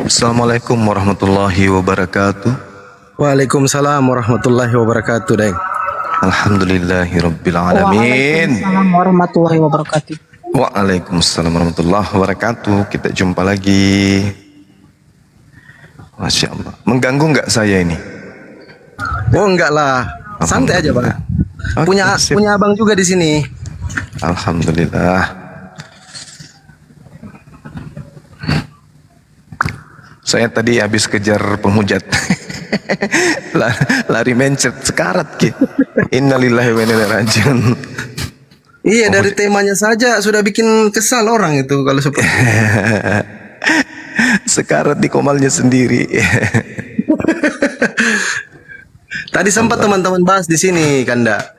Assalamualaikum warahmatullahi wabarakatuh. Waalaikumsalam warahmatullahi wabarakatuh, Deng. Alhamdulillahi rabbil alamin. Waalaikumsalam warahmatullahi wabarakatuh. Waalaikumsalam warahmatullahi wabarakatuh. Kita jumpa lagi. Masya Allah. Mengganggu nggak saya ini? Oh, enggak lah. Santai aja, Bang. Oke, Punya sip. abang juga di sini. Alhamdulillah. Saya tadi habis kejar penghujat. Lari mencet sekarat ki. Innalillahi wa inna ilaihi rajiun. Iya, dari temanya saja sudah bikin kesal orang itu kalau seperti Sekarat di komalnya sendiri. tadi sempat teman-teman bahas di sini, Kanda.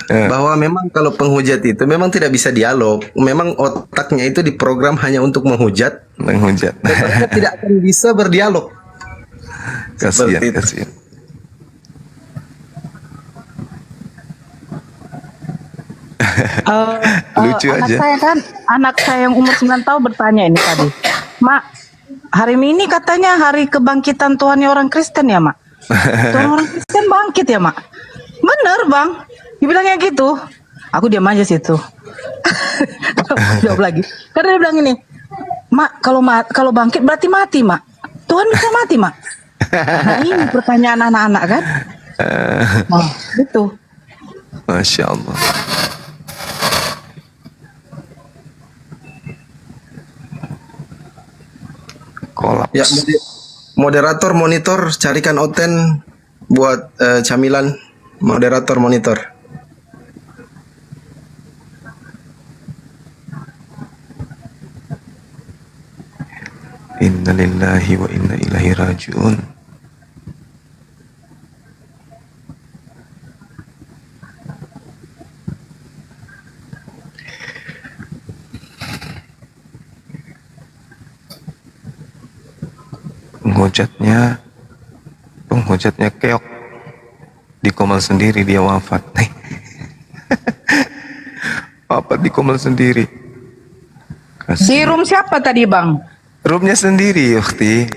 Bahwa memang kalau penghujat itu memang tidak bisa dialog. Memang otaknya itu diprogram hanya untuk menghujat. Menghujat. Mereka tidak akan bisa berdialog. Kasihan, Seperti itu. kasihan. Lucu anak aja. saya kan, anak saya yang umur 9 tahun bertanya ini tadi, Mak, hari ini katanya hari kebangkitan Tuhannya orang Kristen ya, Mak? Tuhan orang Kristen bangkit ya, Mak? Bener, Bang. Dibilangnya gitu. Aku diam aja situ. Jawab lagi. Karena dia bilang ini, Mak, kalau bangkit berarti mati, Mak. Tuhan bisa mati, Mak. Nah, ini pertanyaan anak-anak kan? Oh, gitu. Masya Allah. Kolaps. Ya, moderator monitor carikan Oten buat camilan. Moderator monitor. Innalillahi wa inna ilaihi rajiun. Penghujatnya keok di komal sendiri, dia wafat. Wafat di komal sendiri. Di room siapa tadi, Bang? Roomnya sendiri, Ukhti.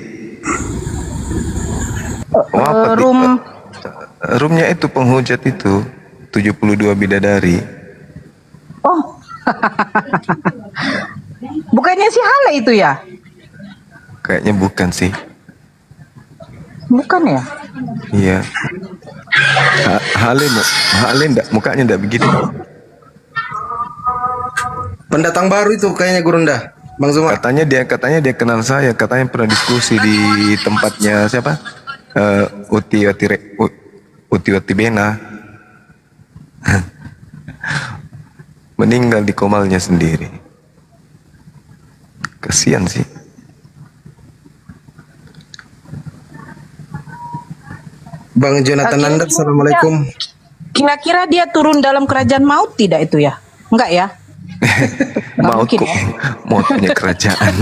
Wafat di- room roomnya itu penghujat itu 72 bidadari. Oh. Bukannya si Hale itu ya? Kayaknya bukan sih. Bukan ya? Iya. Hale enggak, mukanya enggak begitu. Pendatang baru itu kayaknya Gurunda. Bang Zuma. Katanya dia kenal saya, katanya pernah diskusi di tempatnya siapa? Uti Bena. Meninggal di komalnya sendiri. Kasihan sih. Bang Jonathan Nanda, assalamualaikum. Kira-kira dia turun dalam kerajaan maut tidak itu ya? Enggak ya? Maut mungkin kok, ya. mautnya kerajaan.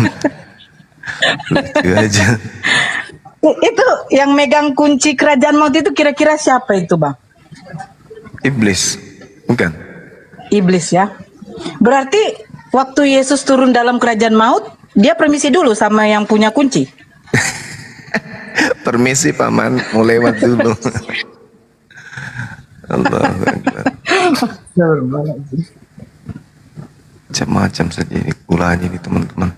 Lucu aja. Itu yang megang kunci kerajaan maut itu kira-kira siapa itu, Bang? Iblis, bukan? Iblis ya. Berarti waktu Yesus turun dalam kerajaan maut, dia permisi dulu sama yang punya kunci. Permisi paman, mau lewat dulu. Allahu Akbar. Macam-macam saja ini ulahnya ini teman-teman.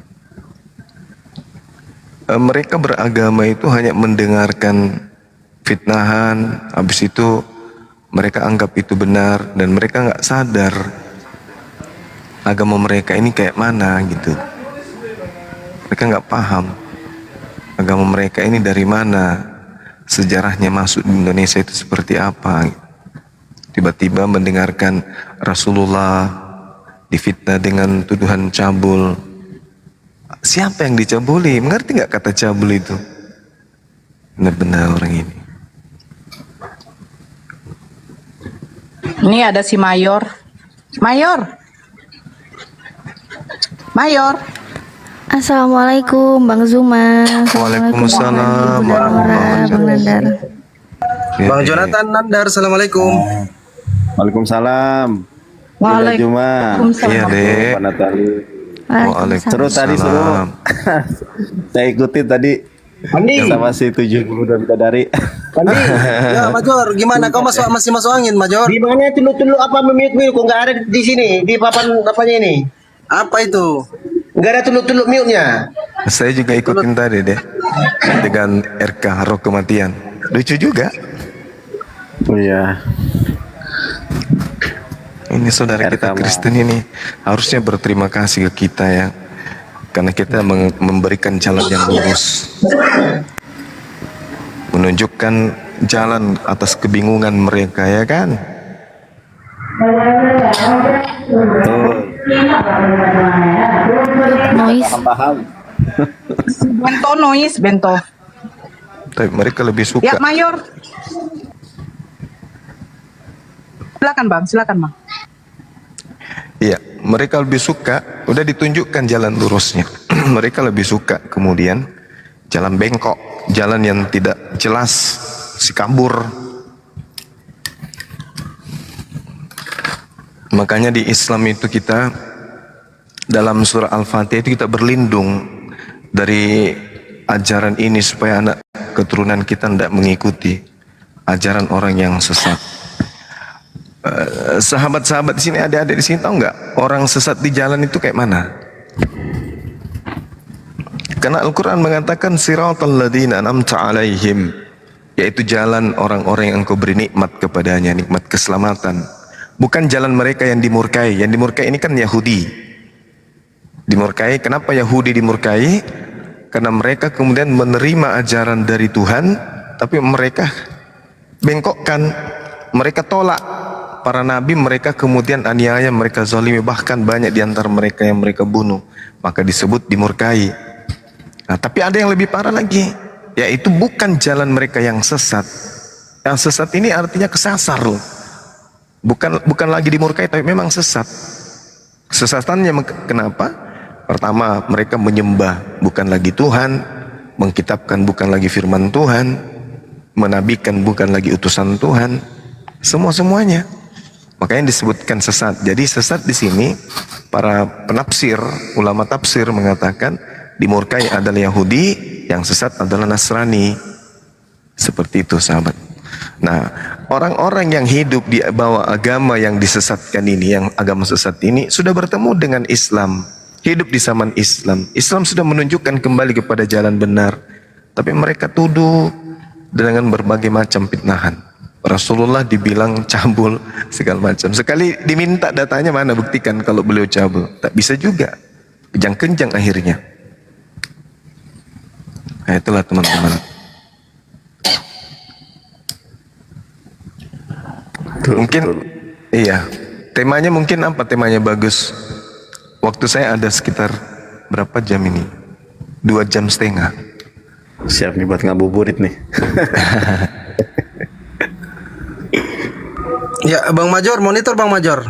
Mereka beragama itu hanya mendengarkan fitnahan, habis itu mereka anggap itu benar dan mereka nggak sadar agama mereka ini kayak mana gitu. Mereka nggak paham agama mereka ini dari mana, sejarahnya masuk di Indonesia itu seperti apa. Tiba-tiba mendengarkan Rasulullah difitnah dengan tuduhan cabul. Siapa yang dicabuli? Mengerti nggak kata cabul itu? Benar-benar orang ini. Ini ada si Mayor. Mayor. Assalamualaikum Bang Zuma. Waalaikumsalam Bang Nandar. Ya, Bang Jonathan Nandar, assalamualaikum. Waalaikumsalam. Waalaikumsalam. Iya dek. Pak Natali. Waalaikumsalam. Seru tadi seru. Saya ikuti tadi Pandi, Sama si 72 bidadari. Pandi. Ya Major, gimana kau masih masuk angin Major? Di mana tulu-tulu apa mute-mute kok nggak ada di sini di papan apanya ini? Apa itu? Nggak ada tulu-tulu mute-nya. Saya juga ikutin tadi deh dengan RK Roh Kematian. Lucu juga. Oh iya. Ini saudara kita RK Kristen ini harusnya berterima kasih ke kita ya, karena kita memberikan jalan yang lurus, menunjukkan jalan atas kebingungan mereka ya kan. Noise. Paham. Bento noise, bento. Tapi mereka lebih suka. Ya, Mayor. Silakan, Bang. Silakan, Bang. Iya, mereka lebih suka, udah ditunjukkan jalan lurusnya. Mereka lebih suka kemudian jalan bengkok, jalan yang tidak jelas, si kabur. Makanya di Islam itu kita dalam surah Al-Fatihah itu kita berlindung dari ajaran ini supaya anak keturunan kita tidak mengikuti ajaran orang yang sesat. Sahabat-sahabat di sini, adik-adik di sini tahu nggak orang sesat di jalan itu kayak mana? Karena Al-Quran mengatakan siratal ladzina an'amta alaihim, yaitu jalan orang-orang yang engkau beri nikmat kepadanya, nikmat keselamatan. Bukan jalan mereka yang dimurkai. Yang dimurkai ini kan Yahudi. Dimurkai, kenapa Yahudi dimurkai? Karena mereka kemudian menerima ajaran dari Tuhan, tapi mereka bengkokkan, mereka tolak para nabi, mereka kemudian aniaya, mereka zalimi, bahkan banyak di antara mereka yang mereka bunuh, maka disebut dimurkai. Nah, tapi ada yang lebih parah lagi, yaitu bukan jalan mereka yang sesat. Yang sesat ini artinya kesasar loh. Bukan lagi dimurkai, tapi memang sesat. Kesesatannya kenapa? Pertama, mereka menyembah bukan lagi Tuhan, mengkitabkan bukan lagi firman Tuhan, menabikan bukan lagi utusan Tuhan, semuanya. Makanya disebutkan sesat. Jadi sesat di sini para penafsir, ulama tafsir mengatakan dimurkai adalah Yahudi, yang sesat adalah Nasrani. Seperti itu sahabat. Nah, orang-orang yang hidup di bawah agama yang disesatkan ini, yang agama sesat ini, sudah bertemu dengan Islam, hidup di zaman Islam. Islam sudah menunjukkan kembali kepada jalan benar, tapi mereka tuduh dengan berbagai macam fitnahan. Rasulullah dibilang cabul segala macam. Sekali diminta datanya, mana buktikan kalau beliau cabul. Tak bisa juga, kejang-kenjang akhirnya. Nah, itulah teman-teman. Mungkin iya, temanya mungkin apa, temanya bagus. Waktu saya ada sekitar berapa jam ini, 2,5 jam. Siap nih buat ngabuburit nih. Ya Bang Major, monitor Bang Major.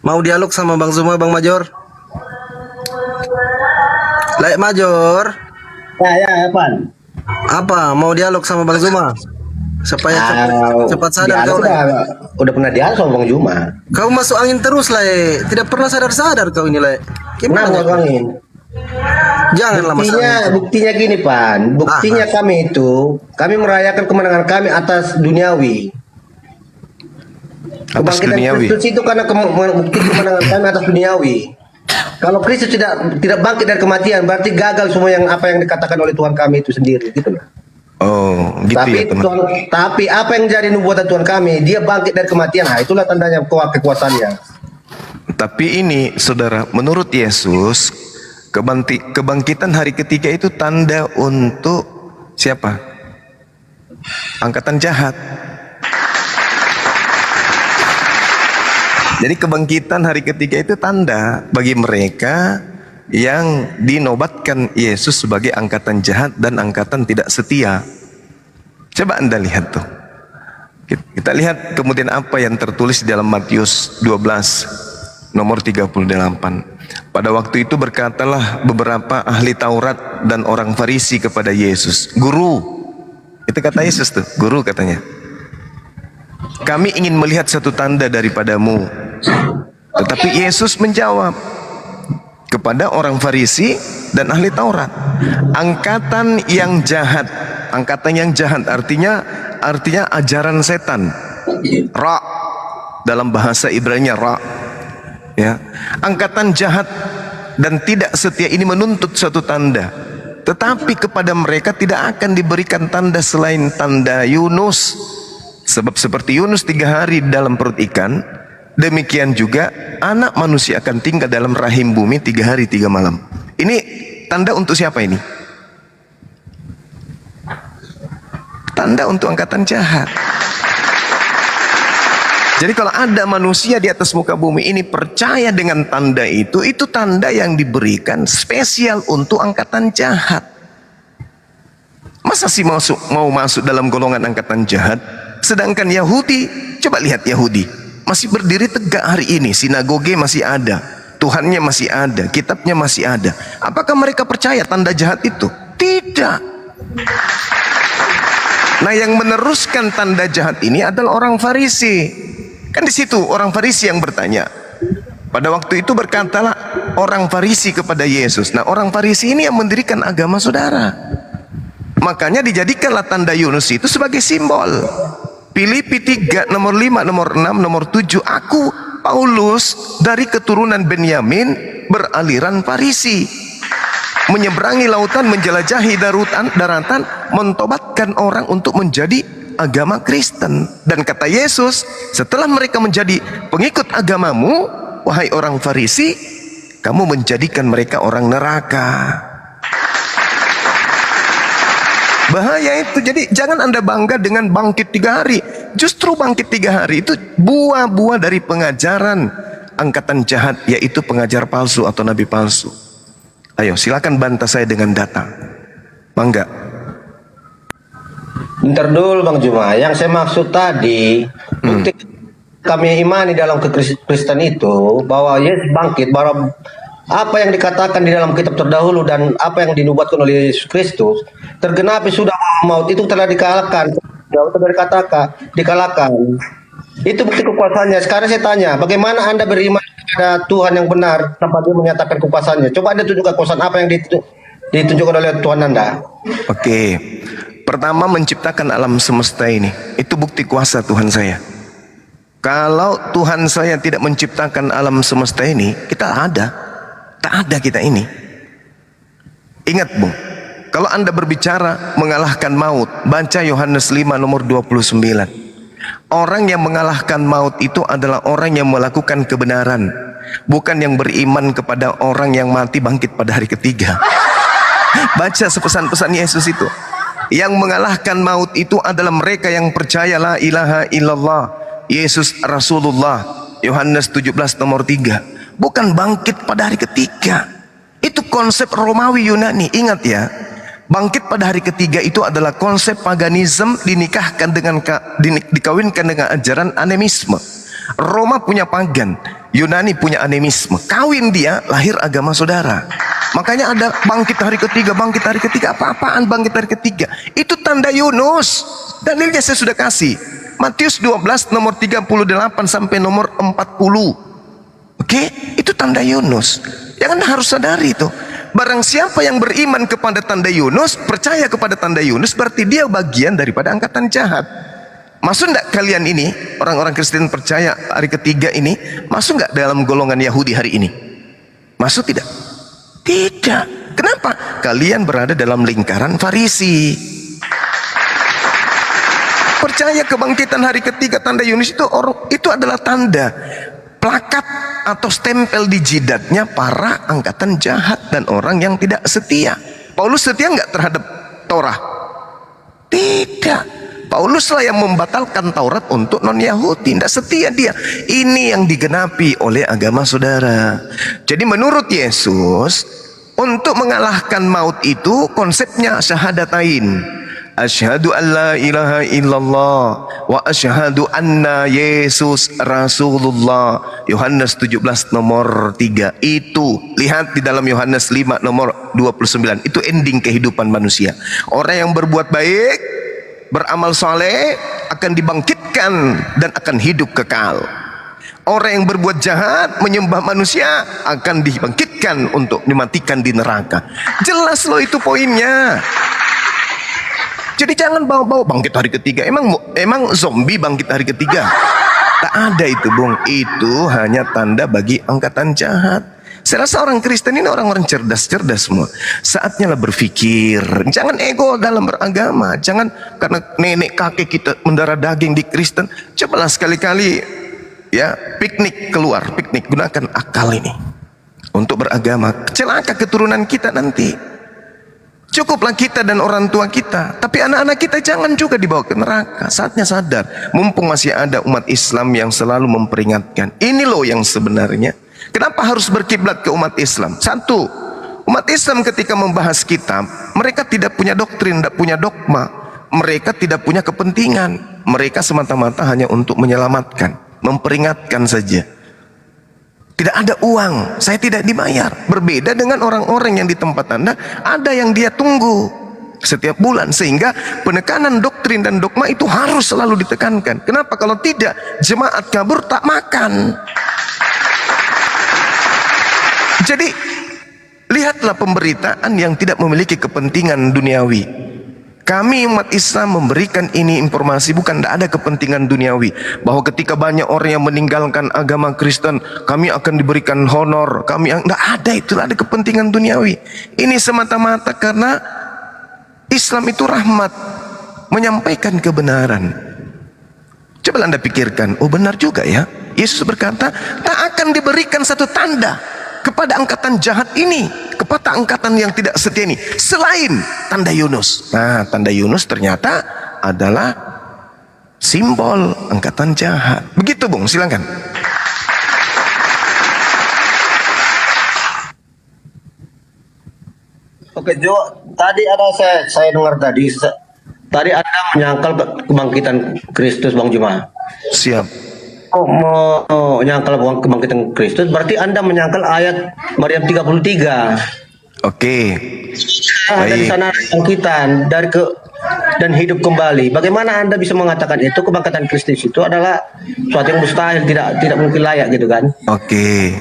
Mau dialog sama Bang Zuma Bang Major? Laik Major. Ya, Pan. Apa? Mau dialog sama Bang Zuma? Supaya cepat sadar kau. Udah pernah dialog sama Bang Juma. Kau masuk angin terus lah, tidak pernah sadar kau ini lah. Kenapa masuk angin? Janganlah masuk angin. Buktinya gini, Pan. Buktinya kami merayakan kemenangan kami atas duniawi. Atas Kebangkitan duniawi. Kristus itu karena bukti kemenangan kami atas duniawi. Kalau Kristus tidak bangkit dari kematian, berarti gagal semua yang apa yang dikatakan oleh Tuhan kami itu sendiri, gitu loh. Oh, gitu ya teman. Tapi apa yang jadi nubuatan Tuhan kami, dia bangkit dari kematian. Nah, itulah tandanya kekuasaannya. Tapi ini saudara, menurut Yesus kebangkitan hari ketiga itu tanda untuk siapa? Angkatan jahat. Jadi kebangkitan hari ketiga itu tanda bagi mereka yang dinobatkan Yesus sebagai angkatan jahat dan angkatan tidak setia. Coba Anda lihat tuh. Kita lihat kemudian apa yang tertulis di dalam Matius 12 nomor 38. Pada waktu itu berkatalah beberapa ahli Taurat dan orang Farisi kepada Yesus, "Guru," itu kata Yesus tuh, "Guru," katanya, "kami ingin melihat satu tanda daripadamu." Tetapi Yesus menjawab kepada orang Farisi dan ahli Taurat, Angkatan yang jahat. Angkatan yang jahat artinya ajaran setan. Ra dalam bahasa Ibrani ra. Ya. Angkatan jahat dan tidak setia ini menuntut suatu tanda. Tetapi kepada mereka tidak akan diberikan tanda selain tanda Yunus. Sebab seperti Yunus 3 hari dalam perut ikan, demikian juga anak manusia akan tinggal dalam rahim bumi 3 hari 3 malam. Ini tanda untuk siapa ini? Tanda untuk angkatan jahat. Jadi kalau ada manusia di atas muka bumi ini percaya dengan tanda itu tanda yang diberikan spesial untuk angkatan jahat. Masa sih mau masuk dalam golongan angkatan jahat? Sedangkan Yahudi, coba lihat Yahudi, masih berdiri tegak hari ini, sinagoge masih ada, Tuhannya masih ada, kitabnya masih ada. Apakah mereka percaya tanda jahat itu? Tidak. Nah, yang meneruskan tanda jahat ini adalah orang Farisi. Kan di situ orang Farisi yang bertanya. Pada waktu itu berkatalah orang Farisi kepada Yesus. Nah, orang Farisi ini yang mendirikan agama saudara. Makanya dijadikanlah tanda Yunus itu sebagai simbol. Filipi 3 nomor 5, nomor 6, nomor 7. Aku Paulus dari keturunan Benyamin beraliran Farisi, menyeberangi lautan, menjelajahi daratan, mentobatkan orang untuk menjadi agama Kristen. Dan kata Yesus, setelah mereka menjadi pengikut agamamu, wahai orang Farisi, kamu menjadikan mereka orang neraka. Bahaya itu. Jadi jangan Anda bangga dengan bangkit 3 hari. Justru bangkit 3 hari itu buah-buah dari pengajaran angkatan jahat, yaitu pengajar palsu atau nabi palsu. Ayo silakan bantah saya dengan data. Bangga. Bentar dulu Bang Juma, yang saya maksud tadi bukti kami imani dalam kekristen itu bahwa Yesus bangkit, bahwa apa yang dikatakan di dalam kitab terdahulu dan apa yang dinubuatkan oleh Yesus Kristus tergenapi sudah, maut itu telah dikalahkan. Dikalahkan. Itu bukti kekuasaannya. Sekarang saya tanya, bagaimana Anda beriman kepada Tuhan yang benar tanpa Dia menyatakan kekuasaannya? Coba Anda tunjukkan kekuasaan apa yang ditunjukkan oleh Tuhan Anda. Oke. Pertama, menciptakan alam semesta ini. Itu bukti kuasa Tuhan saya. Kalau Tuhan saya tidak menciptakan alam semesta ini, kita ada. Tak ada kita ini. Ingat Bung, kalau Anda berbicara mengalahkan maut, baca Yohanes 5 nomor 29. Orang yang mengalahkan maut itu adalah orang yang melakukan kebenaran, bukan yang beriman kepada orang yang mati bangkit pada hari ketiga. Baca sepesan-pesan Yesus itu. Yang mengalahkan maut itu adalah mereka yang percaya la ilaha illallah, Yesus Rasulullah, Yohanes 17 nomor 3. Bukan bangkit pada hari ketiga. Itu konsep Romawi Yunani. Ingat ya, bangkit pada hari ketiga itu adalah konsep paganisme dikawinkan dengan ajaran animisme. Roma punya pagan, Yunani punya animisme. Kawin dia, lahir agama saudara. Makanya ada bangkit hari ketiga, bangkit hari ketiga. Apa-apaan bangkit hari ketiga? Itu tanda Yunus. Dalilnya saya sudah kasih. Matius 12 nomor 38 sampai nomor 40. Oke, itu tanda Yunus. Yang Anda harus sadari itu. Barang siapa yang beriman kepada tanda Yunus, percaya kepada tanda Yunus, berarti dia bagian daripada angkatan jahat. Masuk enggak kalian ini, orang-orang Kristen percaya hari ketiga ini, masuk enggak dalam golongan Yahudi hari ini? Masuk tidak? Tidak. Kenapa? Kalian berada dalam lingkaran Farisi. Percaya kebangkitan hari ketiga, tanda Yunus itu adalah tanda, plakat atau stempel di jidatnya para angkatan jahat dan orang yang tidak setia. Paulus setia enggak terhadap Torah? Tidak. Pauluslah yang membatalkan Taurat untuk non-Yahudi. Tidak setia dia. Ini yang digenapi oleh agama saudara. Jadi menurut Yesus, untuk mengalahkan maut itu konsepnya syahadatain. Asyhadu an la ilaha illallah wa asyhadu anna Yesus Rasulullah. Yohanes 17 nomor 3. Itu lihat di dalam Yohanes 5 nomor 29. Itu ending kehidupan manusia. Orang yang berbuat baik, beramal soleh akan dibangkitkan dan akan hidup kekal. Orang yang berbuat jahat menyembah manusia akan dibangkitkan untuk dimatikan di neraka. Jelas loh itu poinnya. Jadi jangan bawa-bawa bangkit hari ketiga. Emang zombie bangkit hari ketiga? Tak ada itu, Bung. Itu hanya tanda bagi angkatan jahat. Saya rasa orang Kristen ini orang-orang cerdas-cerdas semua. Saatnya lah berpikir. Jangan ego dalam beragama. Jangan karena nenek kakek kita mendarah daging di Kristen. Cobalah sekali-kali ya piknik keluar. Piknik, gunakan akal ini untuk beragama. Celaka keturunan kita nanti. Cukuplah kita dan orang tua kita, tapi anak-anak kita jangan juga dibawa ke neraka. Saatnya sadar, mumpung masih ada umat Islam yang selalu memperingatkan. Ini loh yang sebenarnya. Kenapa harus berkiblat ke umat Islam? Satu, umat Islam ketika membahas kitab, mereka tidak punya doktrin, tidak punya dogma. Mereka tidak punya kepentingan. Mereka semata-mata hanya untuk menyelamatkan, memperingatkan saja. Tidak ada uang, saya tidak dibayar. Berbeda dengan orang-orang yang di tempat Anda, ada yang dia tunggu setiap bulan. Sehingga penekanan doktrin dan dogma itu harus selalu ditekankan. Kenapa? Kalau tidak, jemaat kabur tak makan. Jadi, lihatlah pemberitaan yang tidak memiliki kepentingan duniawi. Kami umat Islam memberikan ini informasi bukan tidak ada kepentingan duniawi, bahwa ketika banyak orang yang meninggalkan agama Kristen kami akan diberikan honor, tidak ada, itu ada kepentingan duniawi. Ini semata-mata karena Islam itu rahmat, menyampaikan kebenaran. Coba Anda pikirkan, oh benar juga ya, Yesus berkata tak akan diberikan satu tanda kepada angkatan jahat ini, kepada angkatan yang tidak setia ini, selain tanda Yunus. Nah, tanda Yunus ternyata adalah simbol angkatan jahat. Begitu, Bung, silakan. Oke, Jo, tadi ada saya dengar tadi Anda menyangkal kebangkitan Kristus, Bang Juma. Siap. Mau nyangkal kebangkitan Kristus, berarti Anda menyangkal ayat Maryam 33. Oke. Dari sana kebangkitan dan hidup kembali. Bagaimana Anda bisa mengatakan itu kebangkitan Kristus itu adalah suatu yang mustahil, tidak mungkin layak gitu kan? Oke.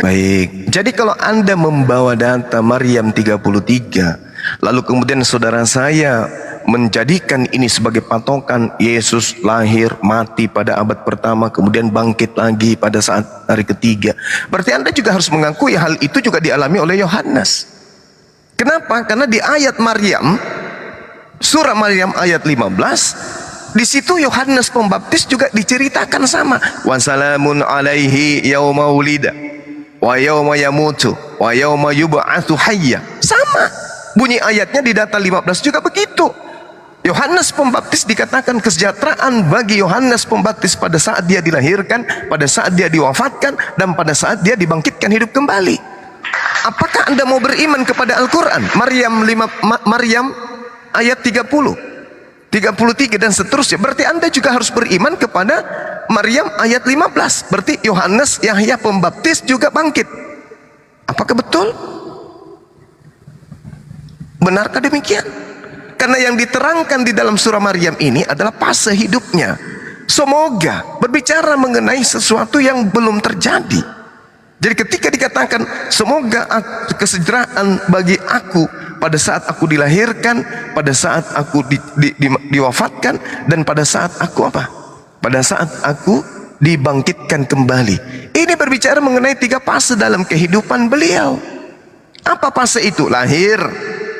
Baik. Jadi kalau Anda membawa data Maryam 33, lalu kemudian saudara saya menjadikan ini sebagai patokan Yesus lahir, mati pada abad pertama, kemudian bangkit lagi pada saat hari ketiga, berarti Anda juga harus mengakui hal itu juga dialami oleh Yohanes. Kenapa? Karena di ayat Maryam, surah Maryam ayat 15, di situ Yohanes Pembaptis juga diceritakan sama, wassalamun alaihi yauma wulida wa yauma yamutu wa yauma yub'atsu hayya. Sama bunyi ayatnya di data 15 juga begitu. Yohanes Pembaptis dikatakan kesejahteraan bagi Yohanes Pembaptis pada saat dia dilahirkan, pada saat dia diwafatkan, dan pada saat dia dibangkitkan hidup kembali. Apakah Anda mau beriman kepada Al-Quran? Maryam ayat 30, 33 dan seterusnya. Berarti Anda juga harus beriman kepada Maryam ayat 15. Berarti Yohanes Yahya Pembaptis juga bangkit. Apakah betul? Benarkah demikian? Karena yang diterangkan di dalam surah Maryam ini adalah fase hidupnya. Semoga berbicara mengenai sesuatu yang belum terjadi. Jadi ketika dikatakan semoga kesejahteraan bagi aku pada saat aku dilahirkan, pada saat aku diwafatkan, dan pada saat aku apa? Pada saat aku dibangkitkan kembali. Ini berbicara mengenai 3 fase dalam kehidupan beliau. Apa fase itu? Lahir,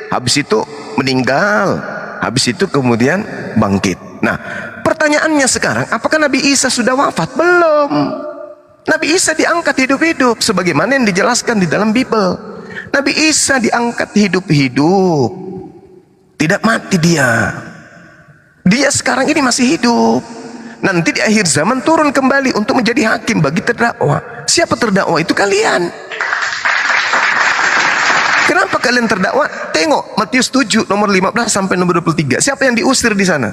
habis itu meninggal, habis itu kemudian bangkit. Nah, pertanyaannya sekarang, apakah Nabi Isa sudah wafat? Belum. Nabi Isa diangkat hidup-hidup sebagaimana yang dijelaskan di dalam Bible. Nabi Isa diangkat hidup-hidup, tidak mati dia. Dia sekarang ini masih hidup. Nanti di akhir zaman turun kembali untuk menjadi hakim bagi terdakwa. Siapa terdakwa? Itu kalian. Kenapa kalian terdakwa? Tengok Matius 7 nomor 15 sampai nomor 23. Siapa yang diusir di sana?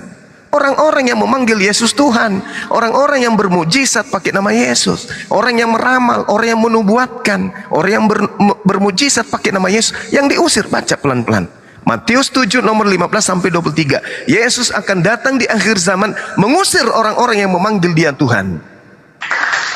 Orang-orang yang memanggil Yesus Tuhan, orang-orang yang bermujizat pakai nama Yesus, orang yang meramal, orang yang menubuatkan, orang yang bermujizat pakai nama Yesus, yang diusir. Baca pelan-pelan. Matius 7 nomor 15 sampai 23. Yesus akan datang di akhir zaman mengusir orang-orang yang memanggil Dia Tuhan.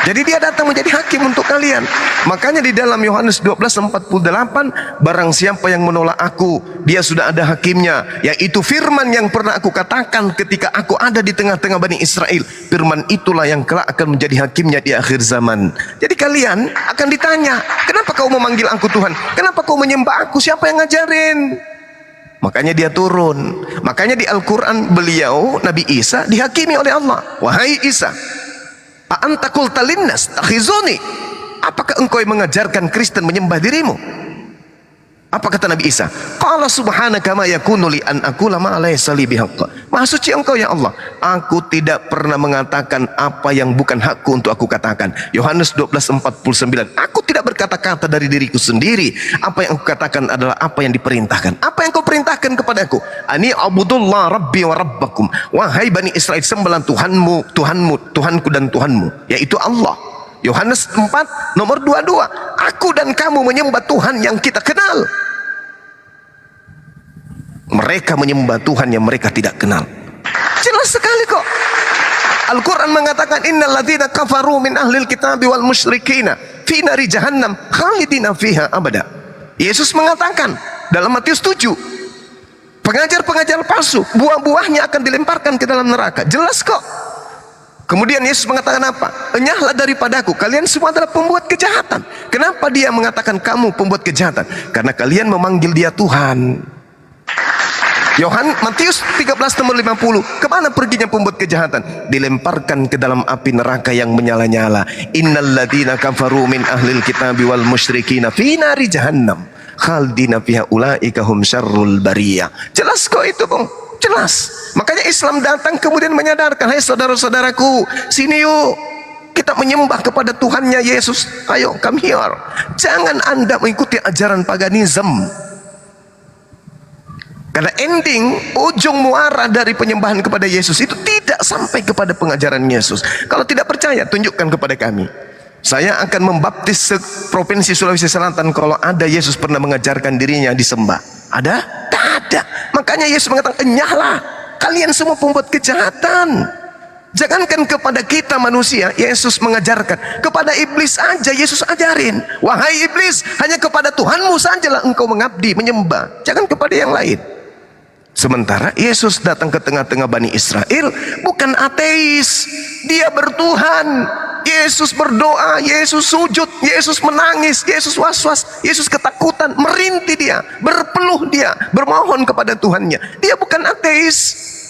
Jadi dia datang menjadi hakim untuk kalian. Makanya di dalam Yohanes 12:48, barang siapa yang menolak aku, dia sudah ada hakimnya, yaitu firman yang pernah aku katakan ketika aku ada di tengah-tengah Bani Israel. Firman itulah yang kelak akan menjadi hakimnya di akhir zaman. Jadi kalian akan ditanya, kenapa kau memanggil aku Tuhan? Kenapa kau menyembah aku? Siapa yang ngajarin? Makanya dia turun. Makanya di Al-Quran beliau, Nabi Isa, dihakimi oleh Allah. Wahai Isa, a'anta qulta linnas takhizuni, apakah engkau yang mengajarkan Kristen menyembah dirimu? Apa kata Nabi Isa? Qala subhanaka ma yakunu li an aqula ma laysa li bihaqq. Maha suci engkau ya Allah, aku tidak pernah mengatakan apa yang bukan hakku untuk aku katakan. Yohanes 12:49, aku tidak berkata-kata dari diriku sendiri. Apa yang aku katakan adalah apa yang diperintahkan. Apa yang kau perintahkan kepadaku? Ani abudullah rabbi wa rabbakum. Wahai Bani Israel, sembahlah Tuhanmu, Tuhanmu, Tuhanku dan Tuhanmu, yaitu Allah. Yohanes 4 nomor 22, aku dan kamu menyembah Tuhan yang kita kenal. Mereka menyembah Tuhan yang mereka tidak kenal. Jelas sekali kok. Al-Quran mengatakan, innal ladzina kafaru min ahlil kitabi wal musyrikina fi nari jahannam khalidina fiha abada. Yesus mengatakan dalam Matius 7, pengajar-pengajar palsu, buah-buahnya akan dilemparkan ke dalam neraka. Jelas kok. Kemudian Yesus mengatakan apa? Enyahlah daripadaku, kalian semua adalah pembuat kejahatan. Kenapa dia mengatakan kamu pembuat kejahatan? Karena kalian memanggil dia Tuhan. Matius 13 nomor 50, kemana perginya pembuat kejahatan? Dilemparkan ke dalam api neraka yang menyala-nyala. Innal ladzina kafaru min ahlil kitabi wal musyrikina fi nari jahannam khalidina fiha ulaika hum syarrul bariyah. Jelas kok itu, Bung. Jelas. Makanya Islam datang kemudian menyadarkan, hai saudara-saudaraku, sini yuk kita menyembah kepada Tuhannya Yesus. Ayo, come here. Jangan Anda mengikuti ajaran paganism. Karena ujung muara dari penyembahan kepada Yesus itu tidak sampai kepada pengajaran Yesus. Kalau tidak percaya, tunjukkan kepada kami. Saya akan membaptis provinsi Sulawesi Selatan kalau ada Yesus pernah mengajarkan dirinya disembah. Ada? Tak ada. Makanya Yesus mengatakan, enyahlah, kalian semua pembuat kejahatan. Jangankan kepada kita manusia, Yesus mengajarkan. Kepada iblis aja Yesus ajarin. Wahai iblis, hanya kepada Tuhanmu sajalah engkau mengabdi, menyembah. Jangan kepada yang lain. Sementara Yesus datang ke tengah-tengah Bani Israel, bukan ateis. Dia bertuhan. Yesus berdoa, Yesus sujud, Yesus menangis, Yesus was-was, Yesus ketakutan, merintih dia, berpeluh dia, bermohon kepada Tuhannya. Dia bukan ateis.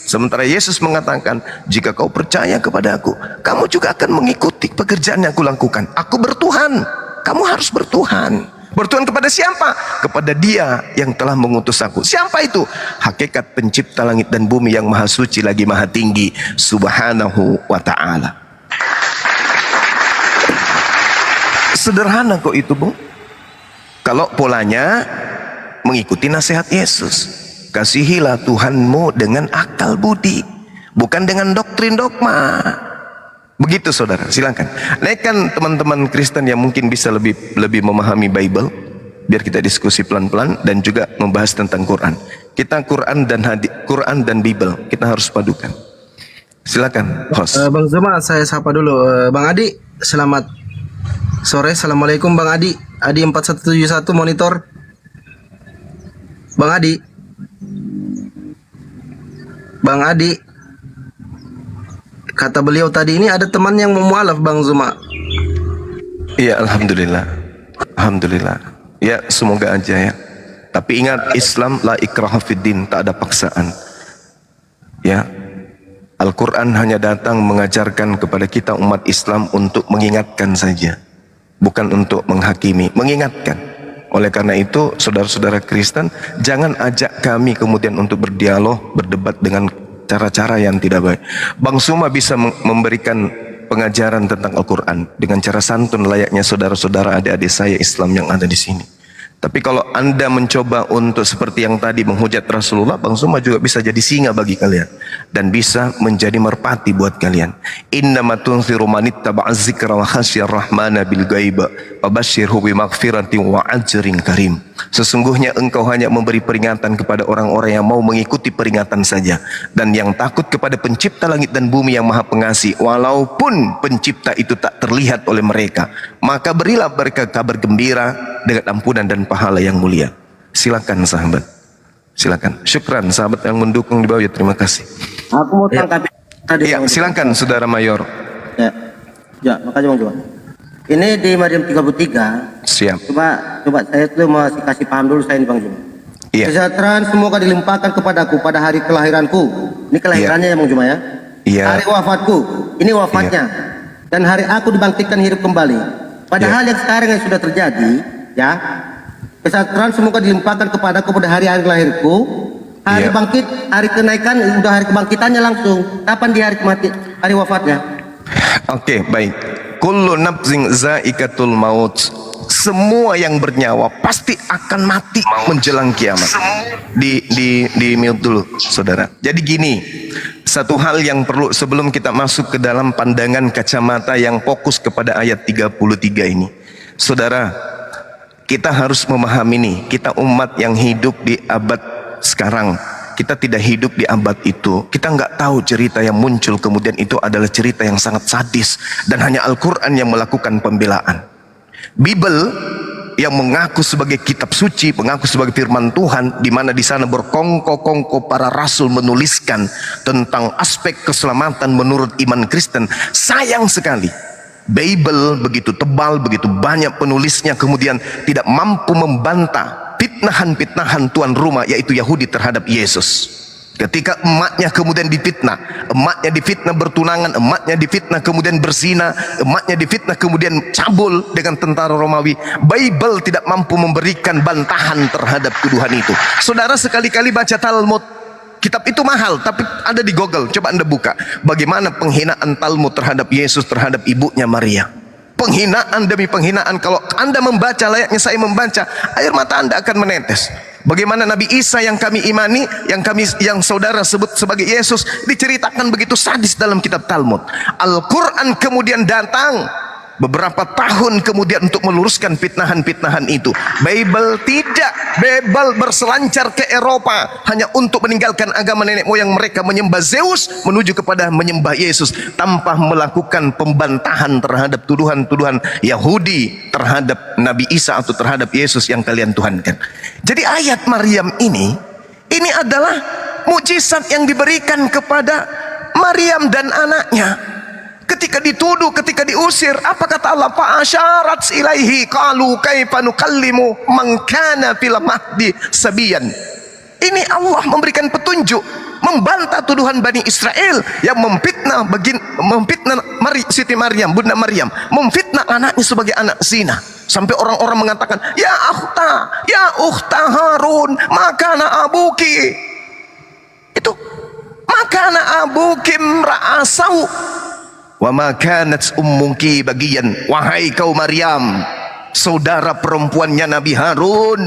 Sementara Yesus mengatakan, jika kau percaya kepada aku, kamu juga akan mengikuti pekerjaan yang aku lakukan. Aku bertuhan, kamu harus bertuhan. Bertuhan kepada siapa? Kepada Dia yang telah mengutus aku. Siapa itu? Hakikat pencipta langit dan bumi yang maha suci lagi maha tinggi, subhanahu wa ta'ala. Sederhana kok itu, Bung. Kalau polanya mengikuti nasihat Yesus, kasihilah Tuhanmu dengan akal budi, bukan dengan doktrin dogma. Begitu saudara, silakan. Naikkan teman-teman Kristen yang mungkin bisa lebih memahami Bible, biar kita diskusi pelan-pelan dan juga membahas tentang Quran. Kita Quran dan Bible kita harus padukan. Silakan, host. Bang Zuma, saya sapa dulu. Bang Adi, selamat sore. Assalamualaikum Bang Adi. Adi 4171 monitor. Bang Adi. Bang Adi. Kata beliau tadi ini ada teman yang memualaf Bang Zuma. Iya, alhamdulillah. Alhamdulillah. Ya, semoga aja ya. Tapi ingat, Islam la ikraha fiddin, tak ada paksaan. Ya. Al-Quran hanya datang mengajarkan kepada kita umat Islam untuk mengingatkan saja, bukan untuk menghakimi, mengingatkan. Oleh karena itu, saudara-saudara Kristen, jangan ajak kami kemudian untuk berdialog, berdebat dengan cara-cara yang tidak baik. Bang Suma bisa memberikan pengajaran tentang Al-Quran dengan cara santun layaknya saudara-saudara adik-adik saya Islam yang ada di sini. Tapi kalau Anda mencoba untuk seperti yang tadi menghujat Rasulullah, Bang Zuma juga bisa jadi singa bagi kalian dan bisa menjadi merpati buat kalian. Innama tunziru man ittaba'a dzikra wa khasyar rahmana bil ghaib fabashshirhu bi maghfiratin wa ajrin karim. Sesungguhnya engkau hanya memberi peringatan kepada orang-orang yang mau mengikuti peringatan saja, dan yang takut kepada pencipta langit dan bumi yang maha pengasih, walaupun pencipta itu tak terlihat oleh mereka, maka berilah mereka kabar gembira dengan ampunan dan pahala yang mulia. Silakan sahabat, silakan. Syukran sahabat yang mendukung di bawah ya, terima kasih. Aku mau tangkapi tadi. Ya, silakan saudara Mayor. Ya, makasih Bang Zuma. Ini di Maryam 33. Siap. Coba saya tuh masih kasih paham dulu saya ini Bang Zuma. Iya. Kesejahteraan semoga dilimpahkan kepadaku pada hari kelahiranku. Ini kelahirannya ya Bang Zuma ya. Iya. Hari wafatku, ini wafatnya. Dan hari aku dibangkitkan hidup kembali. Padahal yang sekarang yang sudah terjadi, ya. Kesejahteraan semoga dilimpahkan kepadaku pada hari-hari lahirku. Hari bangkit, hari kenaikan, udah hari kebangkitannya langsung. Kapan di hari wafatnya? Oke, baik. Kullu nafsin zaikatul maut. Semua yang bernyawa pasti akan mati menjelang kiamat. Di mute dulu, saudara. Jadi gini, satu hal yang perlu sebelum kita masuk ke dalam pandangan kacamata yang fokus kepada ayat 33 ini. Saudara, kita harus memahami nih, kita umat yang hidup di abad sekarang. Kita tidak hidup di abad itu. Kita nggak tahu cerita yang muncul kemudian itu adalah cerita yang sangat sadis, dan hanya Al-Quran yang melakukan pembelaan. Bible yang mengaku sebagai kitab suci, mengaku sebagai firman Tuhan, di mana di sana berkongko-kongko para rasul menuliskan tentang aspek keselamatan menurut iman Kristen. Sayang sekali, Bible begitu tebal, begitu banyak penulisnya, kemudian tidak mampu membantah fitnahan-fitnahan tuan rumah, yaitu Yahudi terhadap Yesus. Ketika emaknya kemudian difitnah, emaknya difitnah bertunangan, emaknya difitnah kemudian berzina, emaknya difitnah kemudian cabul dengan tentara Romawi, Bible tidak mampu memberikan bantahan terhadap tuduhan itu. Saudara sekali-kali baca Talmud. Kitab itu mahal, tapi ada di Google, coba Anda buka bagaimana penghinaan Talmud terhadap Yesus, terhadap ibunya Maria. Penghinaan demi penghinaan. Kalau Anda membaca layaknya saya membaca, air mata Anda akan menetes. Bagaimana Nabi Isa yang kami imani, yang saudara sebut sebagai Yesus, diceritakan begitu sadis dalam kitab Talmud. Al-Quran kemudian datang beberapa tahun kemudian untuk meluruskan fitnahan-fitnahan itu. Bible tidak. Bible berselancar ke Eropa hanya untuk meninggalkan agama nenek moyang mereka, menyembah Zeus menuju kepada menyembah Yesus, tanpa melakukan pembantahan terhadap tuduhan-tuduhan Yahudi terhadap Nabi Isa atau terhadap Yesus yang kalian tuhankan. Jadi ayat Maryam ini adalah mukjizat yang diberikan kepada Maryam dan anaknya. Ketika dituduh, ketika diusir, apa kata Allah? Fa'asyarat ilaihi qalu kaifa nukallimu man kana fil mahdi sabiyan. Ini Allah memberikan petunjuk, membantah tuduhan Bani Israel yang memfitnah Siti Maryam, Bunda Maryam, memfitnah anaknya sebagai anak zina. Sampai orang-orang mengatakan, ya ukhta Harun, makana abuki. Itu makana abuki ra'asau wa ma kanat ummuki bagian. Wahai kau Maryam, saudara perempuannya Nabi Harun,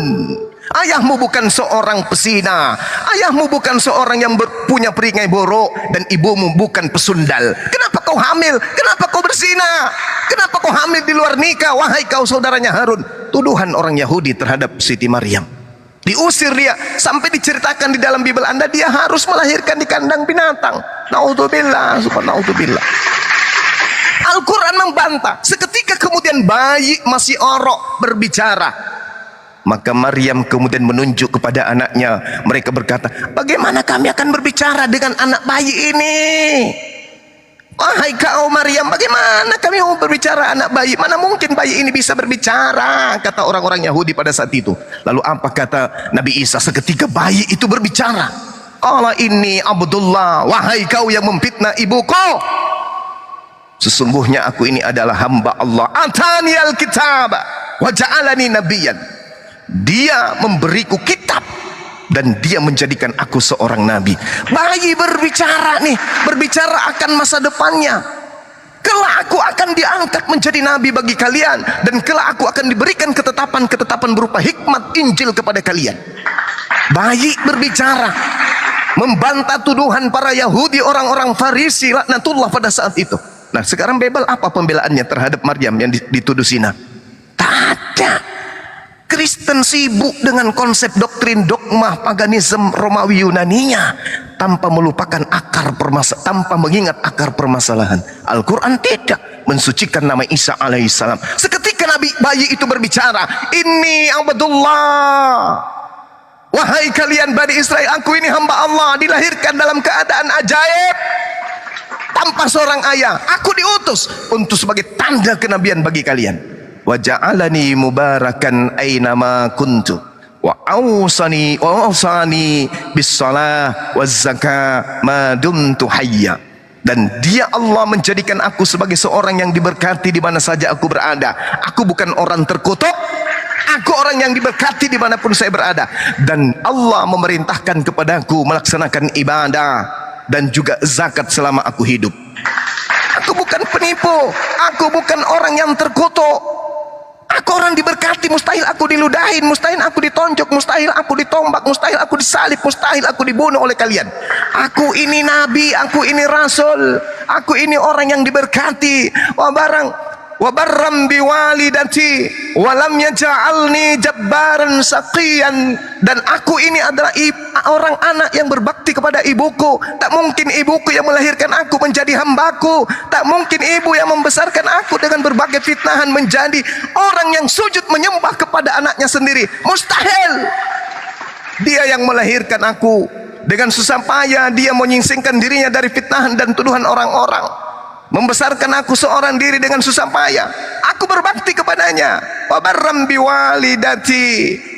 ayahmu bukan seorang pesina, ayahmu bukan seorang yang punya peringai borok, dan ibumu bukan pesundal. Kenapa kau hamil? Kenapa kau berzina? Kenapa kau hamil di luar nikah? Wahai kau saudaranya Harun. Tuduhan orang Yahudi terhadap Siti Maryam. Diusir dia, sampai diceritakan di dalam Bible Anda dia harus melahirkan di kandang binatang. Naudzubillah, subhanallah. Al-Quran membantah. Seketika kemudian bayi masih orok berbicara, maka Maryam kemudian menunjuk kepada anaknya. Mereka berkata, bagaimana kami akan berbicara dengan anak bayi ini? Wahai kau Maryam, bagaimana kami mau berbicara anak bayi? Mana mungkin bayi ini bisa berbicara, kata orang-orang Yahudi pada saat itu. Lalu apa kata Nabi Isa seketika bayi itu berbicara? Qala inni Abdullah, wahai kau yang memfitnah ibuku, sesungguhnya aku ini adalah hamba Allah. Atani al-kitab wa ja'alani nabiyyan. Dia memberiku kitab dan dia menjadikan aku seorang nabi. Bayi berbicara nih, berbicara akan masa depannya. Kelak aku akan diangkat menjadi nabi bagi kalian, dan kelak aku akan diberikan ketetapan-ketetapan berupa hikmat Injil kepada kalian. Bayi berbicara, membantah tuduhan para Yahudi, orang-orang Farisi laknatullah pada saat itu. Nah, sekarang Bebel apa pembelaannya terhadap Maryam yang dituduh zina? Tak ada. Kristen sibuk dengan konsep doktrin dogma paganisme Romawi Yunaninya tanpa melupakan tanpa mengingat akar permasalahan. Al-Quran tidak mensucikan nama Isa alaihissalam. Seketika bayi itu berbicara, "Inni Abdullah." Wahai kalian Bani Israel, aku ini hamba Allah, dilahirkan dalam keadaan ajaib tanpa seorang ayah. Aku diutus untuk sebagai tanda kenabian bagi kalian. Wa ja'alani mubarakan aynama kuntu wa awsani bis shalah waz zakah ma dumtu hayya. Dan dia Allah menjadikan aku sebagai seorang yang diberkati di mana saja aku berada. Aku bukan orang terkutuk, aku orang yang diberkati dimanapun saya berada. Dan Allah memerintahkan kepadaku melaksanakan ibadah dan juga zakat selama aku hidup. Aku bukan penipu, aku bukan orang yang terkutuk. Aku orang diberkati, mustahil aku diludahin, mustahil aku ditonjok, mustahil aku ditombak, mustahil aku disalib, mustahil aku dibunuh oleh kalian. Aku ini nabi, aku ini rasul, aku ini orang yang diberkati. Wa barram biwalidati wa lam yaj'alni jabbaran saqiyan. Dan aku ini adalah orang anak yang berbakti kepada ibuku. Tak mungkin ibuku yang melahirkan aku menjadi hambaku. Tak mungkin ibu yang membesarkan aku dengan berbagai fitnahan menjadi orang yang sujud menyembah kepada anaknya sendiri. Mustahil. Dia yang melahirkan aku dengan susah payah, dia menyingsingkan dirinya dari fitnahan dan tuduhan orang-orang. Membesarkan aku seorang diri dengan susah payah. Aku berbakti kepadanya. Wa barram biwalidati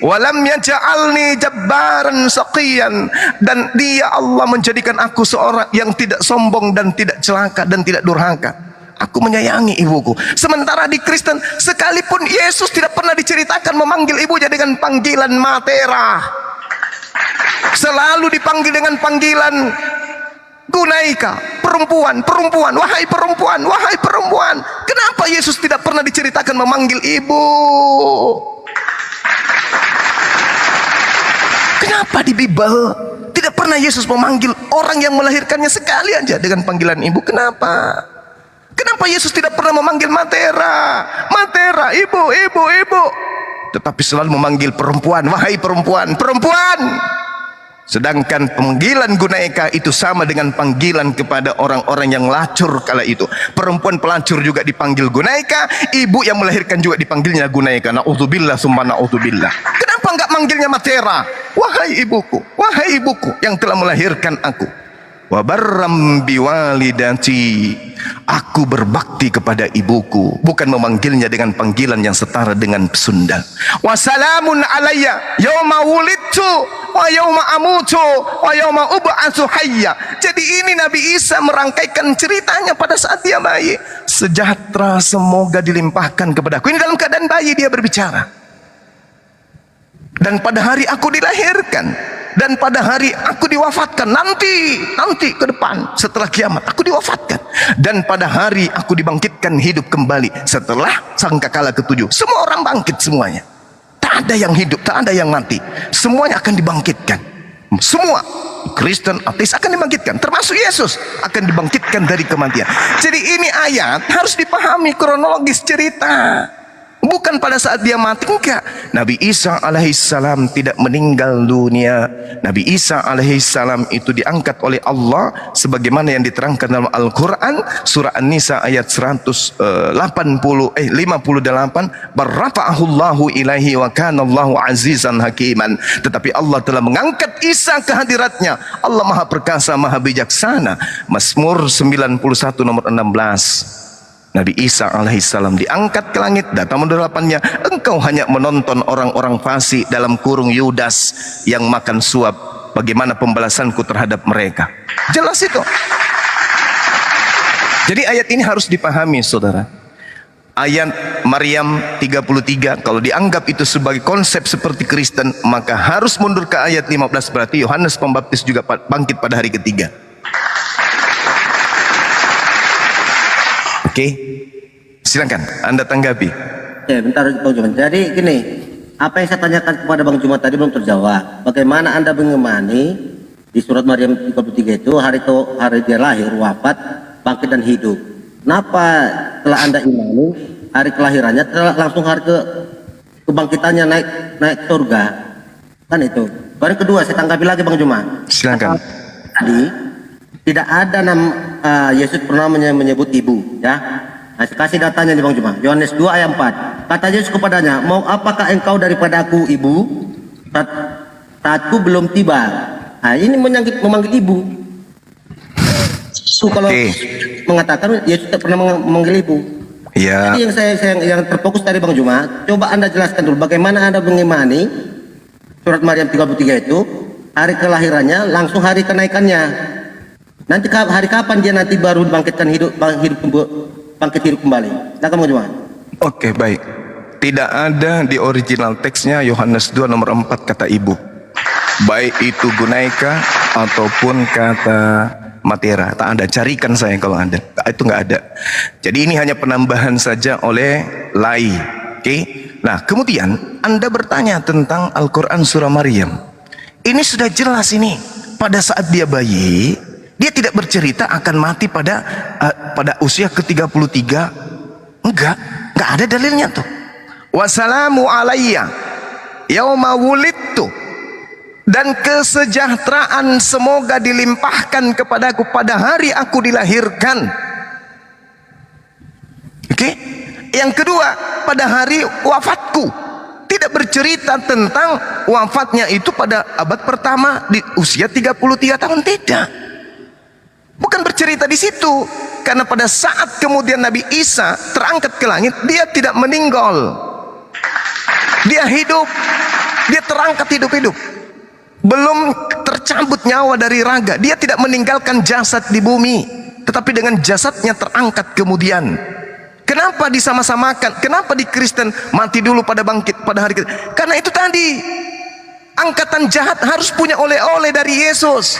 wa lam yaj'alni jabbaran saqiyan. Dan dia Allah menjadikan aku seorang yang tidak sombong dan tidak celaka dan tidak durhaka. Aku menyayangi ibuku. Sementara di Kristen, sekalipun Yesus tidak pernah diceritakan memanggil ibunya dengan panggilan Matera. Selalu dipanggil dengan panggilan Gunaika, perempuan, perempuan, wahai perempuan, wahai perempuan. Kenapa Yesus tidak pernah diceritakan memanggil ibu? Kenapa di Bible tidak pernah Yesus memanggil orang yang melahirkannya sekali aja dengan panggilan ibu? Kenapa? Kenapa Yesus tidak pernah memanggil Matera, Matera, ibu, ibu, ibu, tetapi selalu memanggil perempuan, wahai perempuan, perempuan. Sedangkan panggilan Gunaika itu sama dengan panggilan kepada orang-orang yang lacur kala itu. Perempuan pelacur juga dipanggil Gunaika, ibu yang melahirkan juga dipanggilnya Gunaika. Na'udzubillah summa na'udzubillah. Kenapa enggak manggilnya Matera? Wahai ibuku yang telah melahirkan aku. Wa barram biwalidati, aku berbakti kepada ibuku, bukan memanggilnya dengan panggilan yang setara dengan Sunda. Wa salamun alayya yauma wulidtu wa yauma amutu wa yauma ub'atsu hayya. Jadi ini Nabi Isa merangkaikan ceritanya pada saat dia bayi. Sejahtera semoga dilimpahkan kepadaku. Ini dalam keadaan bayi dia berbicara. Dan pada hari aku dilahirkan, dan pada hari aku diwafatkan, nanti ke depan setelah kiamat aku diwafatkan, dan pada hari aku dibangkitkan hidup kembali setelah sangkakala ketujuh. Semua orang bangkit semuanya, tak ada yang hidup, tak ada yang mati, semuanya akan dibangkitkan. Semua Kristen, ateis akan dibangkitkan, termasuk Yesus akan dibangkitkan dari kematian. Jadi ini ayat harus dipahami kronologis cerita. Bukan pada saat dia mati, enggak. Nabi Isa alaihissalam tidak meninggal dunia. Nabi Isa alaihissalam itu diangkat oleh Allah sebagaimana yang diterangkan dalam Al-Quran surah An-Nisa ayat 58. Barrafa'ahullahu ilaihi wa kanallahu azizan hakiman. Tetapi Allah telah mengangkat Isa ke hadiratnya. Allah maha perkasa, maha bijaksana. Mazmur 91 nomor 16. Nabi Isa alaihissalam diangkat ke langit, datang menerapannya. Engkau hanya menonton orang-orang fasik dalam kurung Yudas yang makan suap. Bagaimana pembalasanku terhadap mereka? Jelas itu. Jadi ayat ini harus dipahami, saudara. Ayat Maryam 33, kalau dianggap itu sebagai konsep seperti Kristen, maka harus mundur ke ayat 15. Berarti Yohanes Pembaptis juga bangkit pada hari ketiga. Oke, silakan Anda tanggapi. Oke, bentar Bang Jumat. Jadi gini, apa yang saya tanyakan kepada Bang Jumat tadi belum terjawab. Bagaimana Anda mengimani di surat Maryam 33 itu hari dia lahir, wafat, bangkit dan hidup. Kenapa setelah Anda imani hari kelahirannya langsung hari kebangkitannya naik surga? Kan itu. Baru kedua saya tanggapi lagi Bang Jumat. Silakan. Tadi tidak ada Yesus pernah menyebut ibu, ya. Nah, saya kasih datanya nih Bang Juma. Yohanes 2 ayat 4. Kata Yesus kepadanya, mau apakah engkau daripada aku ibu? Saatku belum tiba. Nah, ini memanggil ibu. Kalau mengatakan Yesus tak pernah memanggil ibu. Ya. Jadi yang terfokus tadi Bang Juma, coba Anda jelaskan dulu bagaimana Anda mengimani surat Maryam 33 itu hari kelahirannya langsung hari kenaikannya. Nanti hari kapan dia nanti baru bangkit hidup kembali. Silakan Bang Juma. Oke, baik. Tidak ada di original teksnya Yohanes 2 nomor 4 kata ibu. Baik itu Gunaika ataupun kata Matera. Tak ada, carikan saya kalau ada. Itu nggak ada. Jadi ini hanya penambahan saja oleh Lai. Oke. Nah, kemudian Anda bertanya tentang Al-Quran surah Maryam. Ini sudah jelas ini. Pada saat dia bayi, dia tidak bercerita akan mati pada usia ke-33. Enggak ada dalilnya tuh. Wassalamu alayya yauma wulidtu, dan kesejahteraan semoga dilimpahkan kepadaku pada hari aku dilahirkan. Oke? Yang kedua, pada hari wafatku. Tidak bercerita tentang wafatnya itu pada abad pertama di usia 33 tahun, tidak. Bukan bercerita di situ. Karena pada saat kemudian Nabi Isa terangkat ke langit, dia tidak meninggal. Dia hidup. Dia terangkat hidup-hidup. Belum tercabut nyawa dari raga. Dia tidak meninggalkan jasad di bumi, tetapi dengan jasadnya terangkat kemudian. Kenapa disama-samakan? Kenapa di Kristen mati dulu pada bangkit pada hari ketiga? Karena itu tadi, angkatan jahat harus punya oleh-oleh dari Yesus.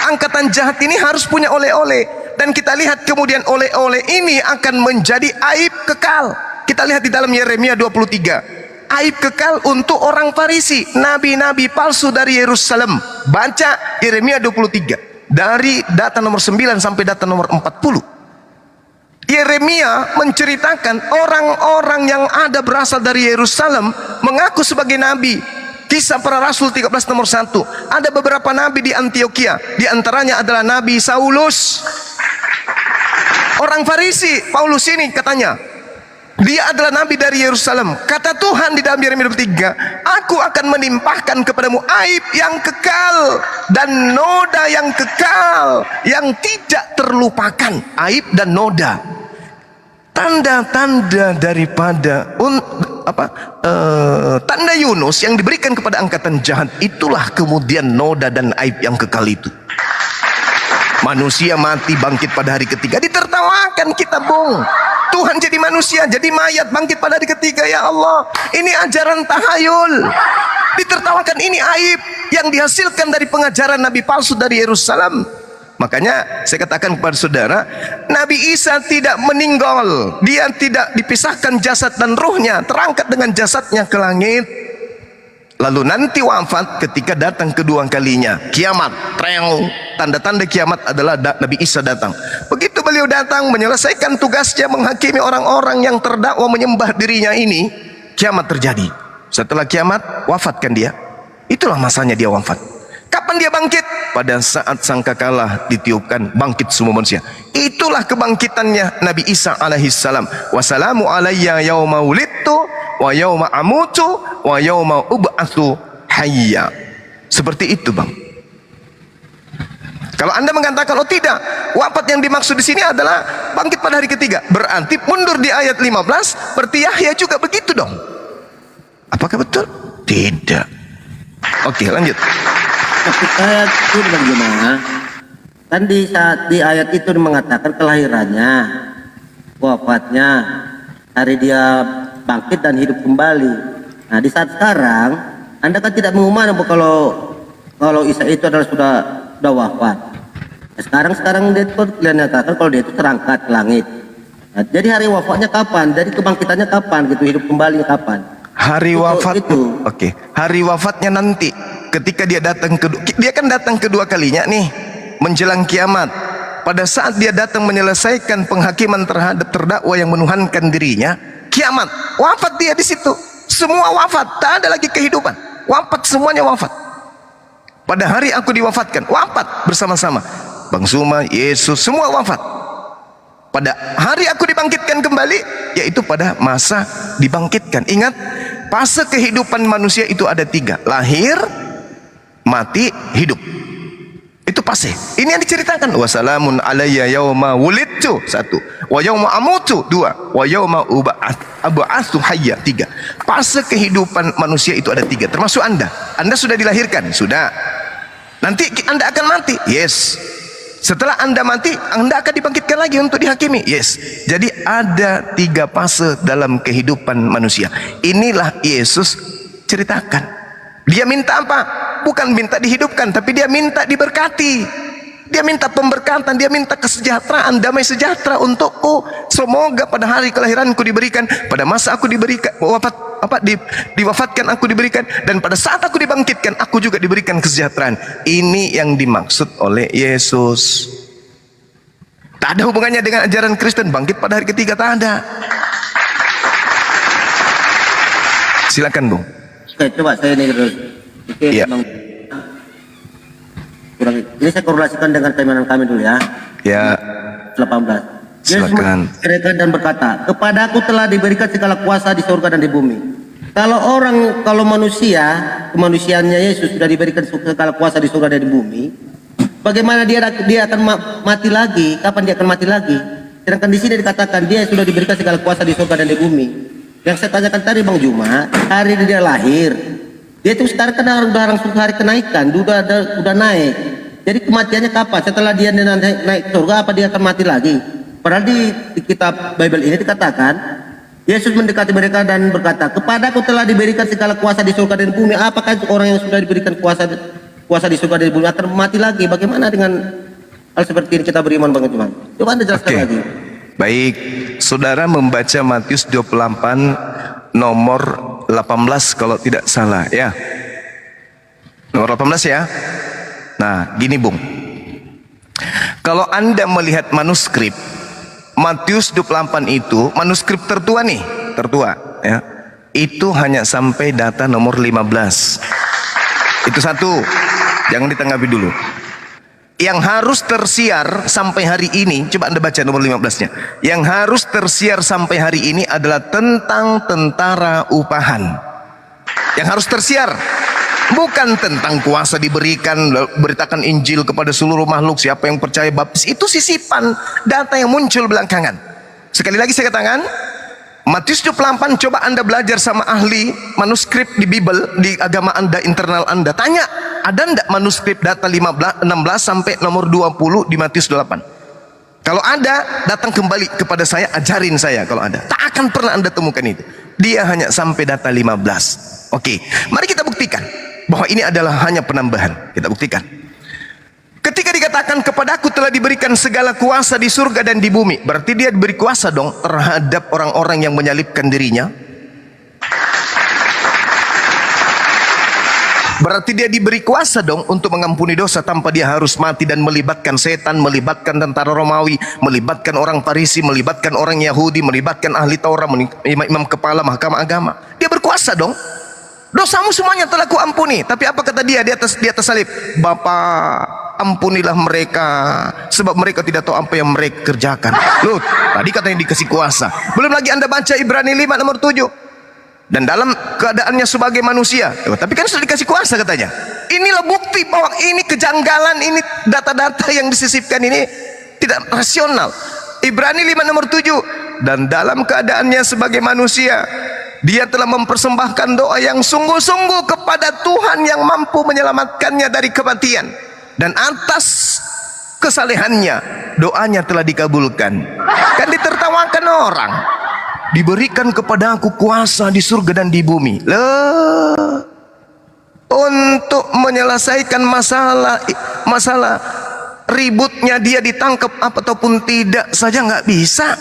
Angkatan jahat ini harus punya oleh-oleh, dan kita lihat kemudian oleh-oleh ini akan menjadi aib kekal. Kita lihat di dalam Yeremia 23, aib kekal untuk orang Farisi, nabi-nabi palsu dari Yerusalem. Baca Yeremia 23 dari data nomor 9 sampai data nomor 40. Yeremia menceritakan orang-orang yang ada berasal dari Yerusalem mengaku sebagai nabi. Kisah para Rasul 13 nomor 1. Ada beberapa nabi di Antioquia, di antaranya adalah Nabi Saulus. Orang Farisi, Paulus ini katanya, dia adalah nabi dari Yerusalem. Kata Tuhan di dalam Yeremia 23, aku akan menimpahkan kepadamu aib yang kekal dan noda yang kekal yang tidak terlupakan. Aib dan noda, tanda-tanda daripada tanda Yunus yang diberikan kepada angkatan jahat. Itulah kemudian noda dan aib yang kekal itu. Manusia mati bangkit pada hari ketiga, ditertawakan kita, Bung. Tuhan jadi manusia, jadi mayat, bangkit pada hari ketiga. Ya Allah, ini ajaran tahayul. Ditertawakan, ini aib yang dihasilkan dari pengajaran nabi palsu dari Yerusalem. Makanya saya katakan kepada saudara, Nabi Isa tidak meninggal. Dia tidak dipisahkan jasad dan ruhnya, terangkat dengan jasadnya ke langit. Lalu nanti wafat ketika datang kedua kalinya, kiamat. Tanda-tanda kiamat adalah Nabi Isa datang. Begitu beliau datang menyelesaikan tugasnya menghakimi orang-orang yang terdakwa menyembah dirinya ini, kiamat terjadi. Setelah kiamat, wafatkan dia. Itulah masanya dia wafat. Kapan dia bangkit? Pada saat sangkakala ditiupkan, bangkit semua manusia. Itulah kebangkitannya Nabi Isa alaihissalam. Wassalamu alayya yauma wulidtu wa yauma amutu wa yauma ub'atsu hayya. Seperti itu, Bang. Kalau Anda mengatakan, oh tidak, wafat yang dimaksud di sini adalah bangkit pada hari ketiga, berarti mundur di ayat 15, berarti Yahya juga begitu dong. Apakah betul? Tidak. Oke, lanjut. Ketika ayat itu bagaimana? Kan di ayat itu mengatakan kelahirannya, wafatnya, hari dia bangkit dan hidup kembali. Nah, di saat sekarang Anda kan tidak mengumumkan kalau Isa itu adalah sudah wafat. Sekarang dia itu kalian nyatakan kalau dia itu terangkat ke langit. Nah, jadi hari wafatnya kapan? Jadi kebangkitannya kapan gitu? Hidup kembali kapan? Hari Itu- wafat itu. Oke, hari wafatnya nanti ketika dia datang dia kan datang kedua kalinya nih menjelang kiamat. Pada saat dia datang menyelesaikan penghakiman terhadap terdakwa yang menuhankan dirinya, kiamat, wafat dia di situ. Semua wafat, tak ada lagi kehidupan. Wafat, semuanya wafat. Pada hari aku diwafatkan, wafat bersama-sama. Bang Zuma, Yesus, semua wafat. Pada hari aku dibangkitkan kembali, yaitu pada masa dibangkitkan. Ingat, fase kehidupan manusia itu ada 3. Lahir, mati, hidup. Itu fase. Ini yang diceritakan. Wassalamun alayya yauma wulidtu 1. Wa yauma amutu 2. Wa yauma ab'atsu hayya 3. Fase kehidupan manusia itu ada 3. Termasuk Anda. Anda sudah dilahirkan, sudah. Nanti Anda akan mati. Yes. Setelah Anda mati, Anda akan dibangkitkan lagi untuk dihakimi. Yes. Jadi ada 3 fase dalam kehidupan manusia. Inilah Yesus ceritakan. Dia minta apa? Bukan minta dihidupkan, tapi dia minta diberkati. Dia minta pemberkatan, dia minta kesejahteraan, damai sejahtera untukku. Semoga pada hari kelahiranku diberikan, pada masa aku diberikan diwafatkan aku diberikan, dan pada saat aku dibangkitkan aku juga diberikan kesejahteraan. Ini yang dimaksud oleh Yesus. Tak ada hubungannya dengan ajaran Kristen bangkit pada hari ketiga, tak ada. Silakan, Bung. Oke, coba saya ini terus. Oke, Iya. Bang. Ini saya korelasikan dengan keimanan kami dulu ya. Ya, 18. Yesus silakan. menceritakan dan berkata, kepadaku telah diberikan segala kuasa di surga dan di bumi. Kalau manusia, kemanusiaannya Yesus sudah diberikan segala kuasa di surga dan di bumi, bagaimana dia akan mati lagi? Kapan dia akan mati lagi? Sedangkan di sini dikatakan dia sudah diberikan segala kuasa di surga dan di bumi. Yang saya tanyakan tadi Bang Juma, hari dia lahir, dia itu sekarang kan udah langsung hari kenaikan, udah naik. Jadi kematiannya kapan? Setelah dia naik surga, apa dia akan mati lagi? Padahal di kitab Bible ini dikatakan, Yesus mendekati mereka dan berkata, kepadaku telah diberikan segala kuasa di surga dan bumi. Apakah orang yang sudah diberikan kuasa di surga dan bumi akan mati lagi? Bagaimana dengan hal seperti ini kita beriman Bang Juma? Coba Anda jelaskan Oke. lagi. Baik, saudara membaca Matius 28 nomor 18 kalau tidak salah ya. Nomor 18 ya. Nah, gini Bung. Kalau Anda melihat manuskrip Matius 28 itu manuskrip tertua nih, tertua ya. Itu hanya sampai data nomor 15. Itu satu. Jangan ditanggapi dulu. Yang harus tersiar sampai hari ini, coba Anda baca nomor 15-nya. Yang harus tersiar sampai hari ini adalah tentang tentara upahan. Yang harus tersiar, bukan tentang kuasa diberikan, beritakan Injil kepada seluruh makhluk, siapa yang percaya baptis. Itu sisipan data yang muncul belakangan. Sekali lagi saya katakan, Matius 28, coba Anda belajar sama ahli manuskrip di Bible, di agama Anda, internal Anda. Tanya, ada enggak manuskrip data 16 sampai nomor 20 di Matius 28? Kalau ada, datang kembali kepada saya, ajarin saya kalau ada. Tak akan pernah Anda temukan itu. Dia hanya sampai data 15. Oke, mari kita buktikan bahwa ini adalah hanya penambahan. Kita buktikan. Ketika dikatakan kepadaku telah diberikan segala kuasa di surga dan di bumi, berarti dia diberi kuasa dong terhadap orang-orang yang menyalibkan dirinya. Berarti dia diberi kuasa dong untuk mengampuni dosa tanpa dia harus mati dan melibatkan setan, melibatkan tentara Romawi, melibatkan orang Farisi, melibatkan orang Yahudi, melibatkan ahli Taurat, imam kepala mahkamah agama. Dia berkuasa dong. Dosamu semuanya telah kuampuni. Tapi apa kata dia di atas salib? Bapa, ampunilah mereka, sebab mereka tidak tahu apa yang mereka kerjakan. Loh, tadi katanya dikasih kuasa. Belum lagi Anda baca Ibrani 5 nomor 7. Dan dalam keadaannya sebagai manusia, tapi kan sudah dikasih kuasa katanya. Inilah bukti bahwa ini kejanggalan, ini data-data yang disisipkan ini tidak rasional. Ibrani 5 nomor 7. Dan dalam keadaannya sebagai manusia, dia telah mempersembahkan doa yang sungguh-sungguh kepada Tuhan yang mampu menyelamatkannya dari kematian. Dan atas kesalehannya, doanya telah dikabulkan. Kan ditertawakan orang. Diberikan kepada aku kuasa di surga dan di bumi. Loh, untuk menyelesaikan masalah ributnya dia ditangkap ataupun tidak saja nggak bisa.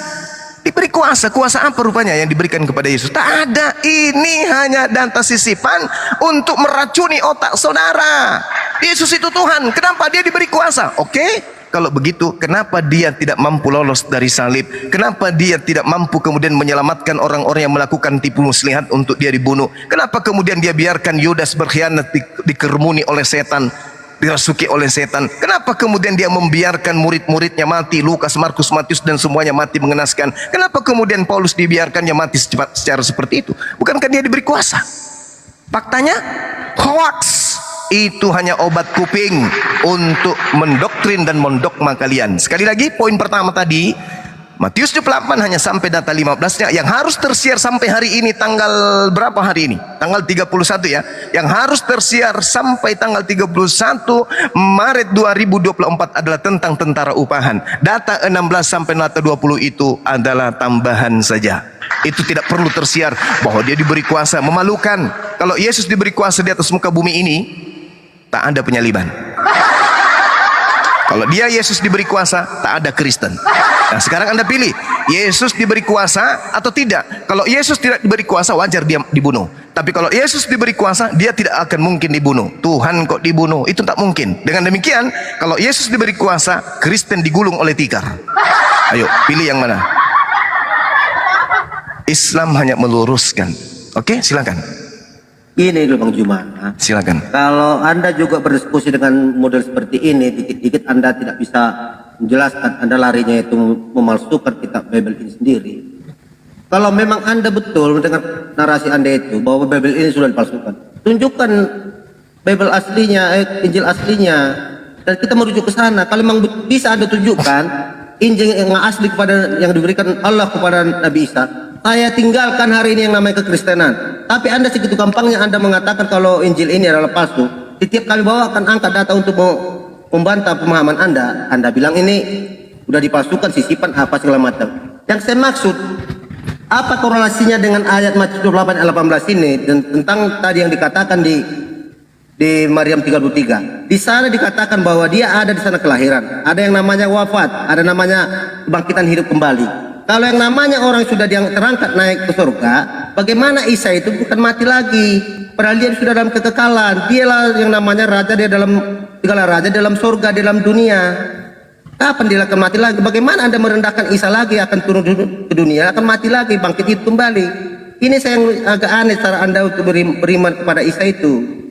Diberi kuasa. Kuasa apa rupanya yang diberikan kepada Yesus? Tak ada. Ini hanya data sisipan untuk meracuni otak saudara. Yesus itu Tuhan. Kenapa dia diberi kuasa? Oke. Kalau begitu, kenapa dia tidak mampu lolos dari salib? Kenapa dia tidak mampu kemudian menyelamatkan orang-orang yang melakukan tipu muslihat untuk dia dibunuh? Kenapa kemudian dia biarkan Yudas berkhianat, dikerumuni oleh setan, dirasuki oleh setan? Kenapa kemudian dia membiarkan murid-muridnya mati, Lukas, Markus, Matius dan semuanya mati mengenaskan? Kenapa kemudian Paulus dibiarkannya mati secara seperti itu? Bukankah dia diberi kuasa? Faktanya hoax. Itu hanya obat kuping untuk mendoktrin dan mendogma kalian. Sekali lagi, poin pertama tadi, Matius 28 hanya sampai data 15-nya yang harus tersiar sampai hari ini. Tanggal berapa hari ini? Tanggal 31 ya. Yang harus tersiar sampai tanggal 31 Maret 2024 adalah tentang tentara upahan. Data 16 sampai data 20 itu adalah tambahan saja. Itu tidak perlu tersiar bahwa dia diberi kuasa. Memalukan. Kalau Yesus diberi kuasa di atas muka bumi ini, tak ada penyaliban. Kalau dia Yesus diberi kuasa, tak ada Kristen. Nah, sekarang Anda pilih, Yesus diberi kuasa atau tidak. Kalau Yesus tidak diberi kuasa, wajar dia dibunuh. Tapi kalau Yesus diberi kuasa, dia tidak akan mungkin dibunuh. Tuhan kok dibunuh? Itu tak mungkin. Dengan demikian, kalau Yesus diberi kuasa, Kristen digulung oleh tikar. Ayo, pilih yang mana? Islam hanya meluruskan. Oke, silakan. Ini loh Bang Juma. Silakan. Kalau Anda juga berdiskusi dengan model seperti ini, dikit-dikit Anda tidak bisa menjelaskan, Anda larinya itu memalsukan kitab Bible ini sendiri. Kalau memang Anda betul mendengar narasi Anda itu bahwa Bible ini sudah dipalsukan, tunjukkan Bible aslinya, Injil aslinya, dan kita merujuk ke sana. Kalau memang bisa Anda tunjukkan Injil yang asli kepada yang diberikan Allah kepada Nabi Isa, saya tinggalkan hari ini yang namanya kekristenan. Tapi Anda segitu gampangnya Anda mengatakan kalau Injil ini adalah palsu. Setiap kali bawakan angkat data untuk membantah pemahaman Anda bilang ini sudah dipalsukan, sisipan apa segala macam. Yang saya maksud, apa korelasinya dengan ayat Matius 28 ayat 18 ini dan tentang tadi yang dikatakan di Maryam 33. Di sana dikatakan bahwa dia ada di sana kelahiran, ada yang namanya wafat, ada namanya kebangkitan hidup kembali. Kalau yang namanya orang sudah terangkat naik ke surga, bagaimana Isa itu bukan mati lagi? Padahal dia sudah dalam kekekalan. Dialah yang namanya raja, dia dalam segala raja dalam surga, dalam dunia. Kapan dia akan mati lagi? Bagaimana Anda merendahkan Isa lagi akan turun ke dunia, akan mati lagi, bangkit hidup kembali? Ini saya yang agak aneh cara Anda untuk beriman kepada Isa itu.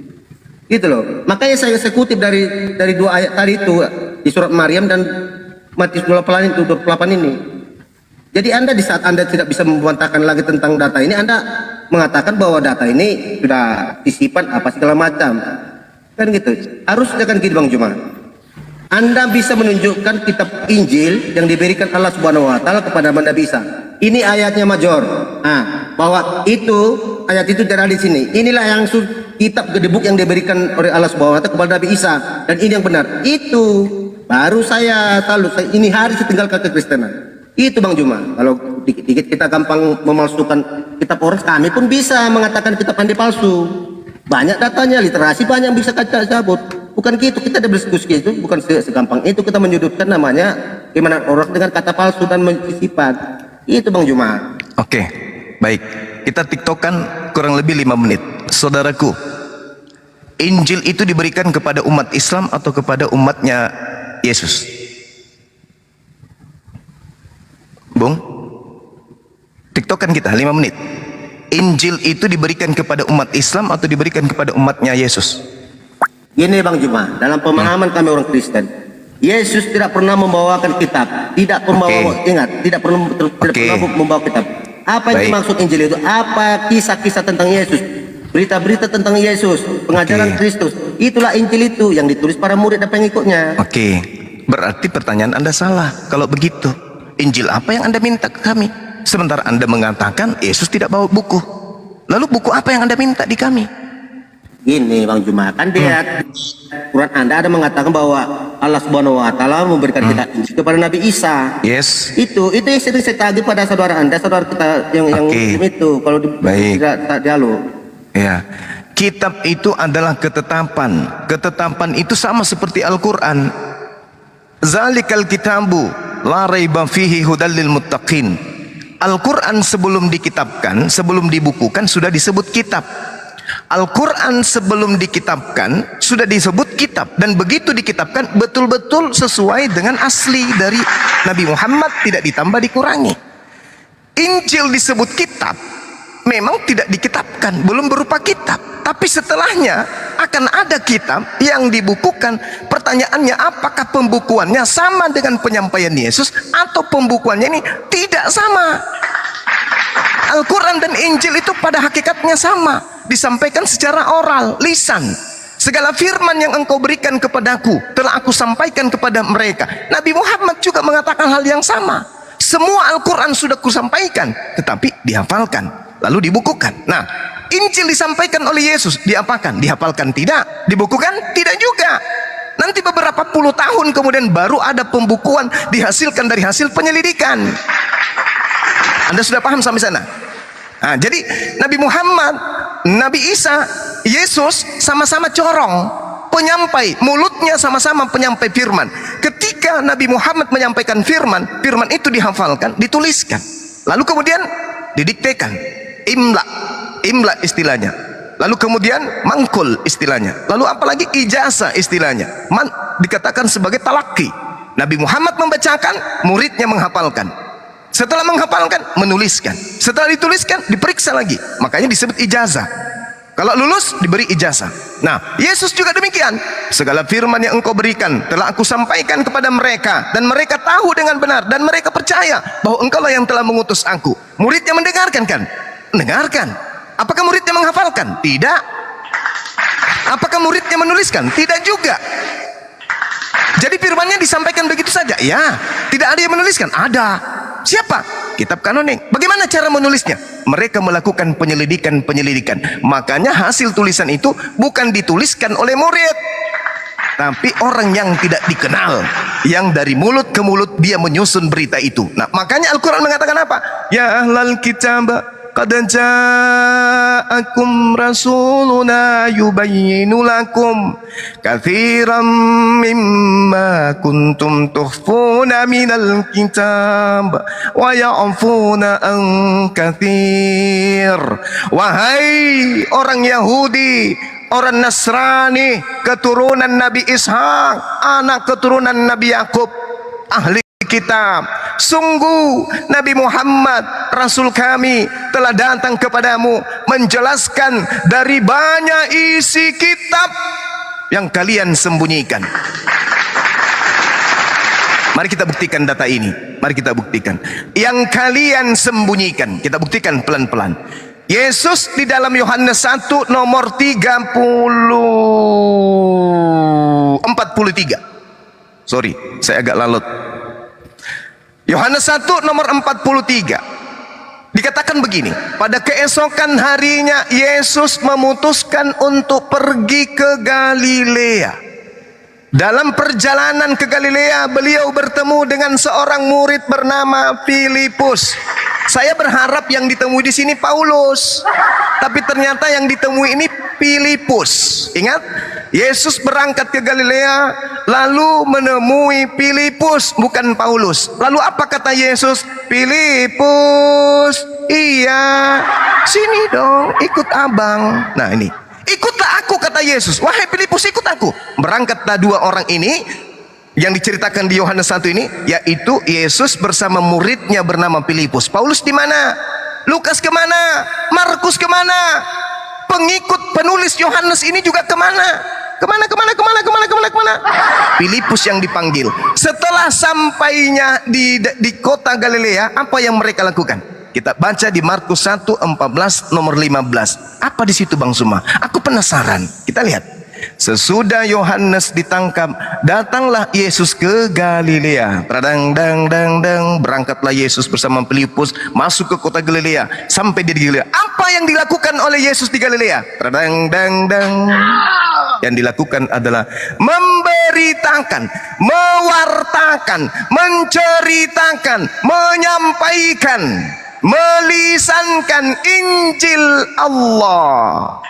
Gitu loh. Makanya saya kutip dari dua ayat tadi itu di surat Maryam dan Matius 28 ini. Jadi Anda di saat Anda tidak bisa membantahkan lagi tentang data ini, Anda mengatakan bahwa data ini sudah disipan apa segala macam. Kan gitu. Harusnya kan gitu Bang Juma. Anda bisa menunjukkan kitab Injil yang diberikan Allah Subhanahu wa taala kepada Nabi Isa. Ini ayatnya major. Nah, bahwa itu ayat itu ada di sini. Inilah yang kitab gedebuk yang diberikan oleh Allah Subhanahu wa taala kepada Nabi Isa, dan ini yang benar. Itu baru saya salut. Ini hari saya tinggalkan kekristenan. Itu Bang Juma. Kalau dikit-dikit kita gampang memalsukan kitab orang, kami pun bisa mengatakan kitab Anda palsu. Banyak datanya, literasi banyak yang bisa kita cabut. Bukan gitu, kita ada berdiskusi itu, bukan segampang itu kita menyudutkan namanya gimana orang dengan kata palsu dan sifat. Itu Bang Juma. Oke, baik. Kita tiktokan kurang lebih 5 menit. Saudaraku, Injil itu diberikan kepada umat Islam atau kepada umatnya Yesus? Bung, tiktokan kita 5 menit. Injil itu diberikan kepada umat Islam atau diberikan kepada umatnya Yesus? Gini Bang Juma, dalam pemahaman kami orang Kristen, Yesus tidak pernah membawakan kitab, tidak membawa, ingat, tidak pernah membawa kitab. Apa yang dimaksud Injil itu? Apa kisah-kisah tentang Yesus, berita-berita tentang Yesus, pengajaran Kristus. Itulah Injil itu yang ditulis para murid dan pengikutnya. Oke, berarti pertanyaan Anda salah. Kalau begitu, Injil apa yang Anda minta ke kami? Sementara Anda mengatakan Yesus tidak bawa buku. Lalu buku apa yang Anda minta di kami? Gini Bang Juma, kan dia Quran Anda ada mengatakan bahwa Allah Subhanahu wa taala memberikan kitab Injil kepada Nabi Isa. Yes. Itu yang sering saya tagih pada saudara Anda, saudara kita yang itu kalau tidak dialog. Ya. Kitab itu adalah ketetapan. Ketetapan itu sama seperti Al-Qur'an. Zalikal kitabu la raiba fihi hudal lil muttaqin. Al-Quran sebelum dikitabkan, sebelum dibukukan sudah disebut kitab. Al-Quran sebelum dikitabkan sudah disebut kitab, dan begitu dikitabkan betul-betul sesuai dengan asli dari Nabi Muhammad, tidak ditambah dikurangi. Injil disebut kitab, memang tidak dikitabkan, belum berupa kitab, tapi setelahnya akan ada kitab yang dibukukan. Pertanyaannya, apakah pembukuannya sama dengan penyampaian Yesus atau pembukuannya ini tidak sama? Al-Quran dan Injil itu pada hakikatnya sama, disampaikan secara oral, lisan. Segala firman yang engkau berikan kepadaku telah aku sampaikan kepada mereka. Nabi Muhammad juga mengatakan hal yang sama. Semua Al-Quran sudah kusampaikan, tetapi dihafalkan, lalu dibukukan. Nah, Injil disampaikan oleh Yesus, diapakan? Dihafalkan tidak, dibukukan tidak juga. Nanti beberapa puluh tahun kemudian baru ada pembukuan dihasilkan dari hasil penyelidikan. Anda sudah paham sampai sana? Nah, jadi Nabi Muhammad, Nabi Isa, Yesus sama-sama corong, penyampai, mulutnya sama-sama penyampai firman. Ketika Nabi Muhammad menyampaikan firman, firman itu dihafalkan, dituliskan, lalu kemudian didiktekan, imla istilahnya, lalu kemudian mangkul istilahnya, lalu apalagi ijazah istilahnya, dikatakan sebagai talaki. Nabi Muhammad membacakan, muridnya menghafalkan. Setelah menghafalkan, menuliskan. Setelah dituliskan, diperiksa lagi. Makanya disebut ijazah. Kalau lulus, diberi ijazah. Nah, Yesus juga demikian. Segala firman yang engkau berikan telah aku sampaikan kepada mereka, dan mereka tahu dengan benar, dan mereka percaya bahwa engkaulah yang telah mengutus aku. Muridnya mendengarkan kan? Mendengarkan. Apakah muridnya menghafalkan? Tidak. Apakah muridnya menuliskan? Tidak juga. Jadi firmannya disampaikan begitu saja? Ya. Tidak ada yang menuliskan? Ada. Siapa? Kitab kanonik. Bagaimana cara menulisnya? Mereka melakukan penyelidikan. Makanya hasil tulisan itu bukan dituliskan oleh murid, tapi orang yang tidak dikenal, yang dari mulut ke mulut dia menyusun berita itu. Nah, makanya Al-Quran mengatakan apa? Ya ahlal kitab, qad ja'akum rasuluna yubayyinu lakum katsiran mimma kuntum tukhfuna minal kitab wa ya'funa an katsir. Wahai orang Yahudi, orang Nasrani, keturunan Nabi Ishak, anak keturunan Nabi Yakub, ahli kitab, sungguh Nabi Muhammad Rasul kami telah datang kepadamu menjelaskan dari banyak isi kitab yang kalian sembunyikan. Mari kita buktikan data ini. Mari kita buktikan yang kalian sembunyikan. Kita buktikan pelan-pelan. Yesus di dalam Yohanes 1 nomor 43. Sorry, saya agak lalot. Yohanes 1 nomor 43 dikatakan begini, pada keesokan harinya Yesus memutuskan untuk pergi ke Galilea. Dalam perjalanan ke Galilea, beliau bertemu dengan seorang murid bernama Filipus. Saya berharap yang ditemui di sini Paulus, tapi ternyata yang ditemui ini Filipus. Ingat, Yesus berangkat ke Galilea lalu menemui Filipus, bukan Paulus. Lalu apa kata Yesus? Filipus, iya, sini dong, ikut abang. Nah ini, ikutlah aku, kata Yesus. Wahai Filipus, ikut aku. Berangkatlah dua orang ini yang diceritakan di Yohanes 1 ini, yaitu Yesus bersama muridnya bernama Filipus. Paulus di mana? Lukas kemana? Markus kemana? Pengikut penulis Yohanes ini juga kemana? Kemana? Filipus yang dipanggil. Setelah sampainya di kota Galilea, apa yang mereka lakukan? Kita baca di Markus 1:14 nomor 15. Apa di situ Bang Suma? Aku penasaran. Kita lihat. Sesudah Yohanes ditangkap, datanglah Yesus ke Galilea. Berangkatlah Yesus bersama Filipus masuk ke kota Galilea. Sampai di Galilea, apa yang dilakukan oleh Yesus di Galilea? Yang dilakukan adalah memberitakan, mewartakan, menceritakan, menyampaikan, melisankan Injil Allah.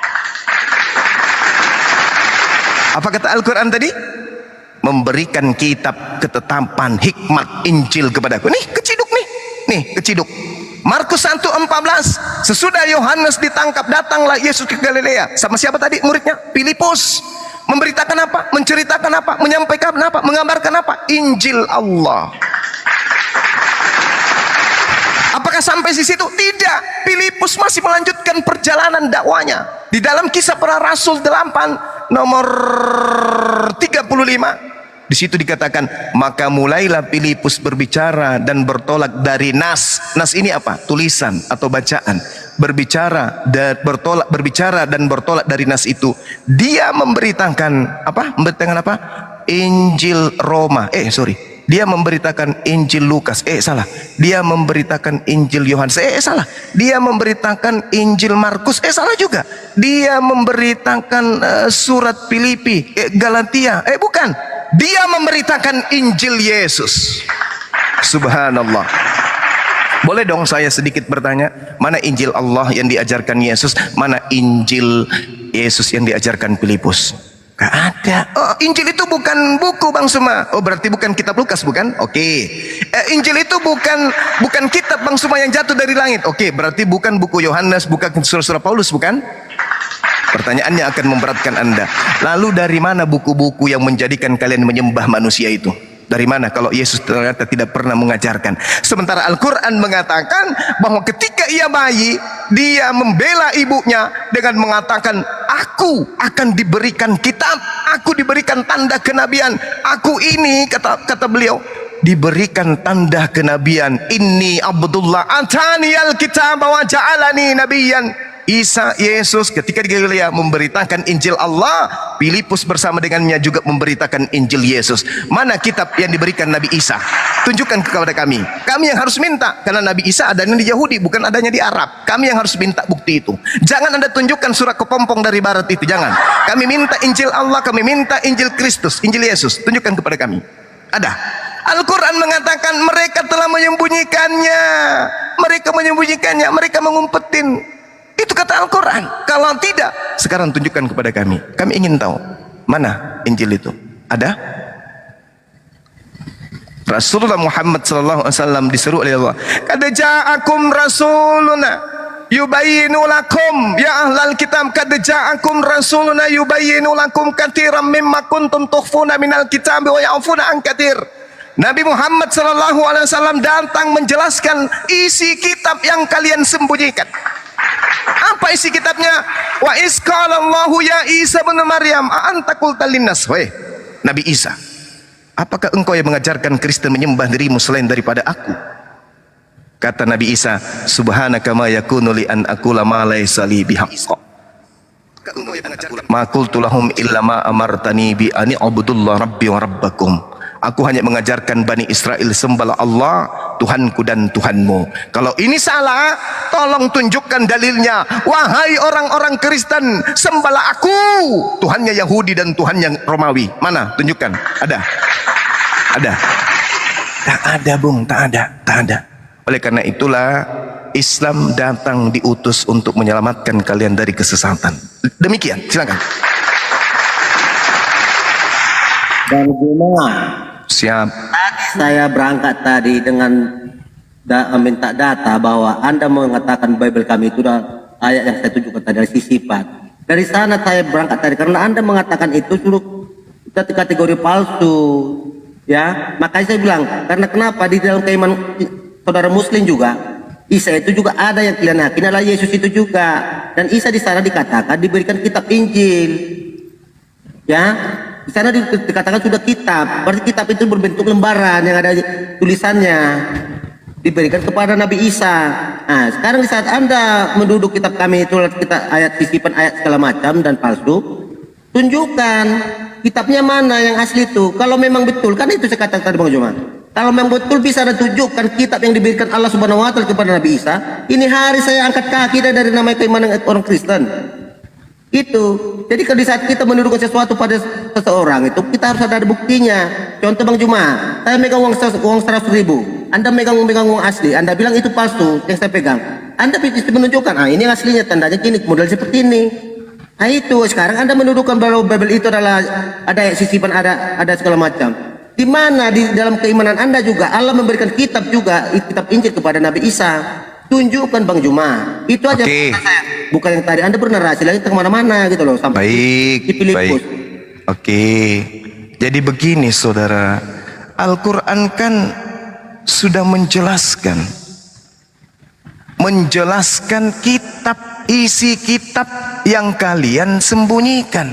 Apa kata Al-Quran tadi? memberikan kitab ketetapan hikmat Injil kepadaku. Nih keciduk nih. Nih keciduk. Markus 1:14. Sesudah Yohanes ditangkap, datanglah Yesus ke Galilea. Sama siapa tadi muridnya? Filipus. Memberitakan apa? Menceritakan apa? Menyampaikan apa? Mengabarkan apa? Injil Allah. Apakah sampai di situ? Tidak. Filipus masih melanjutkan perjalanan dakwanya. Di dalam Kisah Para Rasul 8 nomor 35, di situ dikatakan, maka mulailah Filipus berbicara dan bertolak dari nas. Nas ini apa? Tulisan atau bacaan. Berbicara dan bertolak dari nas itu. Dia memberitakan apa? Memberitakan apa? Injil Roma. Dia memberitakan Injil Lukas. Salah. Dia memberitakan Injil Yohanes. Salah. Dia memberitakan Injil Markus. Salah juga. Dia memberitakan surat Filipi, Galatia. Bukan. Dia memberitakan Injil Yesus. Subhanallah. Boleh dong saya sedikit bertanya, mana Injil Allah yang diajarkan Yesus, mana Injil Yesus yang diajarkan Filipus? Gak ada. Oh, Injil itu bukan buku Bang Suma. Oh, berarti bukan kitab Lukas, bukan? Oke. Injil itu bukan kitab Bang Suma yang jatuh dari langit. Oke, berarti bukan buku Yohanes, bukan surah-surah Paulus, bukan? Pertanyaannya akan memberatkan Anda. Lalu dari mana buku-buku yang menjadikan kalian menyembah manusia itu? Dari mana kalau Yesus ternyata tidak pernah mengajarkan? Sementara Al-Quran mengatakan bahwa ketika ia bayi, dia membela ibunya dengan mengatakan, aku akan diberikan kitab, aku diberikan tanda kenabian. Aku ini, kata beliau, diberikan tanda kenabian. Inni Abdullah ataniyal kitab wa ja'alani nabiyan. Isa, Yesus ketika di Galilea memberitakan Injil Allah. Filipus bersama dengannya juga memberitakan Injil Yesus. Mana kitab yang diberikan Nabi Isa? Tunjukkan kepada kami. Kami yang harus minta, karena Nabi Isa adanya di Yahudi, bukan adanya di Arab. Kami yang harus minta bukti itu. Jangan Anda tunjukkan surat kepompong dari barat itu, jangan. Kami minta Injil Allah, kami minta Injil Kristus, Injil Yesus. Tunjukkan kepada kami. Ada. Al-Quran mengatakan mereka telah menyembunyikannya. Mereka menyembunyikannya, mereka mengumpetin. Itu kata Al-Quran. Kalau tidak, sekarang tunjukkan kepada kami. Kami ingin tahu mana Injil itu. Ada? Rasulullah Muhammad SAW diseru oleh Allah. Qad ja'akum rasuluna yubayyinu lakum ya ahlal kitab, qad ja'akum rasuluna yubayyinu lakum katsiran mimma kuntum tukhfuna minal kitab wa ya'funa an katsir. Nabi Muhammad SAW datang menjelaskan isi kitab yang kalian sembunyikan. Apa isi kitabnya? Wa isqalallahu ya Isa bin Maryam a anta qulta linnas. Wahai Nabi Isa, apakah engkau yang mengajarkan Kristen menyembah dirimu selain daripada aku? Kata Nabi Isa, subhanaka ma yakunu li an aqula ma laysa li bihaqq. Ma qultu lahum illa ma amartani bi ani abudullah rabbi wa rabbakum. Aku hanya mengajarkan Bani Israel sembahlah Allah, Tuhanku dan Tuhanmu. Kalau ini salah, tolong tunjukkan dalilnya. Wahai orang-orang Kristen, sembahlah aku, Tuhannya Yahudi dan Tuhannya Romawi. Mana? Tunjukkan. Ada? Ada? Tak ada, Bung. Tak ada. Oleh karena itulah Islam datang diutus untuk menyelamatkan kalian dari kesesatan. Demikian, silakan. Dan Juma, siap. saya berangkat tadi dengan minta data bahwa Anda mengatakan Bible kami itu ayat yang saya tunjukkan tadi dari sisi sifat. Dari sana saya berangkat tadi karena Anda mengatakan itu sudah kategori palsu, ya. Makanya saya bilang karena kenapa di dalam keimanan saudara Muslim juga Isa itu juga ada yang kalian yakin adalah Yesus itu juga, dan Isa di sana dikatakan diberikan kitab Injil, ya. Di sana dikatakan sudah kitab, berarti kitab itu berbentuk lembaran yang ada tulisannya, diberikan kepada Nabi Isa. Nah, sekarang di saat Anda menduduk kitab kami itu kita ayat sisipan ayat segala macam dan palsu, tunjukkan kitabnya mana yang asli itu. Kalau memang betul, kan itu saya katakan tadi Bang Juma. Kalau memang betul bisa Anda tunjukkan kitab yang diberikan Allah Subhanahu wa taala kepada Nabi Isa. Ini hari saya angkat kaki dari namanya keimanan orang Kristen. Itu. Jadi kalau di saat kita mendudukan sesuatu pada seseorang itu kita harus ada buktinya. Contoh Bang Juma, saya megang uang 100.000, Anda megang uang asli, Anda bilang itu palsu yang saya pegang. Anda bisa menunjukkan, ini aslinya tandanya gini, model seperti ini. Nah itu sekarang Anda menuduhkan bahwa Bible itu adalah ada sisipan, ada segala macam. Di mana di dalam keimanan Anda juga Allah memberikan kitab juga, kitab Injil kepada Nabi Isa. Tunjukkan Bang Juma. Itu aja. Oke. Bukan yang tadi Anda bernarasi lagi kemana-mana gitu loh sampai Baik, di Filipus. baik. Oke. Jadi begini saudara, Al-Quran kan sudah menjelaskan kitab, isi kitab yang kalian sembunyikan.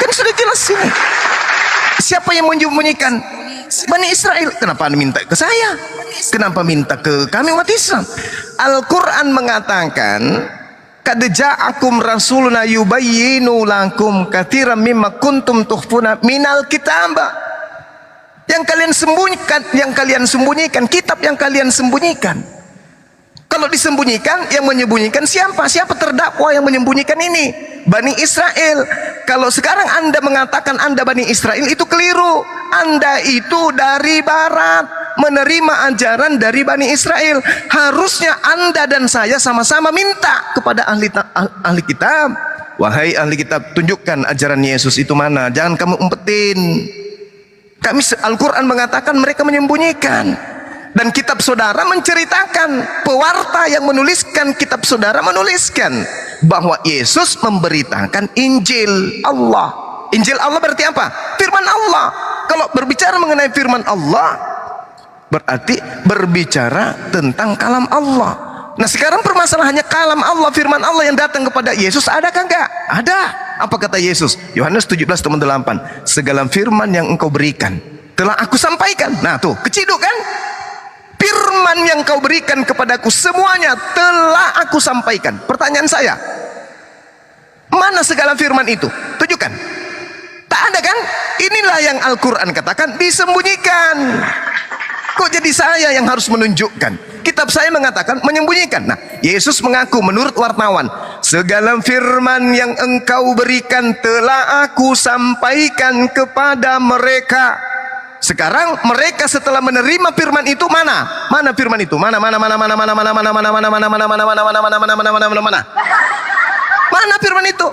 Kan sudah jelas ini. Siapa yang menyembunyikan? Bani Israel. Kenapa minta ke saya? Kenapa minta ke kami umat Islam? Al-Quran mengatakan, qad ja'akum rasuluna yubayyinu lakum katsiran mimma kuntum tukhfuna minal kitab. Yang kalian sembunyikan, kitab yang kalian sembunyikan. Kalau disembunyikan, yang menyembunyikan siapa? Siapa terdakwa yang menyembunyikan ini? Bani Israel. Kalau sekarang Anda mengatakan Anda Bani Israel, itu keliru. Anda itu dari barat, menerima ajaran dari Bani Israel. Harusnya Anda dan saya sama-sama minta kepada ahli kitab. Wahai ahli kitab, tunjukkan ajaran Yesus itu mana. Jangan kamu umpetin. Al-Quran mengatakan mereka menyembunyikan. Dan kitab saudara menceritakan, pewarta yang menuliskan kitab saudara menuliskan bahwa Yesus memberitakan Injil Allah. Injil Allah berarti apa? Firman Allah. Kalau berbicara mengenai firman Allah, berarti berbicara tentang kalam Allah. Nah sekarang permasalahannya kalam Allah, firman Allah yang datang kepada Yesus, adakah enggak? Ada. Apa kata Yesus? Yohanes 17:8. Segala firman yang engkau berikan telah aku sampaikan. Nah tuh, keciduk kan? Firman yang kau berikan kepadaku semuanya telah aku sampaikan. Pertanyaan saya, mana segala firman itu? Tunjukkan. Tak ada kan? Inilah yang Al-Quran katakan disembunyikan. Kok jadi saya yang harus menunjukkan? Kitab saya mengatakan menyembunyikan. Nah, Yesus mengaku menurut wartawan, segala firman yang engkau berikan telah aku sampaikan kepada mereka. Sekarang mereka setelah menerima firman itu mana? Mana firman itu? Mana firman itu?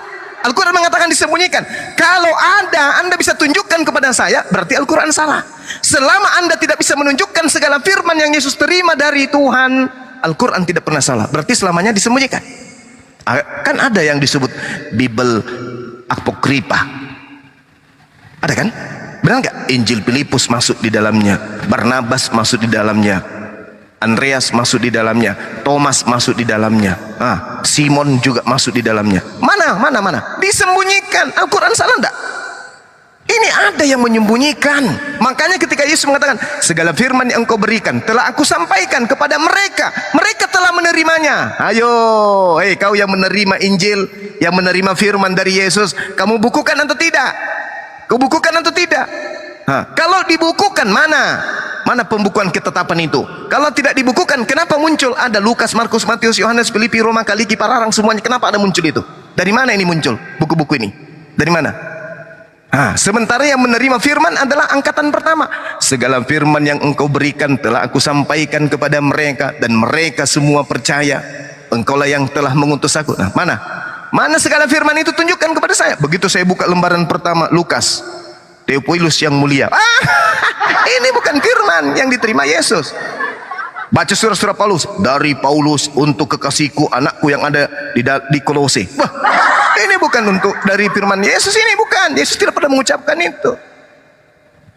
Al-Quran mengatakan disembunyikan. Kalau ada, Anda bisa tunjukkan kepada saya, berarti Al-Quran salah. Selama Anda tidak bisa menunjukkan segala firman yang Yesus terima dari Tuhan, Al-Quran tidak pernah salah. Berarti selamanya disembunyikan. Kan ada yang disebut Bible Apokripa. Ada kan? Benar nggak? Injil Filipus masuk di dalamnya, Barnabas masuk di dalamnya, Andreas masuk di dalamnya, Thomas masuk di dalamnya, Simon juga masuk di dalamnya. Mana? Disembunyikan. Al-Quran salah enggak? Ini ada yang menyembunyikan. Makanya ketika Yesus mengatakan segala firman yang engkau berikan telah aku sampaikan kepada mereka, mereka telah menerimanya. Ayo, kau yang menerima Injil, yang menerima firman dari Yesus, kamu bukukan atau tidak? Kau bukukan atau tidak? Kalau dibukukan, mana pembukuan ketetapan itu? Kalau tidak dibukukan, kenapa muncul ada Lukas, Markus, Matius, Yohanes, Filipi, Roma, Kaliki, Pararang, semuanya? Kenapa ada muncul itu? Dari mana ini muncul buku-buku ini? Dari mana? Sementara yang menerima firman adalah angkatan pertama. Segala firman yang engkau berikan telah aku sampaikan kepada mereka, dan mereka semua percaya. Engkaulah yang telah mengutus aku. Nah, mana segala firman itu? Tunjukkan kepada saya. Begitu saya buka lembaran pertama, Lukas, Theophilus yang mulia. Ini bukan firman yang diterima Yesus. Baca surah-surah Paulus. Dari Paulus untuk kekasihku, anakku yang ada di Kolose. Wah, ini bukan untuk dari firman Yesus, ini bukan. Yesus tidak pernah mengucapkan itu.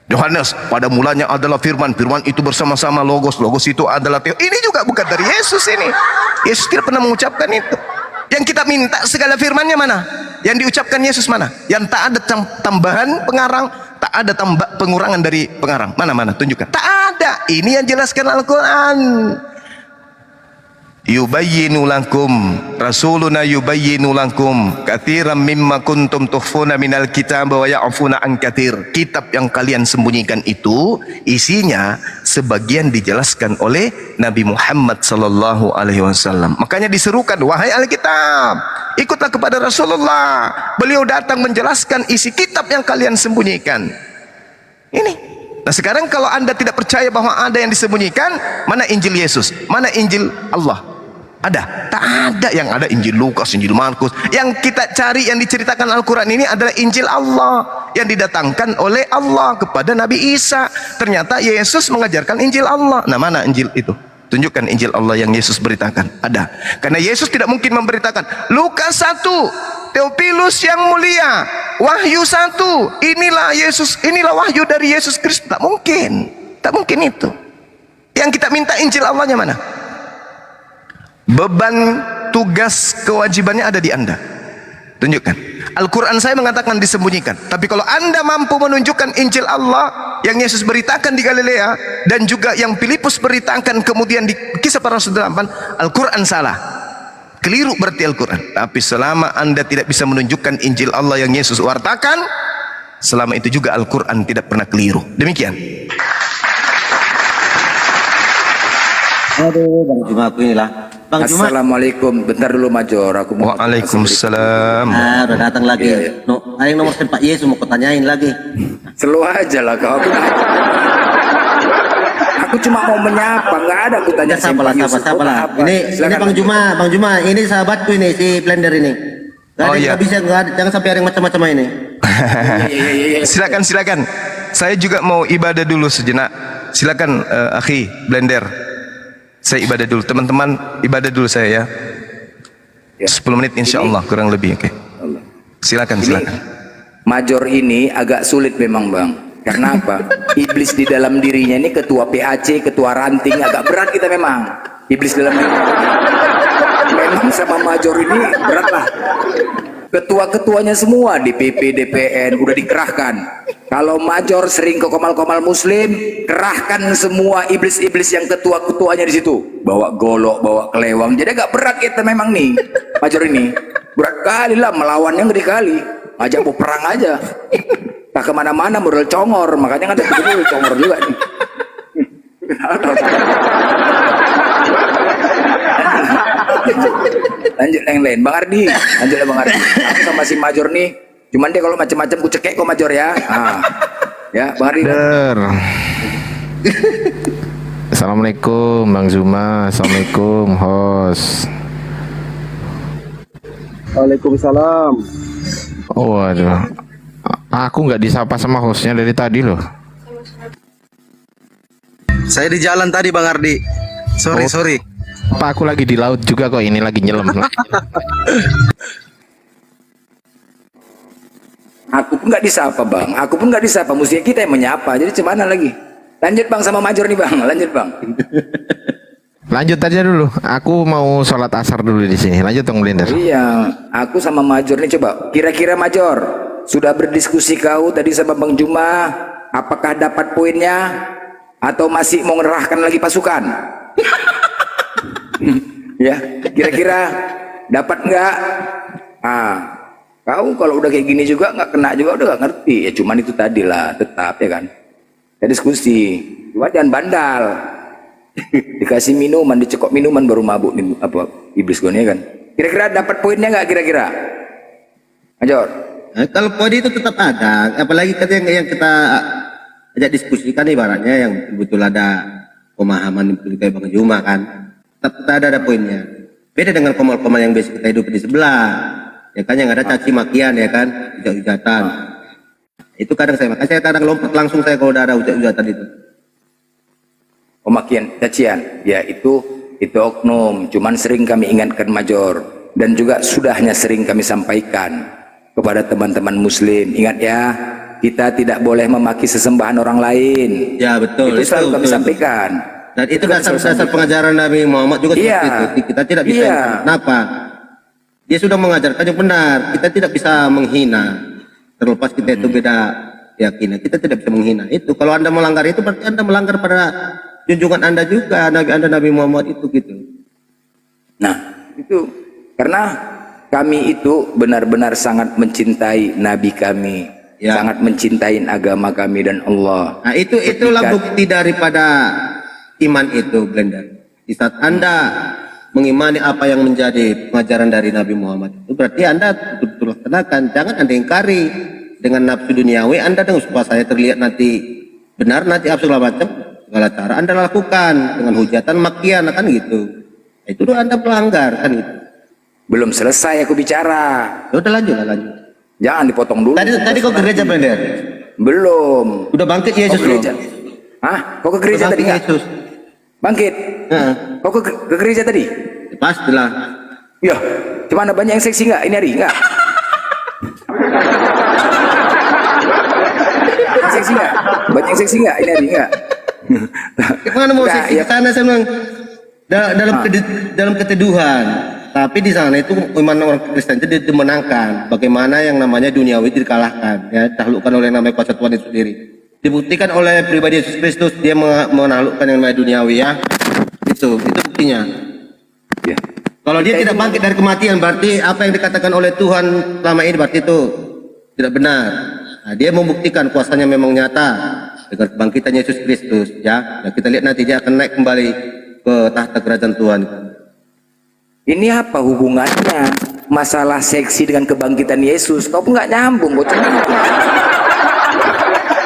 Yohanes, pada mulanya adalah firman, firman itu bersama-sama logos, logos itu adalah Theo. Ini juga bukan dari Yesus ini. Yesus tidak pernah mengucapkan itu. Yang kita minta segala firmannya mana? Yang diucapkan Yesus mana? Yang tak ada tambahan pengarang, tak ada pengurangan dari pengarang. Mana? Tunjukkan. Tak ada. Ini yang jelaskan Al-Quran. Yubayyinu lakum, rasuluna yubayyinu lakum katsiran mimma kuntum tukhfuna minal kitab wa ya'funa an katsir. Kitab yang kalian sembunyikan itu isinya sebagian dijelaskan oleh Nabi Muhammad sallallahu alaihi wasallam. Makanya diserukan, wahai ahli kitab, ikutlah kepada Rasulullah. Beliau datang menjelaskan isi kitab yang kalian sembunyikan. Ini. Nah sekarang kalau Anda tidak percaya bahwa ada yang disembunyikan, mana Injil Yesus? Mana Injil Allah? Ada? Tak ada. Yang ada Injil Lukas, Injil Markus. Yang kita cari, yang diceritakan Al-Quran ini adalah Injil Allah yang didatangkan oleh Allah kepada Nabi Isa. Ternyata Yesus mengajarkan Injil Allah. Nah, mana Injil itu? Tunjukkan Injil Allah yang Yesus beritakan. Ada. Karena Yesus tidak mungkin memberitakan Lukas 1, Theophilus yang mulia, Wahyu 1, inilah Yesus, inilah wahyu dari Yesus Kristus. Tak mungkin. Tak mungkin itu. Yang kita minta Injil Allahnya mana? Beban, tugas, kewajibannya ada di Anda. Tunjukkan. Al-Quran saya mengatakan disembunyikan. Tapi kalau Anda mampu menunjukkan Injil Allah yang Yesus beritakan di Galilea, dan juga yang Filipus beritakan kemudian di Kisah Para Rasul 8, Al-Quran salah. Keliru berarti Al-Quran. Tapi selama Anda tidak bisa menunjukkan Injil Allah yang Yesus wartakan, selama itu juga Al-Quran tidak pernah keliru. Demikian. Aduh, Bang Juma aku inilah. Bang Juma. Assalamualaikum. Bentar dulu Major, aku mau. Waalaikumsalam. Udah datang lagi. No, yang nomor Pak Yesus mau kutanyain lagi. Selu aja lah kau. Aku cuma mau menyapa, nggak ada aku tanya. Sabarlah. Ini Bang Juma, ini sahabatku ini si Blender ini. Nggak bisa, jangan sampai ada yang macam-macam ini. Silakan. Saya juga mau ibadah dulu sejenak. Silakan akhi Blender. Saya ibadah dulu, teman-teman ibadah dulu saya ya. 10 menit insya Allah kurang lebih, oke. Silakan. Major ini agak sulit memang Bang. Karena apa? Iblis di dalam dirinya ini ketua PAC, ketua ranting, agak berat kita memang. Iblis dalam diri. Memang sama Major ini berat lah. Ketua-ketuanya semua di PP, DPN udah dikerahkan. Kalau Major sering ke komal-komal muslim, kerahkan semua iblis-iblis yang ketua-ketuanya di situ. Bawa golok, bawa kelewang. Jadi agak berat kita memang nih, Major ini. Berat kali lah, melawannya ngeri kali. Ajak mau perang aja. Tak kemana-mana modal congor, makanya kan ada congor juga nih. Lanjut yang lain, Bang Ardi. Lanjut Bang Ardi. Aku sama si Major nih. Cuman dia kalau macam-macam ku cekek kok Major ya. Ya, Bang Ardi. Assalamualaikum Bang Zuma. Assalamualaikum host. Waalaikumsalam. Oh waduh, aku nggak disapa sama hostnya dari tadi loh. Saya di jalan tadi Bang Ardi. Sorry. Pak, aku lagi di laut juga kok, ini lagi nyelam. Aku pun nggak disapa Bang. Aku pun nggak disapa. Mestinya kita yang menyapa. Jadi gimana lagi? Lanjut Bang sama Major nih Bang. Lanjut Bang. Lanjut aja dulu. Aku mau sholat asar dulu di sini. Lanjut dong Blender. Iya, aku sama Major nih coba. Kira-kira Major sudah berdiskusi kau tadi sama Bang Juma? Apakah dapat poinnya? Atau masih mau ngerahkan lagi pasukan? Ya, kira-kira dapat nggak? Kau kalau udah kayak gini juga nggak kena juga udah nggak ngerti. Ya cuman itu tadi lah, tetap ya kan. Ya diskusi, cuma jangan bandal. Dikasih minuman, dicekok minuman baru mabuk nih, apa iblis gue nih kan. Kira-kira dapat poinnya nggak kira-kira? Major. Nah, kalau poin itu tetap ada, apalagi yang kita ajak diskusikan ibaratnya yang betul ada pemahaman kayak Bang Juma kan. Tetap ada poinnya. Beda dengan komal-komal yang biasa kita hidup di sebelah. Ya kan yang ada caci makian ya kan, hujat-hujatan. Itu kadang saya kadang lompat langsung saya kalau udah ada hujat-hujatan itu. Pemakian, cacian, ya itu oknum. Cuman sering kami ingatkan Major dan juga sudahnya sering kami sampaikan kepada teman-teman Muslim. Ingat ya, kita tidak boleh memaki sesembahan orang lain. Ya betul. Itu selalu kami sampaikan. Dan itu dasar pengajaran Nabi Muhammad juga seperti itu. Kita tidak bisa. Kenapa? Dia sudah mengajarkan yang benar. Kita tidak bisa menghina. Terlepas kita itu beda keyakinan, kita tidak bisa menghina. Itu kalau Anda melanggar itu berarti Anda melanggar pada junjungan Anda juga, Nabi Muhammad itu gitu. Nah, itu karena kami itu benar-benar sangat mencintai Nabi kami, sangat mencintai agama kami dan Allah. Nah, itulah bukti daripada iman itu, Blender. Di saat Anda mengimani apa yang menjadi pengajaran dari Nabi Muhammad, itu berarti Anda betul-betul laksanakan. Jangan Anda ingkari dengan nafsu duniawi Anda dengan supaya saya terlihat nanti benar, nanti segala macam, segala cara Anda lakukan dengan hujatan makian kan gitu. Itu udah Anda pelanggar kan itu. Belum selesai aku bicara. Ya udah lanjut lah lanjut. Jangan dipotong dulu. Tadi kau ke gereja Blender? Belum. Udah bangkit Kau Yesus ke gereja? belum? Hah? Kau ke gereja Udah tadi bangkit nggak? Yesus. Bangkit? Heeh. Kau ke gereja tadi? Ya, pastilah. Ya, cuman ada banyak yang seksi nggak ini hari? Nggak? Yang seksi nggak? Banyak yang seksi nggak ini hari? Nggak? Gimana mau Nggak, seksi ya. ke sana saya bilang dalam keteduhan. Tapi di sana itu iman orang Kristen itu dimenangkan. Bagaimana yang namanya duniawi itu dikalahkan, ya, ditaklukkan oleh yang namanya kuasa Tuhan itu sendiri. Dibuktikan oleh pribadi Yesus Kristus, dia menaklukkan yang namanya duniawi, ya. Itu buktinya. Ya. Kalau dia tidak bangkit dari kematian, berarti apa yang dikatakan oleh Tuhan selama ini berarti itu tidak benar. Nah, dia membuktikan kuasanya memang nyata dengan kebangkitan Yesus Kristus, ya. Nah, kita lihat nanti dia akan naik kembali ke tahta kerajaan Tuhan. Ini apa hubungannya masalah seksi dengan kebangkitan Yesus? Kau nggak nyambung, kau cuma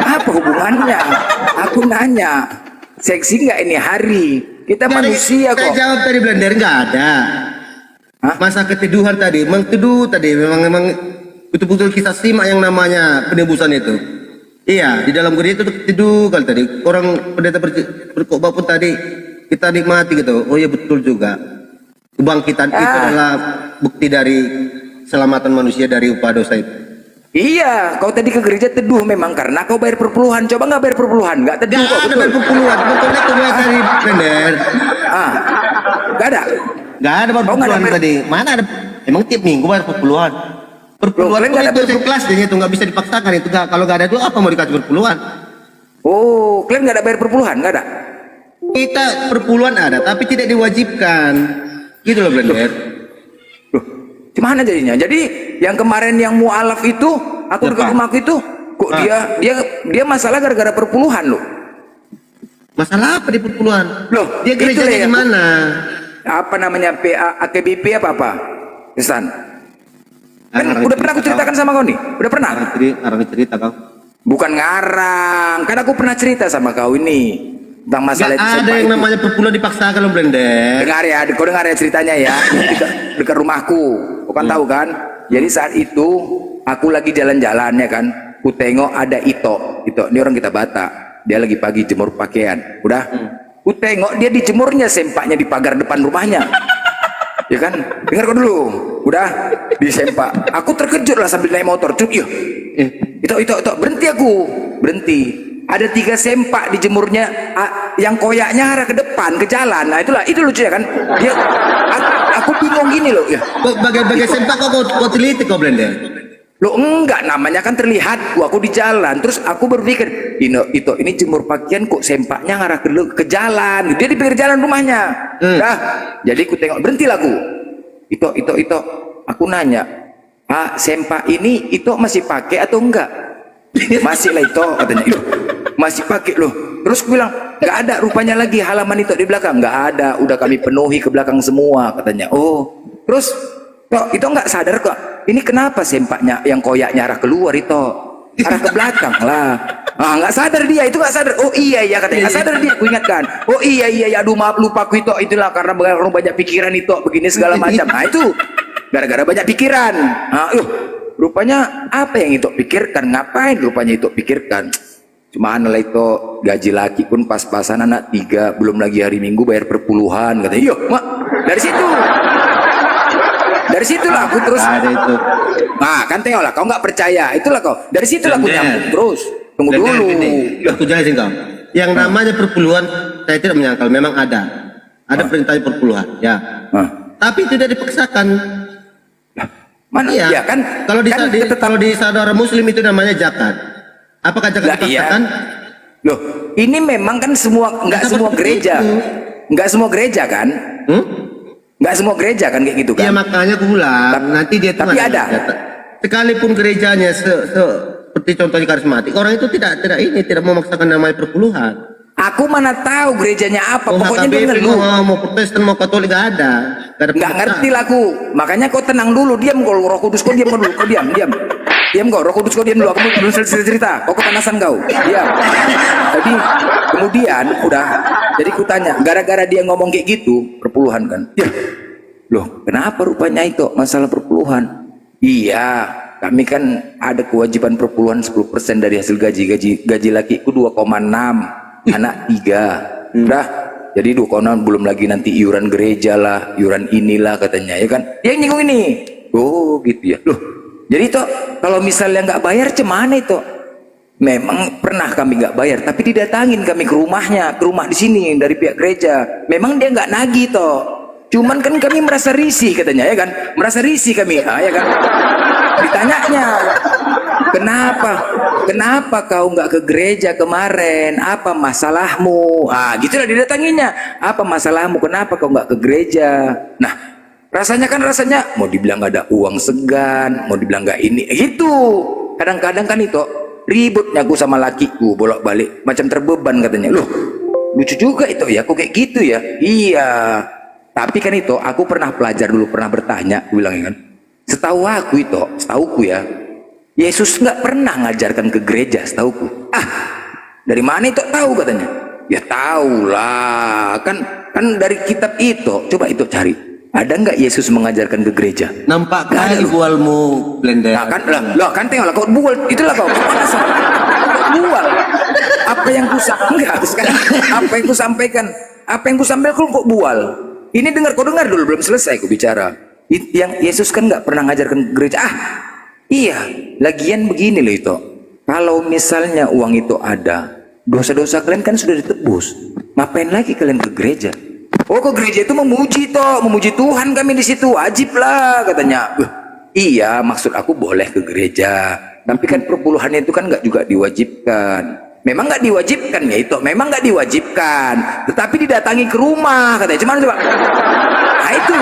apa hubungannya? Aku nanya, seksi nggak ini hari? Kita manusia kok. Saya jawab tadi Blender nggak ada. Hah? Masa keteduhan tadi, memang teduh tadi, memang betul-betul kita simak yang namanya penebusan itu. Iya, di dalam gereja itu teduh kali tadi. Orang pendeta berkhotbah pun tadi kita nikmati gitu. Oh iya betul juga. Kebangkitan itu adalah bukti dari keselamatan manusia dari upah dosa itu. Iya, kau tadi ke gereja teduh memang karena kau bayar perpuluhan. Coba nggak bayar perpuluhan, nggak teduh kok. Ada bayar perpuluhan, pokoknya keluar dari Blender. Nggak ada. Nggak ada bayar perpuluhan tadi. Mana ada? Emang tiap minggu bayar perpuluhan. Perpuluhan nggak ada itu kelas jadi itu nggak bisa dipaksakan itu. Kalau nggak ada itu apa mau dikasih perpuluhan? Oh, kalian nggak ada bayar perpuluhan, nggak ada? Kita perpuluhan ada, tapi tidak diwajibkan. Gitu loh Blender. Loh, gimana jadinya? Jadi yang kemarin yang mualaf itu, aku dekat rumahku itu, kok dia masalah gara-gara perpuluhan loh. Masalah apa di perpuluhan? Loh, dia gerejanya di mana? Apa namanya AKBP apa? Kesan. Kan udah pernah aku ceritakan sama kau nih? Udah pernah? Arang cerita kau. Bukan ngarang, kan aku pernah cerita sama kau ini tentang masalah Gak ada yang namanya perpuluhan dipaksakan loh Blender. Dengar ya, kau dengar ya ceritanya ya. Ini dekat rumahku, kau kan tahu kan? Jadi saat itu aku lagi jalan-jalan ya kan, ku tengok ada Ito, ini orang kita Batak, dia lagi pagi jemur pakaian, udah, ku tengok dia dijemurnya sempaknya di pagar depan rumahnya, ya kan? Dengar kau dulu, udah di sempak. Aku terkejut lah sambil naik motor, Ito, berhenti. Ada 3 sempak dijemurnya, yang koyaknya arah ke depan ke jalan. Nah itu lucu ya kan? Dia, aku bingung gini loh ya. Bagai sempak kau teliti kau Blender. Lo enggak, namanya kan terlihat aku di jalan. Terus aku berpikir, ini jemur pakaian kok sempaknya ngarah ke jalan. Dia di pinggir jalan rumahnya. Dah, jadi aku tengok, berhentilah aku. Ito, aku nanya, sempak ini itu masih pakai atau enggak? Masih lah itu, katanya. Masih pakai loh. Terus aku bilang, nggak ada rupanya lagi halaman itu di belakang. Nggak ada, udah kami penuhi ke belakang semua, katanya. Oh, terus itu nggak sadar kok. Ini kenapa sempaknya yang koyaknya arah keluar itu, arah ke belakang lah. Nggak sadar dia, itu nggak sadar. Oh iya katanya, nggak sadar dia. Aku ingatkan. Oh iya, aduh maaf lupa aku itulah karena banyak pikiran itu begini segala macam. Nah itu gara-gara banyak pikiran. Rupanya apa yang itu pikirkan? Ngapain rupanya itu pikirkan? Cuma lah itu gaji laki pun pas-pasan anak 3, belum lagi hari Minggu bayar perpuluhan, katanya. Iya, mak, dari situlah aku terus. Ada itu. Nah, kan tengok lah, kau nggak percaya, itulah kau. Dari situlah aku nyambung terus. Tunggu dulu. Aku jelasin kau. Yang namanya perpuluhan, saya tidak menyangkal, memang ada perintah perpuluhan, ya. Tapi tidak dipaksakan. Mana? Iya. Ya kan? Kalau di saudara Muslim itu namanya zakat. Apakah zakat dipaksakan? Loh, ini memang kan nggak semua gereja, nggak semua gereja kan? Nggak semua gereja kan kayak gitu kan? Iya makanya aku bilang nanti dia tapi ada. Sekalipun gerejanya seperti contohnya karismatik, orang itu tidak memaksakan namanya perpuluhan. Aku mana tahu gerejanya apa, pokoknya dia HKBP, ngeluh. mau Protestan mau Katolik gak ada. Nggak ngerti lah aku, makanya kau tenang dulu, diam kau Roh Kudus, kau diam dulu, kau diam kau Roh Kudus, kau diam dulu, aku belum selesai cerita, kau kepanasan kau, diam. Jadi kemudian udah Jadi ku tanya, gara-gara dia ngomong kayak gitu, perpuluhan kan? Ya, loh, kenapa rupanya itu masalah perpuluhan? Iya, kami kan ada kewajiban perpuluhan 10% dari hasil gaji lakiku 2,6, anak 3. Udah, jadi 2,6 belum lagi nanti iuran gereja lah, iuran inilah katanya, ya kan? Dia nyinggung ini. Oh, gitu ya. Loh, jadi itu kalau misalnya nggak bayar, cemana itu? Memang pernah kami nggak bayar, tapi didatangin kami ke rumahnya, ke rumah di sini dari pihak gereja. Memang dia nggak nagih toh. Cuman kan kami merasa risih katanya, ya kan? Merasa risih kami, ya kan? Ditanyanya, kenapa kau nggak ke gereja kemarin? Apa masalahmu? Ah, gitulah didatanginya. Apa masalahmu? Kenapa kau nggak ke gereja? Nah, rasanya mau dibilang nggak ada uang segan, mau dibilang nggak ini, gitu. Kadang-kadang kan itu ributnya aku sama lakiku bolak-balik, macam terbeban katanya. Loh, lucu juga itu ya, kok kayak gitu ya? Iya. Tapi kan itu aku pernah belajar dulu, pernah bertanya, aku bilang kan, setauku ya, Yesus nggak pernah ngajarkan ke gereja, setauku. Ah, dari mana itu tahu katanya? Ya tahu lah, kan dari kitab itu. Coba itu cari. Ada nggak Yesus mengajarkan ke gereja? Nampak kali bualmu blender. Nah, kan tengoklah kau bual, itulah kau. Bual. Apa yang kusampaikan kok bual. Ini kau dengar dulu, belum selesai ku bicara. Yang Yesus kan nggak pernah ngajarkan ke gereja. Ah, iya. Lagian begini loh itu. Kalau misalnya uang itu ada, dosa-dosa kalian kan sudah ditebus. Ngapain lagi kalian ke gereja? Oh, ke gereja itu memuji Tuhan, kami di situ wajib lah katanya. Iya, maksud aku boleh ke gereja, tapi kan perpuluhannya itu kan nggak juga diwajibkan. Memang nggak diwajibkan ya itu, memang nggak diwajibkan, tetapi didatangi ke rumah katanya. Cuman coba, nah itu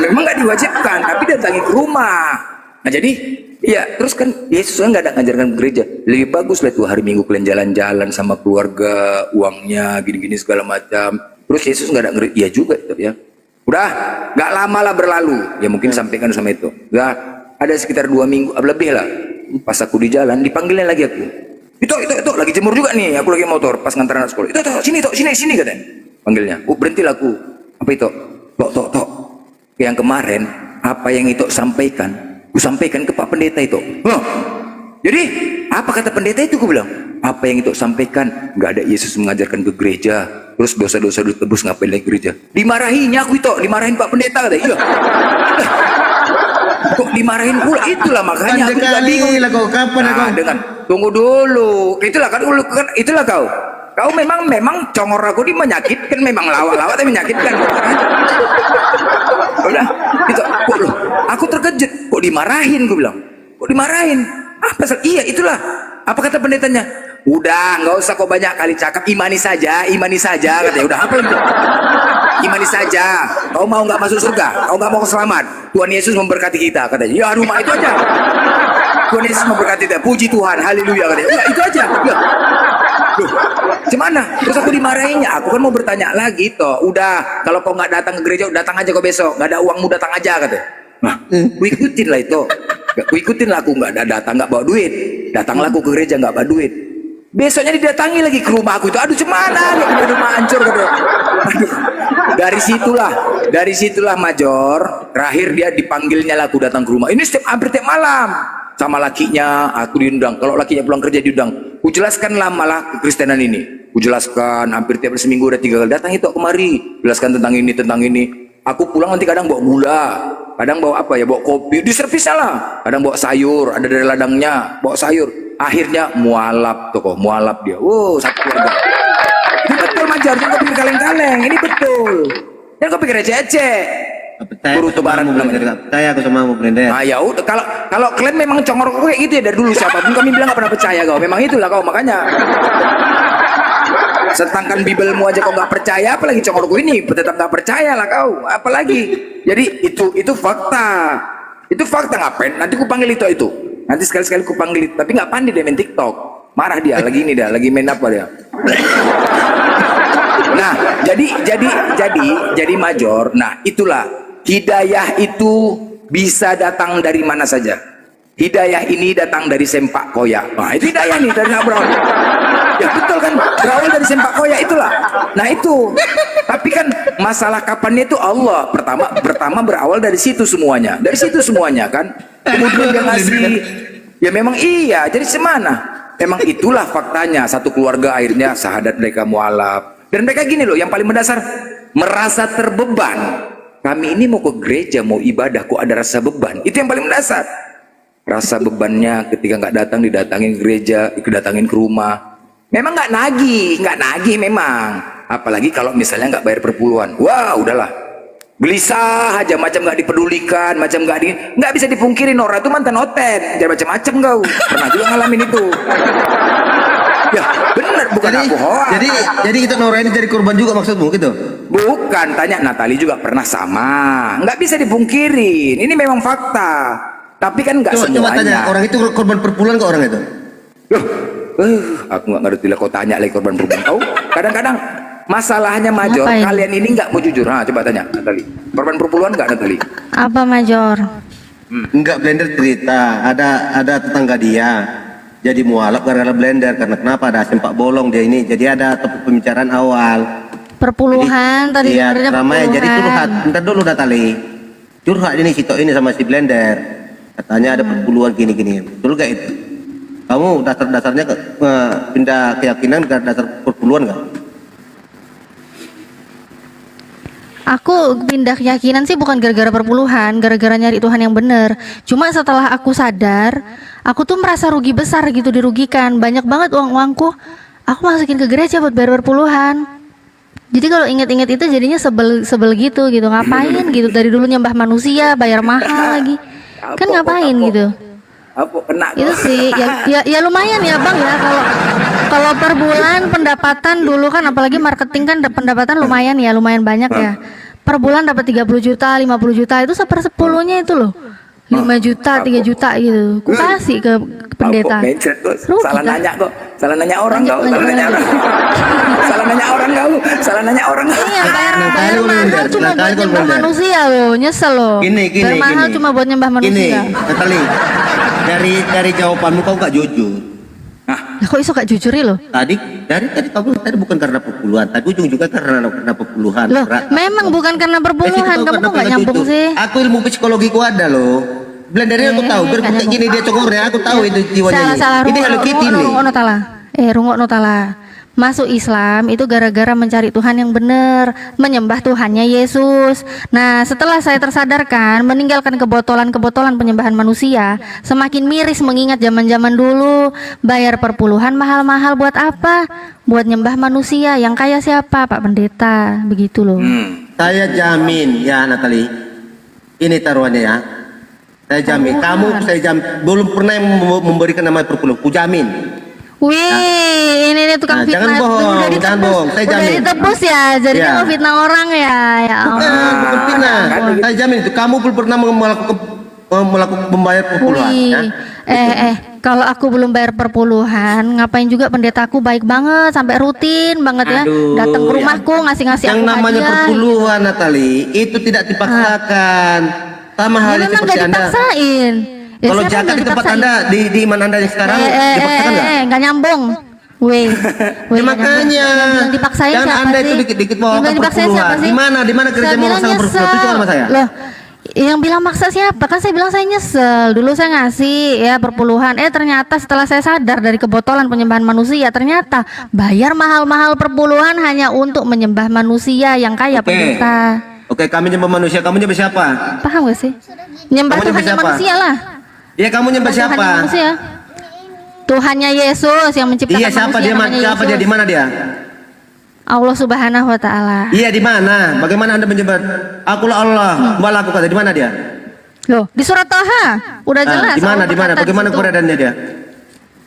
memang nggak diwajibkan, tapi didatangi ke rumah. Nah jadi, ya terus kan Yesus kan nggak ada ngajarkan ke gereja. Lebih bagus lah tuh hari Minggu kalian jalan-jalan sama keluarga, uangnya gini-gini segala macam. Terus Yesus nggak ada gereja, iya juga itu ya. Udah, nggak lama lah berlalu, ya mungkin sampaikan sama itu. Udah, ada sekitar 2 minggu lebih lah. Pas aku di jalan, dipanggilnya lagi aku. Itu lagi jemur juga nih, aku lagi motor pas ngantar anak sekolah. Sini katanya. Panggilnya. Berhentilah aku. Apa itu? Tok. Yang kemarin apa yang itu sampaikan, ku sampaikan ke Pak Pendeta itu. Jadi apa kata pendeta itu? Ku bilang, apa yang itu sampaikan, nggak ada Yesus mengajarkan ke gereja, terus dosa-dosa ditebus, ngapain lagi gereja? Dimarahinnya aku itu, dimarahin Pak Pendeta katanya. Iya. Kok dimarahin pula? Itulah makanya aku juga bingung. Dengan tunggu dulu, itulah kau. Kau memang congor aku ini menyakitkan, memang lawak-lawak tapi menyakitkan. Udah, itu, aku terkejut. Kok dimarahin? Gue bilang, kok dimarahin? Apa? Iya itulah. Apa kata pendetanya? Udah, nggak usah kau banyak kali cakap, imani saja katanya. Udah, apa lagi? Imani saja. Kau mau nggak masuk surga? Kau nggak mau selamat? Tuhan Yesus memberkati kita katanya. Ya rumah itu aja. Tuhan Yesus memberkati kita. Puji Tuhan, haleluya katanya. Ya itu aja. Ya. Loh, gimana? Terus aku dimarahinnya. Aku kan mau bertanya lagi toh. Udah, kalau kau nggak datang ke gereja, datang aja kau besok. Nggak ada uangmu, datang aja katanya. Nah, ku ikutin lah itu. Ku ikutin lah, aku nggak datang, nggak bawa duit. Datanglah aku ke gereja nggak bawa duit. Besoknya didatangi lagi ke rumah aku itu. Aduh, cemana? Rumah hancur katanya. Aduh. Dari situlah Major. Terakhir dia dipanggilnya lah aku datang ke rumah. Ini hampir tiap malam. Sama lakinya aku diundang. Kalau lakinya pulang kerja diundang. Ku jelaskanlah malah kekristenan ini. Ku jelaskan hampir tiap seminggu udah 3 kali datang itu kemari. Jelaskan tentang ini. Aku pulang nanti kadang bawa gula, kadang bawa apa ya, bawa kopi, diservisnya lah. Kadang bawa sayur, ada dari ladangnya, bawa sayur. Akhirnya mualaf dia. Satu keluarga. Ini betul Majar, jangan kau pikir kaleng-kaleng. Ini betul. Jangan kau pikir receh. Guru Tubaran percaya aku sama mu blender. Ah ya udah, kalau kalian memang congor kau kayak gitu ya dari dulu, siapapun kami bilang nggak pernah percaya kau. Memang itulah kau, makanya. Setangkan Bibelmu aja kau nggak percaya, apalagi congorku ini tetap nggak percaya lah kau, apalagi. Jadi itu fakta, ngapain? Nanti ku panggil itu. Nanti sekali-sekali ku panggil itu, tapi nggak pandai dia main TikTok, marah dia lagi ini dia, lagi main apa dia? Nah, jadi Major. Nah, itulah hidayah itu bisa datang dari mana saja. Hidayah ini datang dari sempak koyak. Nah, itu hidayah nih dari Abraham. Ya betul kan, berawal dari sempak koyak itulah. Nah itu. Tapi kan masalah kapannya itu Allah. Pertama berawal dari situ semuanya. Dari situ semuanya kan. Kemudian dia ngasih. Ya memang iya. Jadi semana? Memang itulah faktanya. Satu keluarga akhirnya syahadat mereka mualaf. Dan mereka gini loh, yang paling mendasar merasa terbeban. Kami ini mau ke gereja, mau ibadah, kok ada rasa beban. Itu yang paling mendasar. Rasa bebannya ketika nggak datang, didatangin ke gereja, didatangin ke rumah. Memang nggak nagih memang. Apalagi kalau misalnya nggak bayar perpuluhan. Wah, udahlah. Gelisah aja, macam nggak dipedulikan, macam nggak bisa dipungkirin orang itu mantan oten. Jangan macam-macam kau. Pernah juga ngalamin itu. Ya, benar, bukan aku hoax. Jadi kita Nora ini jadi korban juga maksudmu gitu? Bukan, tanya Natali juga pernah sama. Nggak bisa dipungkirin. Ini memang fakta. Tapi kan nggak semuanya. Coba tanya, orang itu korban perpuluhan ke orang itu? Loh, aku nggak ngerti lah. Kau tanya lagi korban perpuluhan. Tahu? Kadang-kadang masalahnya Major, Ngapain? kalian ini nggak mau jujur. Nah, coba tanya Natali. Korban perpuluhan nggak Natali? Apa Major? Enggak, Blender cerita, ada tetangga dia jadi mualaf gara-gara Blender, karena kenapa ada sempak bolong dia ini. Jadi ada topik pembicaraan awal. Perpuluhan tadi Iya, dengarnya ramai jadi curhat. perpuluhan. Bentar dulu Natali. Curhat ini si Tok ini sama si Blender. Katanya ada perpuluhan gini-gini. Betul gak itu? Kamu dasar-dasarnya pindah keyakinan ke dasar perpuluhan gak? Aku pindah keyakinan sih bukan gara-gara perpuluhan, gara-gara nyari Tuhan yang benar. Cuma setelah aku sadar, aku tuh merasa rugi besar gitu, dirugikan. Banyak banget uang-uangku, aku masukin ke gereja buat bayar perpuluhan. Jadi kalau inget-inget itu jadinya sebel gitu. Ngapain gitu, dari dulu nyembah manusia, bayar mahal lagi. Kan ngapain gitu. Apa kena? Itu sih ya lumayan ya Bang ya, kalau per bulan pendapatan dulu kan, apalagi marketing kan pendapatan lumayan banyak ya. Per bulan dapat 30 juta, 50 juta, itu 1/10-nya itu loh. 5 juta, 3 juta gitu. Ku kasih ke pendeta. Mencret, kok. Rugi Salah kan? nanya kok. Salah nanya orang Lanjut, kau. lanjut, Salah nanya lanjut. orang. Salah nanya orang kau. Salah nanya orang. Iya, bayar Nah, mahal Blender, cuma nah, buat kali nyembah Blender. manusia loh, nyesel loh. Bayar mahal cuma buat nyembah Ini, manusia. Natali, dari jawabanmu kau gak jujur. Lah, kok iso gak jujur loh? Tadi kamu tadi bukan karena perpuluhan, tapi ujung juga karena perpuluhan. Loh, memang bukan karena perpuluhan, kamu kok gak nyambung sih? Aku ilmu psikologiku ada loh. Blendernya aku tahu, biar kayak gini dia congornya, aku tahu itu jiwanya Salah, ini. Ini Hello Kitty nih. Rungok notala. Masuk Islam itu gara-gara mencari Tuhan yang benar, menyembah Tuhannya Yesus. Nah, setelah saya tersadarkan, meninggalkan kebotolan-kebotolan penyembahan manusia, semakin miris mengingat zaman-zaman dulu, bayar perpuluhan mahal-mahal buat apa? Buat nyembah manusia, yang kaya siapa? Pak Pendeta, begitu loh. Saya jamin ya Natali, ini taruhannya ya. Saya jamin, saya jamin, belum pernah yang memberikan nama perpuluhan, ku jamin. Wih, ini tukang Nah, fitnah. jangan bohong, Udah jangan ditebus, bohong, saya udah jamin. ditebus ya, jadinya Ya. ngefitnah orang ya. Ya Bukan fitnah. Saya jamin itu kamu belum pernah melakukan membayar perpuluhan ya. Kalau aku belum bayar perpuluhan, ngapain juga pendetaku baik banget, sampai rutin banget ya, Aduh, datang ke rumahku ngasih-ngasih yang aku namanya hadiah. perpuluhan Natali itu tidak dipaksakan. Sama Ya halnya memang seperti gak Anda. dipaksain. Ya, Kalau siapa jaga yang di tempat dipaksain? Anda di iman Anda yang sekarang dipaksakan nggak? Gak nyambung. Weh, Ya makanya yang dipaksain jangan siapa Anda sih? itu dikit-dikit bawa Yang dipaksain siapa perpuluhan. sih? Di mana gereja Saya mau bilang masalah perpuluhan? Itu sama saya. Loh, yang bilang maksa siapa? Kan saya bilang saya nyesel. Dulu saya ngasih ya perpuluhan. Ternyata setelah saya sadar dari kebotolan penyembahan manusia, ternyata bayar mahal-mahal perpuluhan hanya untuk menyembah manusia yang kaya pendeta. Oke, kami nyembah manusia, kamu nyembah siapa? Paham gak sih? Nyembah Kamu nyembah Tuhannya siapa? manusia lah. Iya, kamu nyembah siapa? Tuhannya manusia. Tuhannya Yesus yang menciptakan Iya, siapa manusia. dia? namanya Siapa dia? Yesus. Di mana dia? Allah Subhanahu wa taala. Iya, di mana? Bagaimana Anda menyembah? Akulah Allah, malah aku kata di mana dia? Loh, di surat Toha udah jelas. Di mana? Allah Di mana? berkata Bagaimana di situ. keberadaannya dia?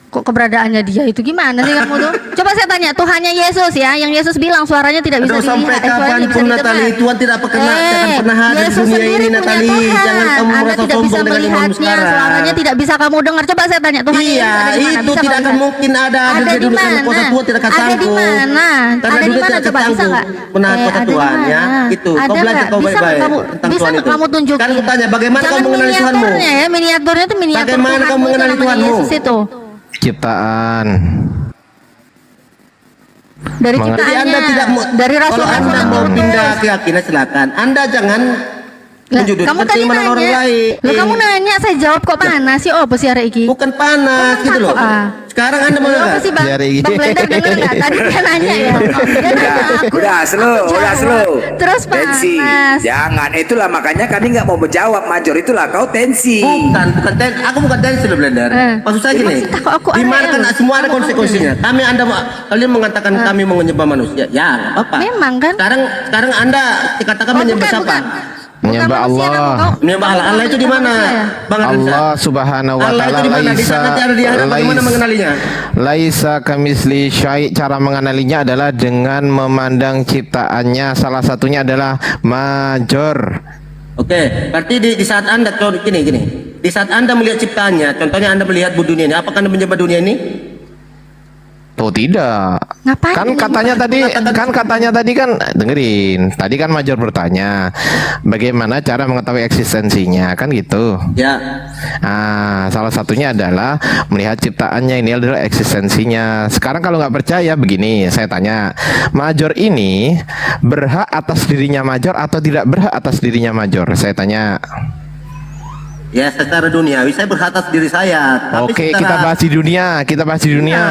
Kok keberadaannya dia itu gimana sih kamu tuh? Coba saya tanya, Tuhannya Yesus ya, yang Yesus bilang suaranya tidak bisa Aduh, sampai dilihat, suaranya tidak kapanpun bisa Natali, didengar. Tuhan tidak akan pernah hadir di Yesus dunia sendiri ini punya Natali. Tuhan. Jangan kamu Anda merasa tidak bisa sombong dengan imanmu melihatnya, sekarang. suaranya tidak bisa kamu dengar. Coba saya tanya, Tuhan Yesus Iya, ada di mana? itu Bisa tidak kamu akan lihat? mungkin ada Ada di di dunia karena kuasa mana? Tuhan tidak akan Ada di sanggup. mana? Karena Ada di dunia mana? tidak akan Coba bisa sanggup nggak? menahan kuasa Ada di Tuhan ya. mana? Itu Ada kau belajar nggak? kau Bisa nggak baik-baik kamu- tentang bisa Tuhan nggak itu. kamu tunjukin? Kan aku tanya bagaimana kau Jangan mengenali Tuhanmu? miniaturnya ya, miniaturnya itu miniatur Bagaimana Tuhanmu kamu itu mengenali namanya Tuhanmu? Yesus itu. Ciptaan. Dari Mengerti. Jadi ciptaannya, Anda tidak mau, dari kalau Rasulullah Anda mau SAW. pindah keyakinan silakan. Anda jangan Lah, menjudutkan kamu tadi keimanan orang nanya, lain. Loh, kamu nanya, saya jawab kok panas sih? Oh, apa sih hari ini? Bukan panas Kamu gitu loh. takut, ah. Sekarang Anda mau Apa sih bang? Dari- Bang Blender denger nggak? Tadi dia nanya ya. Dia nanya aku. Udah slow. Terus Tensi. panas. Jangan, itulah makanya kami nggak mau menjawab Major, itulah kau tensi. Bukan aku bukan tensi loh Blender. Maksud saya gini, Maksud aku di mana kan aneh. semua ada konsekuensinya. Kalian mengatakan kami mau menyembah manusia, ya nggak apa-apa. Memang kan? Sekarang Anda dikatakan menyembah siapa? Menyembah manusia, Allah. kamu- Menyembah Allah. Allah itu di mana? Bang Adrian? Allah Subhanahu wa Allah itu taala di mana? Di sana cara dia bagaimana mengenalinya? laisa kamisli syai'. Cara mengenalinya adalah dengan memandang ciptaannya. Salah satunya adalah Major. Oke, berarti di saat Anda gini. Di saat Anda melihat ciptaannya, contohnya Anda melihat dunia ini, apakah Anda menyembah dunia ini? Oh tidak. Ngapain Kan ini? katanya tadi kan dengerin. Tadi kan Major bertanya bagaimana cara mengetahui eksistensinya, kan gitu. Ya. Ah, salah satunya adalah melihat ciptaannya, ini adalah eksistensinya. Sekarang kalau nggak percaya begini, saya tanya, Major ini berhak atas dirinya Major atau tidak berhak atas dirinya Major? Saya tanya. Ya, secara duniawi saya berhak atas diri saya. Tapi Oke, secara- kita bahas di dunia, kita bahas di dunia.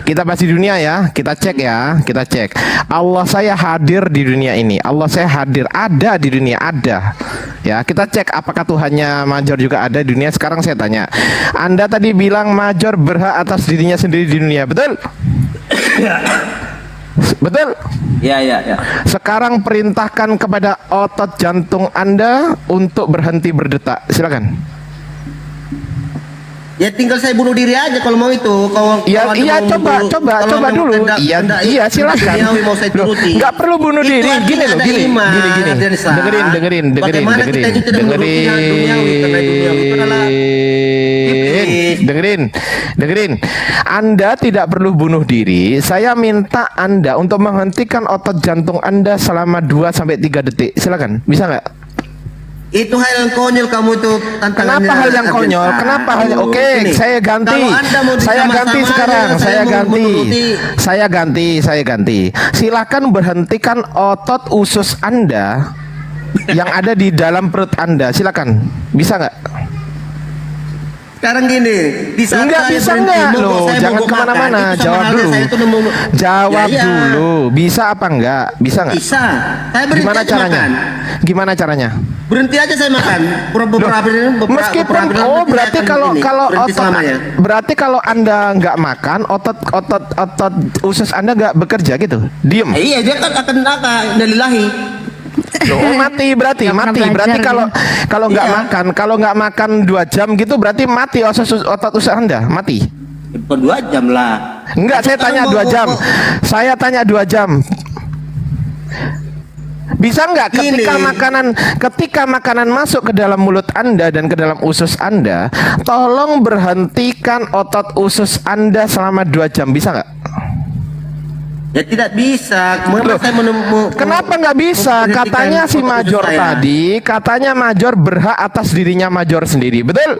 Kita bahas di dunia ya, kita cek ya, kita cek. Allah saya hadir di dunia ini. Allah saya hadir, ada di dunia, ada. Ya, kita cek apakah Tuhannya Major juga ada di dunia. Sekarang saya tanya, Anda tadi bilang Major berhak atas dirinya sendiri di dunia, betul? Betul? Ya. Sekarang perintahkan kepada otot jantung Anda untuk berhenti berdetak. Silakan. Ya tinggal saya bunuh diri aja kalau mau itu. Kalau Iya, kalau iya, Anda mau coba kalau dulu. memang kehendak- Iya, kehendak- iya, silakan. duniawi mau saya Loh, turuti. nggak perlu bunuh Itu diri. artinya Gini loh, ada gini, iman, gini. Densa. Dengerin. Bagaimana kita itu tidak menuruti duniawi, karena duniawi itu adalah iblis. Dengerin. Anda tidak perlu bunuh diri. Saya minta Anda untuk menghentikan otot jantung Anda selama 2 sampai 3 detik. Silakan. Bisa nggak? Itu hal yang konyol kamu itu tantangannya. Kenapa hal yang konyol? Densa. Kenapa hal yang Aduh, Oke, gini, saya ganti. kalau Anda mau Saya bersama-sama ganti aja, sekarang. Saya mau ganti. menuruti. Saya ganti. Silakan berhentikan otot usus Anda yang ada di dalam perut Anda. Silakan. Bisa nggak? Sekarang gini, di saat Enggak saya bisa berhenti, enggak mogok loh, saya jangan mogok kemana-mana. makan, itu sama Jawab halnya dulu. saya itu membunuh. Jawab Ya, iya. dulu. Bisa apa enggak? Bisa nggak? Bisa. Saya berhenti Gimana aja caranya? makan. Gimana caranya? Berhenti aja saya makan. Meskipun berarti kalau berarti kalau Anda nggak makan, otot usus Anda nggak bekerja gitu. Diem. Iya, dia kan akan nalilahi. Oh, mati berarti Nggak pernah mati berarti belajar kalau nggak makan 2 jam gitu berarti mati otot usus Anda mati. Bukan 2 jam lah. Enggak, saya tanya 2 jam. Saya tanya 2 jam. Bisa nggak ketika makanan masuk ke dalam mulut Anda dan ke dalam usus Anda, tolong berhentikan otot usus Anda selama 2 jam. Bisa nggak? Ya tidak bisa. Loh, kenapa nggak bisa? Katanya si Major tadi, katanya Major berhak atas dirinya Major sendiri, betul?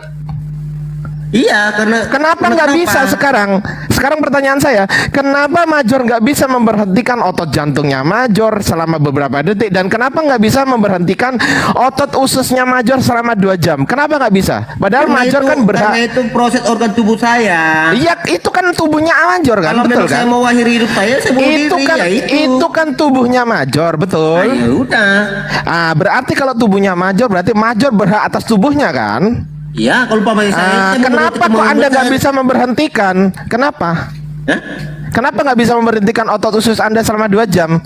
Iya, karena Kenapa nggak bisa sekarang? Sekarang pertanyaan saya, kenapa Major nggak bisa memberhentikan otot jantungnya Major selama beberapa detik dan kenapa nggak bisa memberhentikan otot ususnya Major selama 2 jam? Kenapa nggak bisa? Padahal Karena Major itu- kan berhak. Karena itu proses organ tubuh saya. Iya, itu kan tubuhnya Major kan, Kalau betul memang kan? saya mau akhiri hidup saya bunuh Itu diri. kan Ya itu kan tubuhnya Major, betul? Ya udah. Berarti kalau tubuhnya Major berarti Major berhak atas tubuhnya kan? Iya, kalau umpamanya saya Kenapa kok Anda nggak bisa memberhentikan? Kenapa? Hah? Kenapa nggak bisa memberhentikan otot usus Anda selama 2 jam?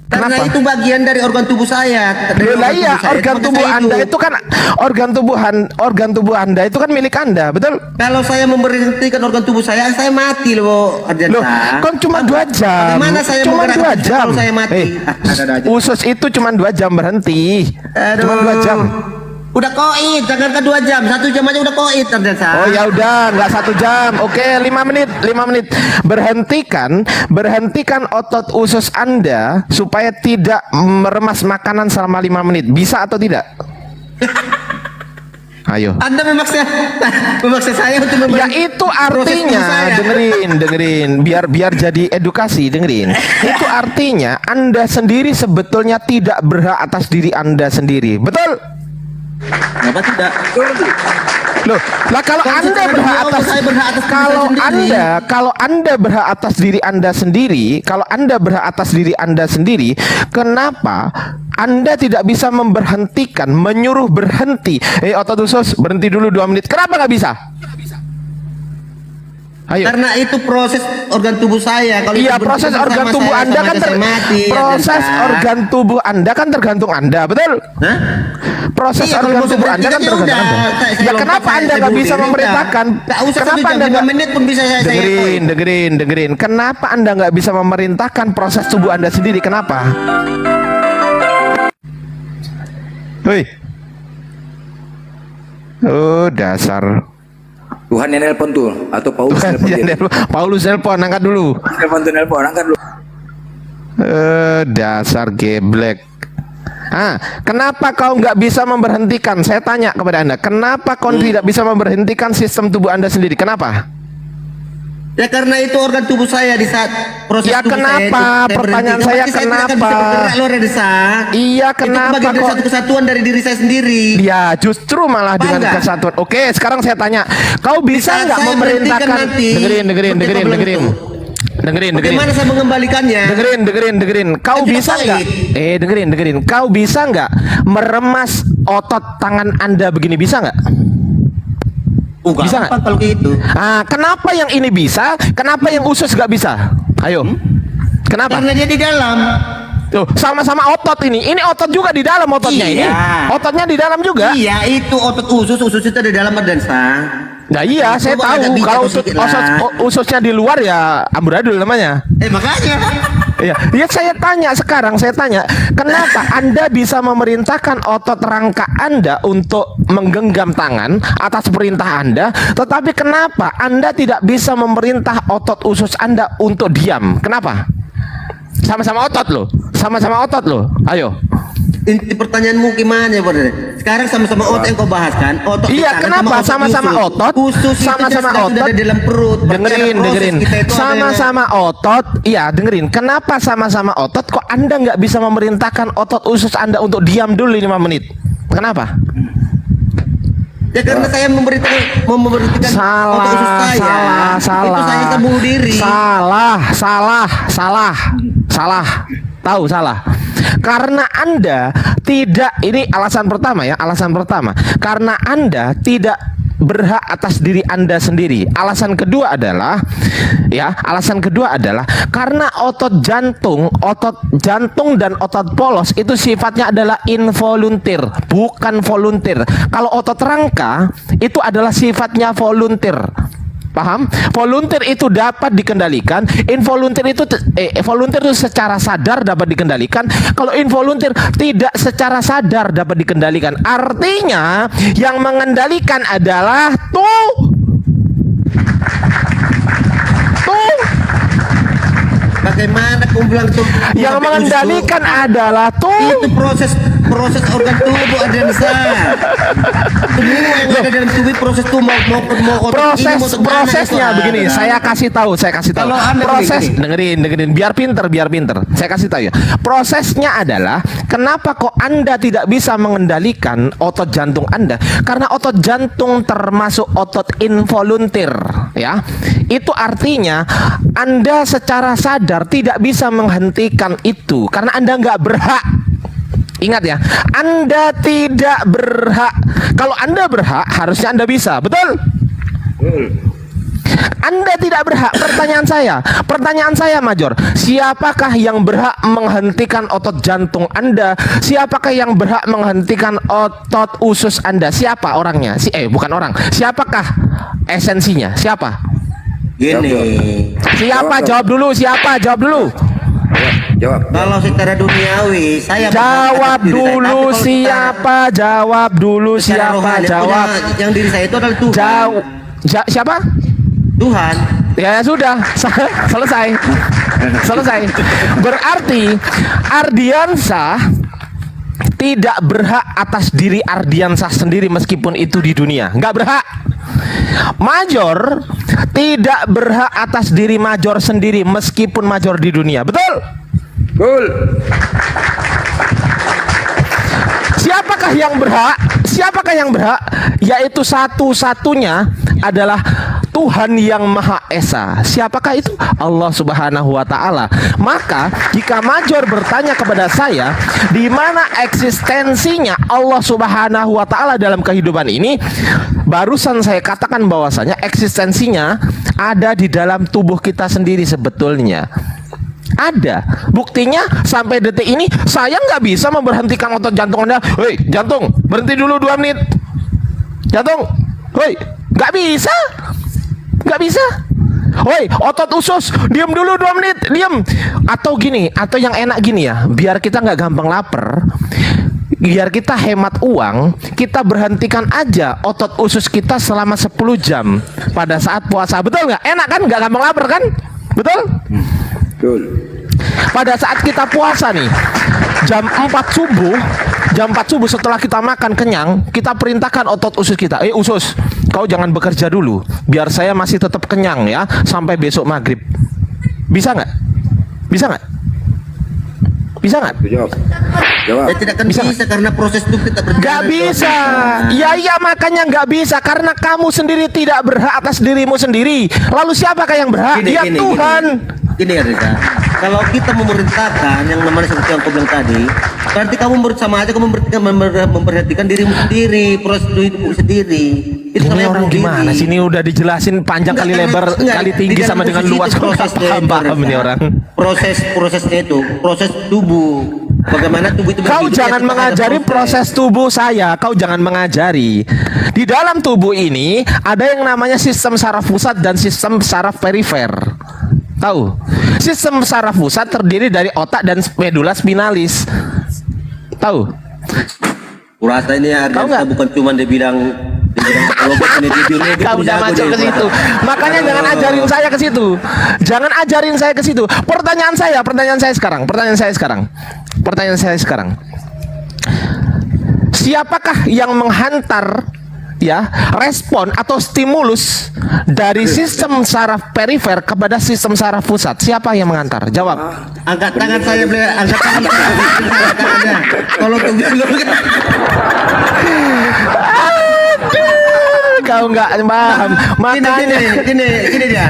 Karena Kenapa? itu bagian dari organ tubuh saya. Dari Lah iya, saya. organ Maka tubuh saya Anda itu kan organ tubuh Anda itu kan milik Anda, betul? Kalau saya memberhentikan organ tubuh saya mati loh, Ardiansa. Loh, kan cuma 2 jam. Bagaimana saya Cuma menggerakkan 2 jam. kalau saya mati? Ada aja. Usus itu cuma 2 jam berhenti. Cuma 2 jam. Udah koit, jangankan 2 jam, 1 jam aja udah koit, Ardiansa. Oh ya udah, nggak 1 jam. Oke, 5 menit. Berhentikan otot usus Anda supaya tidak meremas makanan selama 5 menit. Bisa atau tidak? Ayo. Anda memaksa saya untuk Ya itu artinya, dengerin, biar jadi edukasi, dengerin. Itu artinya Anda sendiri sebetulnya tidak berhak atas diri Anda sendiri, betul? Kenapa tidak? Loh, lah kalau Kan Anda secara berhak demi Allah, atas saya berhak atas diri kalau saya sendiri. Anda berhak atas diri Anda sendiri, kalau Anda berhak atas diri Anda sendiri, kenapa Anda tidak bisa memberhentikan, menyuruh berhenti? Otot usus, berhenti dulu 2 menit. Kenapa nggak bisa? Ayo. Karena itu proses organ tubuh saya. Kalau Iya, itu proses berhenti organ bersama tubuh saya, Anda sama kan aja saya mati, ya, proses Desa. organ tubuh Anda kan tergantung Anda, betul? Hah? Proses Iya, kalau organ mau tubuh Anda kan berhenti, ya tergantung udah. Anda. Saya Ya lompat, kenapa saya Anda nggak bunuh bisa diri, memerintahkan? udah. Nggak usah Kenapa 1 jam, Anda 5 nggak menit pun bisa saya dengerin. Kenapa Anda nggak bisa memerintahkan proses tubuh Anda sendiri? Kenapa? Woi. Oh, dasar. Tuhan yang nelpon tuh atau Paulus nelpon dia. Paulus nelpon, angkat dulu. Nelpon tuh nelpon, angkat dulu. Dasar geblek. Kenapa kau nggak bisa memberhentikan? Saya tanya kepada Anda, kenapa kau tidak bisa memberhentikan sistem tubuh Anda sendiri? Kenapa? Ya karena itu organ tubuh saya di saat proses Ya, tubuh kenapa? saya Pertanyaan berhenti. saya, Berarti tidak akan kenapa? bisa bergerak loh, Desa. Iya, Itu kenapa bagian dari kok? satu kesatuan dari diri saya sendiri. Ya, justru malah dengan Bangga. kesatuan. Oke, sekarang saya tanya, kau bisa saat nggak saya memerintahkan? berhentikan nanti, Dengerin. Bagaimana saya mengembalikannya? Dengerin. Kau Kan tidak bisa nggak? baik. Dengerin. Kau bisa nggak meremas otot tangan Anda begini? Bisa nggak? Bisa nggak? Gampang kalau gitu. Kenapa yang ini bisa? Kenapa yang usus nggak bisa? Ayo. Kenapa? Karena dia di dalam. Tuh, sama-sama otot ini. Ini otot juga di dalam ototnya ini. Iya. Ototnya di dalam juga. Iya, itu otot usus itu ada di dalam Desa. Nah iya, saya Coba agak tahu. bijak Kalau sedikit lah. ususnya di luar ya amburadul namanya. Makanya. Iya, saya tanya, kenapa Anda bisa memerintahkan otot rangka Anda untuk menggenggam tangan atas perintah Anda, tetapi kenapa Anda tidak bisa memerintah otot usus Anda untuk diam? Kenapa? Sama-sama otot loh. Ayo. Inti pertanyaanmu gimana, Bro? Sekarang sama-sama otot yang kau bahas kan? Otot di Iya, tangan kenapa sama sama-sama usus. otot? Usus itu Sama-sama sudah otot. ada di dalam perut. Dengerin. Sama-sama otot. Iya, dengerin. Kenapa sama-sama otot? Kok Anda nggak bisa memerintahkan otot usus Anda untuk diam dulu 5 menit? Kenapa? Ya karena saya memberitakan otot usus saya. Salah. Itu saya bisa bunuh diri. Salah. Tahu salah. Karena Anda tidak, ini alasan pertama. Karena Anda tidak berhak atas diri Anda sendiri. Alasan kedua adalah karena otot jantung dan otot polos itu sifatnya adalah involunteer, bukan volunteer. Kalau otot rangka itu adalah sifatnya volunteer. Paham? Volunteer itu dapat dikendalikan, volunteer itu secara sadar dapat dikendalikan. Kalau involunteer tidak secara sadar dapat dikendalikan. Artinya yang mengendalikan adalah Bagaimana kau bilang tuh? yang mengendalikan adalah Itu proses organ tubuh Desa. Semua yang ada dalam tubuh proses tubuh mau otot ini, mau kemana, prosesnya itu begini. ada. Saya kasih tahu. Kalau Anda Proses, begini. dengerin. Biar pinter. Saya kasih tahu ya. Prosesnya adalah kenapa kok Anda tidak bisa mengendalikan otot jantung Anda? Karena otot jantung termasuk otot involunteer, ya. Itu artinya Anda secara sadar tidak bisa menghentikan itu karena Anda nggak berhak. Ingat ya, Anda tidak berhak. Kalau Anda berhak, harusnya Anda bisa, betul? Anda tidak berhak. Pertanyaan saya, Major, siapakah yang berhak menghentikan otot jantung Anda? Siapakah yang berhak menghentikan otot usus Anda? Siapa orangnya? Bukan orang. Siapakah esensinya? Siapa? Gini. Siapa? Jawab dulu. Jawab. Kalau secara duniawi saya Jawab berhak atas diri saya. dulu Tapi kalau siapa? Jawab dulu secara siapa? rohani, Jawab. yang diri saya itu adalah Tuhan. Siapa? Tuhan. Ya sudah, selesai. Berarti Ardiansah tidak berhak atas diri Ardiansah sendiri meskipun itu di dunia. Nggak berhak. Major tidak berhak atas diri Major sendiri meskipun Major di dunia. Betul? Betul. Siapakah yang berhak? Siapakah yang berhak? Yaitu satu-satunya adalah Tuhan yang Maha Esa. Siapakah itu? Allah Subhanahu wa taala. Maka jika Major bertanya kepada saya, di mana eksistensinya Allah Subhanahu wa taala dalam kehidupan ini? Barusan saya katakan bahwasanya eksistensinya ada di dalam tubuh kita sendiri sebetulnya. Ada. Buktinya sampai detik ini saya nggak bisa memberhentikan otot jantung Anda. Hei, jantung, berhenti dulu 2 menit. Jantung, hei, nggak bisa. Nggak bisa. Woi, otot usus, diam dulu 2 menit, diam. Atau gini, atau yang enak gini ya, biar kita nggak gampang lapar, biar kita hemat uang, kita berhentikan aja otot usus kita selama 10 jam pada saat puasa. Betul nggak? Enak kan? Nggak gampang lapar kan? Betul? Betul. Pada saat kita puasa nih, jam 4 subuh setelah kita makan kenyang, kita perintahkan otot usus kita, usus, kau jangan bekerja dulu, biar saya masih tetap kenyang ya, sampai besok maghrib. Bisa nggak? Bisa nggak? Bisa nggak? Jawab. Jawab. Ya, tidak akan bisa karena proses itu kita berjalan. Nggak bisa. Ya makanya nggak bisa karena kamu sendiri tidak berhak atas dirimu sendiri. Lalu siapakah yang berhak? Dia Tuhan. Gini ya Reza, kalau kita memerintahkan yang namanya seperti yang kau bilang tadi, berarti kamu sama aja kamu memperhatikan dirimu sendiri, proses hidupmu sendiri. Itu Ini orang gimana sih? Ini udah dijelasin panjang kali lebar, kali tinggi sama dengan luas. Kok nggak paham ini orang? Prosesnya itu, proses tubuh. Bagaimana tubuh itu Kau berhidup, jangan ya, mengajari proses tubuh saya. Kau jangan mengajari. Di dalam tubuh ini ada yang namanya sistem saraf pusat dan sistem saraf perifer. Tahu? Sistem saraf pusat terdiri dari otak dan medula spinalis. Tahu? Kurasa ini Ardiansah bukan cuma dia bilang Kamu udah masuk ke situ. Makanya jangan ajarin saya ke situ. Jangan ajarin saya ke situ. Pertanyaan saya sekarang. Siapakah yang menghantar ya respon atau stimulus dari sistem saraf perifer kepada sistem saraf pusat? Siapa yang mengantar? Jawab. Angkat tangan saya, angkat tangan saya. Kalau kau nggak paham. Makanya gini dia.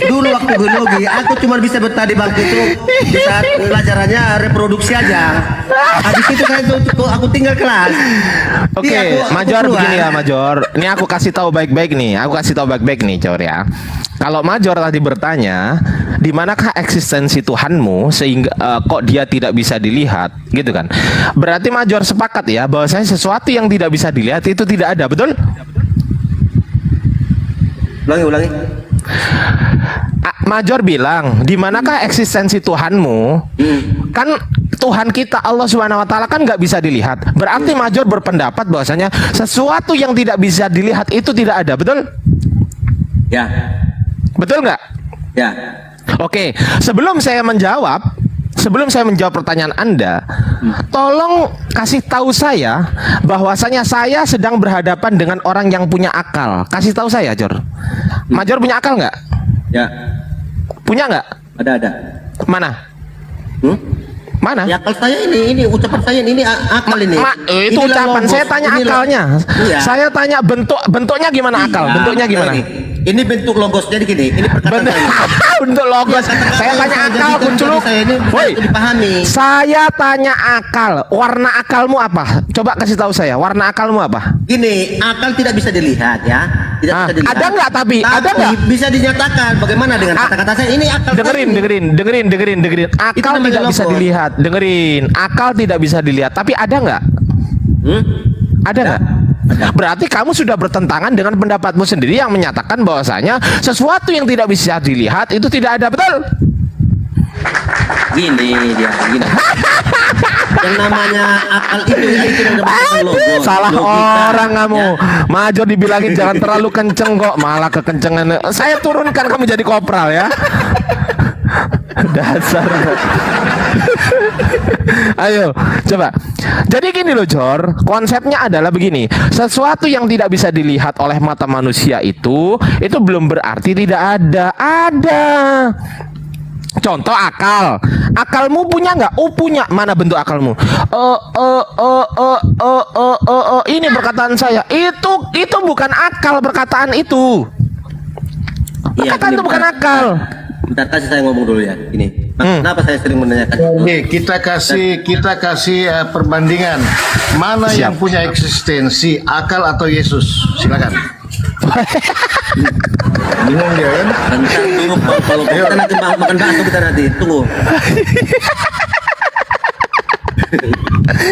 Dulu waktu biologi, aku cuma bisa bertadi bangku itu di saat pelajarannya reproduksi aja. Habis itu aku tinggal kelas. Oke, Major begini ya Major. Ini aku kasih tahu baik-baik nih. Cor ya. Kalau Major tadi bertanya, di manakah eksistensi Tuhanmu sehingga kok dia tidak bisa dilihat, gitu kan? Berarti Major sepakat ya bahwasanya sesuatu yang tidak bisa dilihat itu tidak ada, betul? Ulangi. Major bilang, di manakah eksistensi Tuhanmu? Kan Tuhan kita Allah Subhanahu wa taala kan nggak bisa dilihat. Berarti Major berpendapat bahwasanya sesuatu yang tidak bisa dilihat itu tidak ada, betul? Ya. Betul nggak? Ya. Oke, sebelum saya menjawab pertanyaan Anda, tolong kasih tahu saya bahwasanya saya sedang berhadapan dengan orang yang punya akal. Kasih tahu saya, Jor. Major punya akal nggak? Ya. Punya nggak? Ada. Mana? Mana? Ya akal saya ini ucapan saya ini akal ini. Itu ucapan saya tanya akalnya. Iya. Saya tanya bentuknya gimana akal? Bentuknya gimana? Ini bentuk logos jadi gini. Ini perkataan saya. Bentuk logos. Saya tanya akal, Kunculuk. Woi, saya tanya akal. Warna akalmu apa? Coba kasih tahu saya. Warna akalmu apa? Gini, akal tidak bisa dilihat ya. Tidak bisa dilihat. Ada nggak tapi? Ada nggak? Bisa dinyatakan. Bagaimana dengan kata-kata saya? Ini akal. Dengerin. Akal tidak bisa dilihat. Dengerin. Akal tidak bisa dilihat. Tapi ada nggak? Ada nggak? Berarti kamu sudah bertentangan dengan pendapatmu sendiri yang menyatakan bahwasanya sesuatu yang tidak bisa dilihat itu tidak ada, betul? Gini. Yang namanya akal itu logos. Salah orang kamu. Major dibilangin jangan terlalu kenceng kok, malah kekencengan. Saya turunkan kamu jadi kopral ya. Dasar. Ayo, coba. Jadi gini loh, Jor. Konsepnya adalah begini. Sesuatu yang tidak bisa dilihat oleh mata manusia itu belum berarti tidak ada. Ada. Contoh akal. Akalmu punya nggak? Oh punya. Mana bentuk akalmu? Ini perkataan saya. Itu bukan akal perkataan itu. Perkataan itu bukan akal. Bentar, kasih saya ngomong dulu ya. Ini. Kenapa saya sering menanyakan? Oke, kita kasih perbandingan. Mana yang punya eksistensi, akal atau Yesus? Silakan. Bingung dia kan? Bentar, tunggu, kalau kita nanti makan bakso kita nanti. Tunggu.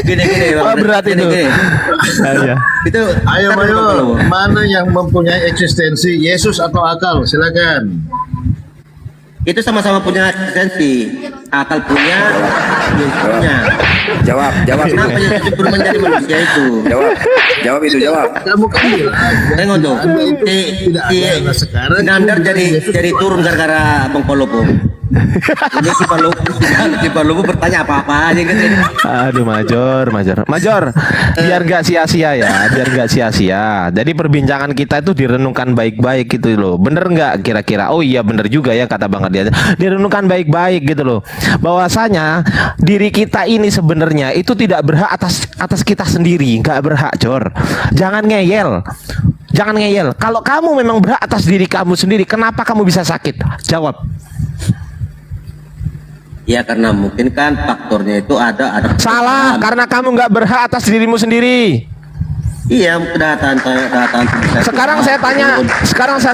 Gini, Oh, berat itu. Itu Ayo, mana yang mempunyai eksistensi, Yesus atau akal? Silakan. itu sama-sama punya eksistensi. Akal punya, Yesus punya. Jawab. Kenapa Yesus belum menjadi manusia itu? Jawab itu. Kamu kan bilang. Tengok tuh, Tidak ada. Nah, sekarang Nandar jadi turun gara-gara Bang Polopo. Ini si Polopo bertanya apa-apa aja gitu. Aduh, Major, biar gak sia-sia ya, Jadi perbincangan kita itu direnungkan baik-baik gitu loh. Bener nggak kira-kira? Oh iya bener juga ya kata Bang Ardian. Direnungkan baik-baik gitu loh. Bahwasanya diri kita ini sebenarnya itu tidak berhak atas kita sendiri, nggak berhak, Jor. Jangan ngeyel. Kalau kamu memang berhak atas diri kamu sendiri, kenapa kamu bisa sakit? Jawab. Ya karena mungkin kan faktornya itu ada Salah, karena kamu nggak berhak atas dirimu sendiri. Iya, kedatangan Sekarang saya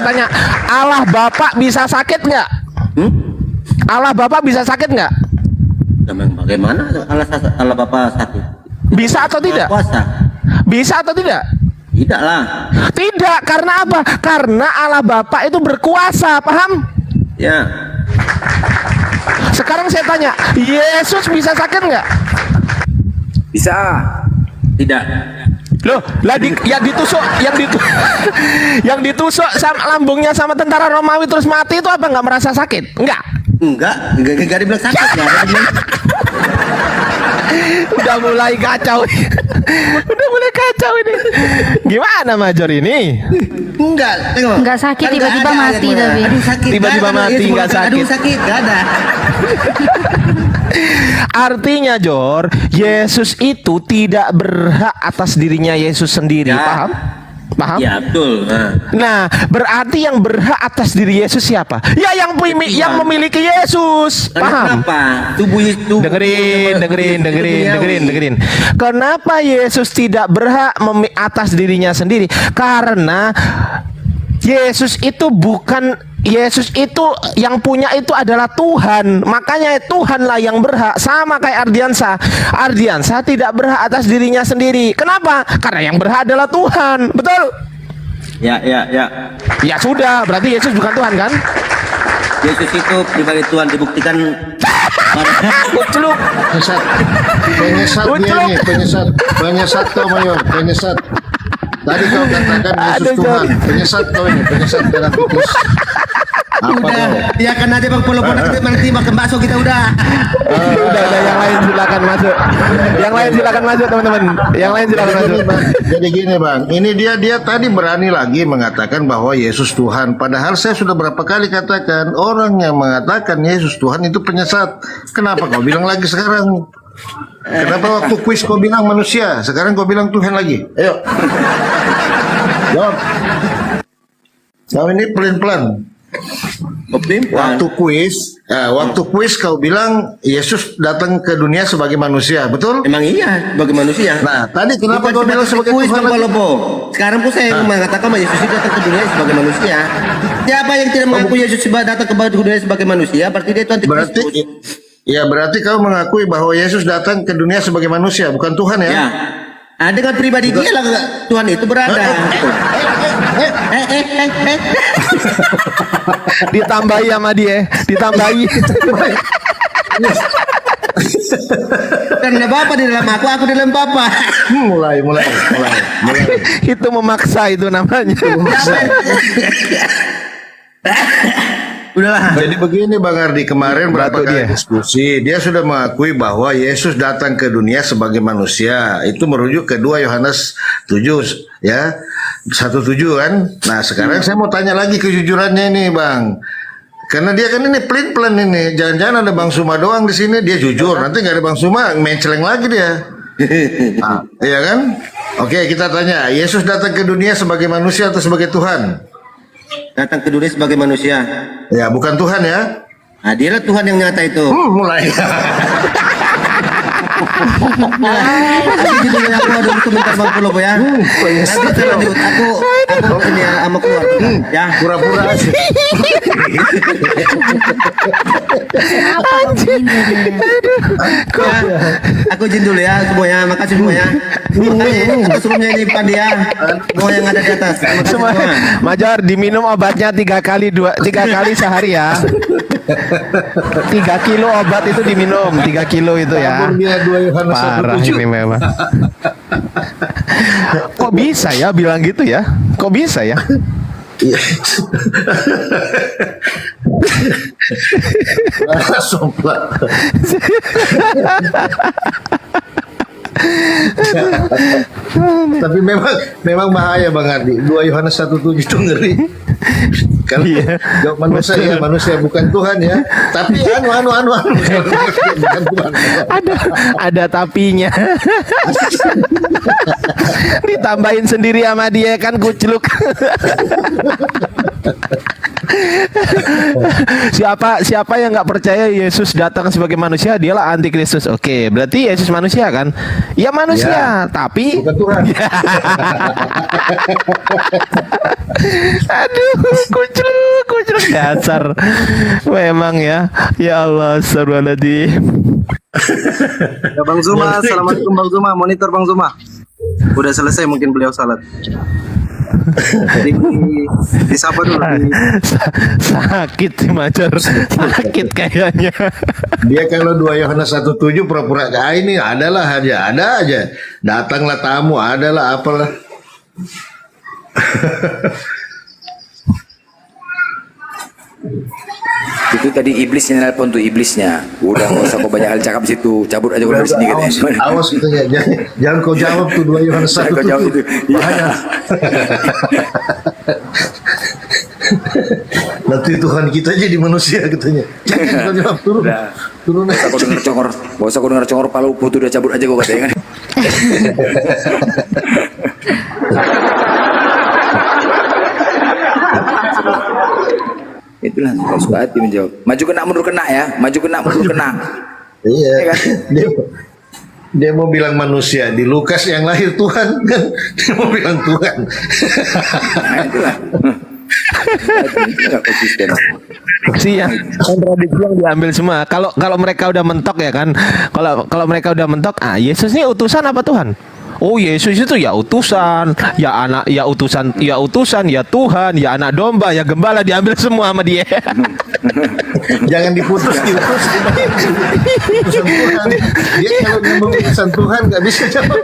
tanya, Allah Bapak bisa sakit nggak? Allah Bapak bisa sakit nggak? Bagaimana Allah Bapak sakit? Bisa atau tidak? Puasa? Bisa atau tidak? Tidak lah. Tidak, karena apa? Karena Allah Bapak itu berkuasa, paham? Ya. Sekarang saya tanya, Yesus bisa sakit nggak? Bisa. Tidak. Loh, yang ditusuk sama lambungnya sama tentara Romawi terus mati itu apa nggak merasa sakit? Enggak. Enggak dibilang sakit ya. Udah mulai kacau ini. Gimana Major ini? Enggak, tengok. Nggak sakit, Kan tiba-tiba nggak ada mati ayatnya. tapi. Aduh sakit. Tiba-tiba Nggak ada, mati, Yesus nggak mengatakan, sakit. Aduh sakit, nggak ada. Artinya Jor, Yesus itu tidak berhak atas dirinya Yesus sendiri, Ya. paham? Ya betul. Nah, berarti yang berhak atas diri Yesus siapa? Ya yang memiliki Yesus, paham? Kenapa? Tubuh Dengerin. Kenapa Yesus tidak berhak atas dirinya sendiri? Karena Yesus itu yang punya itu adalah Tuhan. Makanya Tuhanlah yang berhak. Sama kayak Ardiansa tidak berhak atas dirinya sendiri. Kenapa? Karena yang berhak adalah Tuhan. Betul? Ya. Ya sudah, berarti Yesus bukan Tuhan kan? Yesus itu pribadi Tuhan dibuktikan. Ucluk. Penyesat dia nih, penyesat kau Mayor, penyesat. Tadi kau katakan Yesus Tuhan, penyesat kau ini, penyesat dalam tikus. Apa Udah, kau? ya kan aja Bang Polopo nanti makan bakso kita udah. Udah yang lain silakan masuk. Teman-teman. Jadi gini Bang, ini dia tadi berani lagi mengatakan bahwa Yesus Tuhan. Padahal saya sudah berapa kali katakan orang yang mengatakan Yesus Tuhan itu penyesat. Kenapa kau bilang lagi sekarang? Kenapa waktu kuis kau bilang manusia, sekarang kau bilang Tuhan lagi? Ayo, jawab. Kau ini pelan-pelan. Waktu kuis kau bilang Yesus datang ke dunia sebagai manusia, betul? Emang iya, sebagai manusia. Nah, tadi kenapa kau bilang sebagai kuis, Tuhan Bang lagi? Polopo? Sekarang pun saya mengatakan bahwa Yesus itu datang ke dunia sebagai manusia. Siapa yang tidak mengaku Yesus datang ke dunia sebagai manusia, berarti dia itu Berarti, antikristus. ya berarti kau mengakui bahwa Yesus datang ke dunia sebagai manusia, bukan Tuhan ya? Ya. Nah, dengan pribadi dia lah Tuhan itu berada. Ditambahi sama dia, Karena Bapak di dalam aku di dalam Bapak. Mulai. Itu memaksa itu namanya. Udahlah. Jadi begini Bang Ardi, kemarin berapa Batuk kali dia. diskusi, dia sudah mengakui bahwa Yesus datang ke dunia sebagai manusia. Itu merujuk ke 2 Yohanes 7 ya. 1:7 kan. Nah, sekarang saya mau tanya lagi kejujurannya ini, Bang. Karena dia kan ini pelin-pelan ini. Jangan-jangan ada Bang Suma doang di sini, dia jujur. Nanti nggak ada Bang Suma, menceleng lagi dia. Nah, iya kan? Oke, kita tanya, Yesus datang ke dunia sebagai manusia atau sebagai Tuhan? Datang ke dunia sebagai manusia. Ya, bukan Tuhan ya. Nah, dialah Tuhan yang nyata itu. Mulai. Nanti dulu aku ada komentar Bang Pulo ya. Nanti saya lanjut. Aku ini ya sama keluarga. Ya. Pura-pura aja. Ya, aku izin dulu ya semuanya. Makasih semuanya. Makasih atas roomnya ini Pak dia. Semua yang ada di atas. Terima kasih Semua, semua. Major diminum obatnya 3 kali sehari ya. 3 kilo obat itu diminum, 3 kilo itu ya. Tabur dia 2 Yohanes Parah 1:7. ini memang. Kok bisa ya bilang gitu ya? Kok bisa ya? Iya. Somplat. Tapi memang bahaya Bang Ardi. 2 Yohanes 1:7 itu ngeri. Kalau jawab manusia ya manusia bukan Tuhan ya. Tapi anu bukan Tuhan. Ada tapinya. Ditambahin sendiri sama dia kan kucluk. Siapa yang nggak percaya Yesus datang sebagai manusia, dialah antikristus. Oke, berarti Yesus manusia kan? Ya manusia, tapi Bukan Tuhan. aduh, kucluk dasar. Memang ya. Ya Allah, astagfirullahaladzim. Ya Bang Zuma, assalamualaikum Bang Zuma, monitor Bang Zuma. Udah selesai mungkin beliau salat. Jadi disapa dulu. Sakit sih Major. Sakit kayaknya. Dia kalau 2 Yohanes 1:7 pura-pura ini adalah aja, ada aja. Datanglah tamu, adalah apalah. Itu tadi iblisnya nelpon tuh iblisnya. Udah nggak usah kau banyak hal cakap di situ. Cabut aja kau dari sini katanya. Awas gitu ya, jangan kau jawab tuh 2 Yohanes Jangan kau jawab 1:7. itu. Iya. Bahaya. Nanti Tuhan kita jadi manusia katanya. Jangan kau jawab turun. Udah. Turun Gak usah kau dengar congor. Gak usah kau dengar congor palu putu udah cabut aja kau katanya kan. Itulah kalau suka hati menjawab. Maju kena mundur kena ya. Maju kena mundur kena. Iya. Iya kan? Dia mau bilang manusia di Lukas yang lahir Tuhan kan. Dia mau bilang Tuhan. Nah itulah. Enggak konsisten. Sih yang kontradiksi yang diambil semua. Kalau mereka udah mentok ya kan. Kalau mereka udah mentok, Yesus ini utusan apa Tuhan? Oh Yesus itu ya utusan, ya anak, ya utusan, ya Tuhan, ya anak domba, ya gembala, diambil semua sama dia. Jangan diputus diutus. Utusan Tuhan. Dia kalau ngomong utusan Tuhan nggak bisa jawab.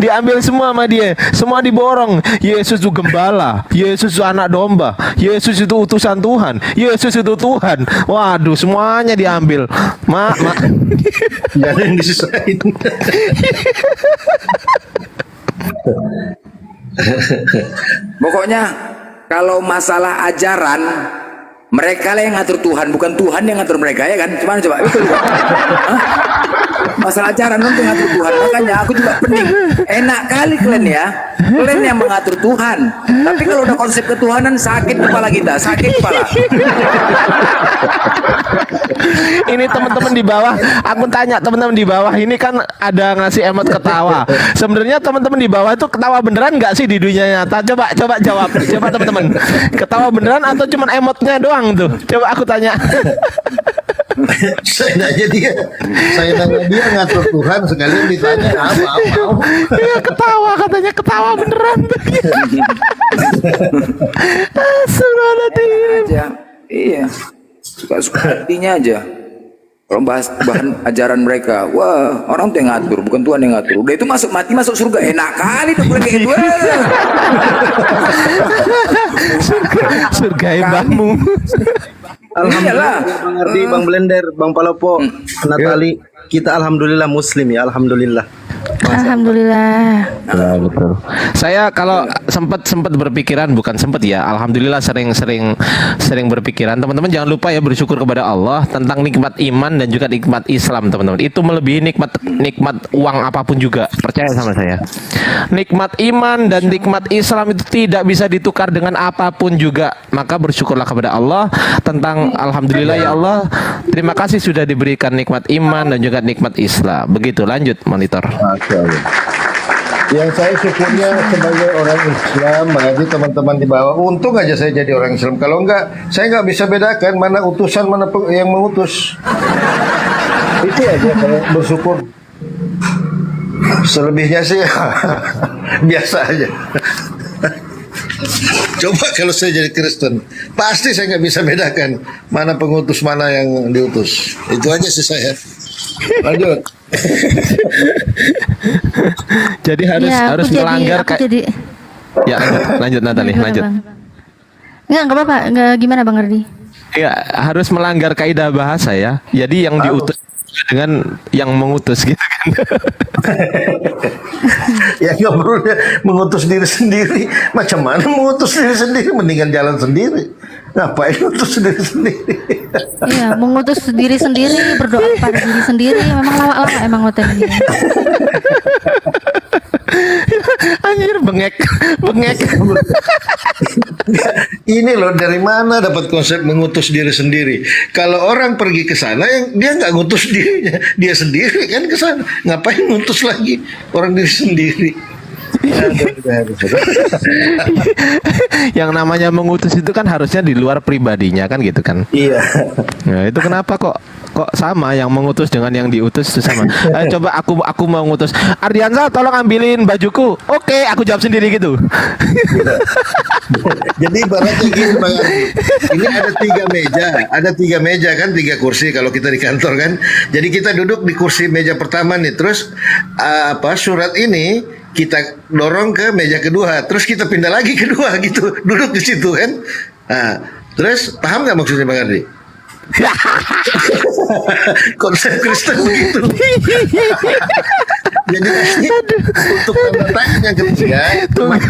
diambil semua sama dia, semua diborong. Yesus itu gembala, Yesus itu anak domba, Yesus itu utusan Tuhan, Yesus itu Tuhan. Waduh, semuanya diambil. Mak. Jangan yang disisain. Pokoknya kalau masalah ajaran mereka lah yang ngatur Tuhan, bukan Tuhan yang ngatur mereka ya kan? Gimana coba? Betul kan? Hah? Masalah ajaran nanti ngatur Tuhan. Makanya aku juga pening. Enak kali kalian ya. Kalian yang mengatur Tuhan. Tapi kalau udah konsep ketuhanan sakit kepala kita, sakit kepala. Ini teman-teman di bawah, aku tanya teman-teman di bawah ini kan ada ngasih emot ketawa. Sebenarnya teman-teman di bawah itu ketawa beneran nggak sih di dunia nyata? Coba jawab, coba teman-teman. Ketawa beneran atau cuma emotnya doang tuh? Coba aku tanya. Saya nanya dia ngatur Tuhan sekalian ditanya apa. Iya ketawa katanya ketawa beneran. Astagfirullahaladzim. Aja. Iya. Suka-suka hatinya aja. Kalau bahas bahan ajaran mereka, wah orang tuh yang ngatur, bukan Tuhan yang ngatur. Udah itu mati masuk surga, enak kali tuh kayak gitu. Surga ibamu. Alhamdulillah, Bang Ardi, Bang Blender, Bang Palopo, Natali, kita alhamdulillah muslim ya, alhamdulillah. Alhamdulillah. Ya, betul. Saya kalau sempat berpikiran, bukan sempat ya, alhamdulillah sering berpikiran. Teman-teman jangan lupa ya bersyukur kepada Allah tentang nikmat iman dan juga nikmat Islam, teman-teman. Itu melebihi nikmat uang apapun juga. Percaya sama saya. Nikmat iman dan nikmat Islam itu tidak bisa ditukar dengan apapun juga. Maka bersyukurlah kepada Allah tentang alhamdulillah ya Allah. Terima kasih sudah diberikan nikmat iman dan juga nikmat Islam. Begitu, lanjut monitor. Masya Allah. Yang saya syukurnya sebagai orang Islam, mengaji teman-teman di bawah. Untung aja saya jadi orang Islam. Kalau enggak, saya nggak bisa bedakan mana utusan, mana yang mengutus. Itu aja saya bersyukur. Selebihnya sih biasa aja. Coba kalau saya jadi Kristen, pasti saya nggak bisa bedakan mana pengutus, mana yang diutus. Itu aja sih saya. Lanjut. Jadi harus melanggar Ya, lanjut Natali, Gimana, lanjut. Bang? Enggak apa-apa. Enggak, gimana Bang Ardi? Ya, harus melanggar kaidah bahasa ya. Jadi yang diutus dengan yang mengutus gitu kan. Ya nggak perlu dia mengutus diri sendiri. Macam mana mengutus diri sendiri? Mendingan jalan sendiri. Ngapain mengutus diri sendiri? Iya, mengutus diri sendiri, berdoa pada diri sendiri, memang lawak-lawak emang hotel ini. Anjir, bengek. Ini loh, dari mana dapat konsep mengutus diri sendiri? Kalau orang pergi ke sana, yang dia nggak ngutus dirinya, dia sendiri kan ke sana. Ngapain ngutus lagi orang diri sendiri? Yang namanya mengutus itu kan harusnya di luar pribadinya kan gitu kan. Iya. Nah, itu kenapa kok sama yang mengutus dengan yang diutus itu sama. Coba aku mau ngutus Ardiansa, tolong ambilin bajuku. Oke, aku jawab sendiri gitu. Jadi ibaratnya gini Bang Ardi, ini ada tiga meja kan, 3 kursi kalau kita di kantor kan. Jadi kita duduk di kursi meja pertama nih, terus surat ini kita dorong ke meja kedua, terus kita pindah lagi kedua gitu, duduk di situ kan. Nah, terus paham nggak maksudnya Bang Ardi? Konsep Kristen begitu. Jadi untuk tanda tangan yang ketiga,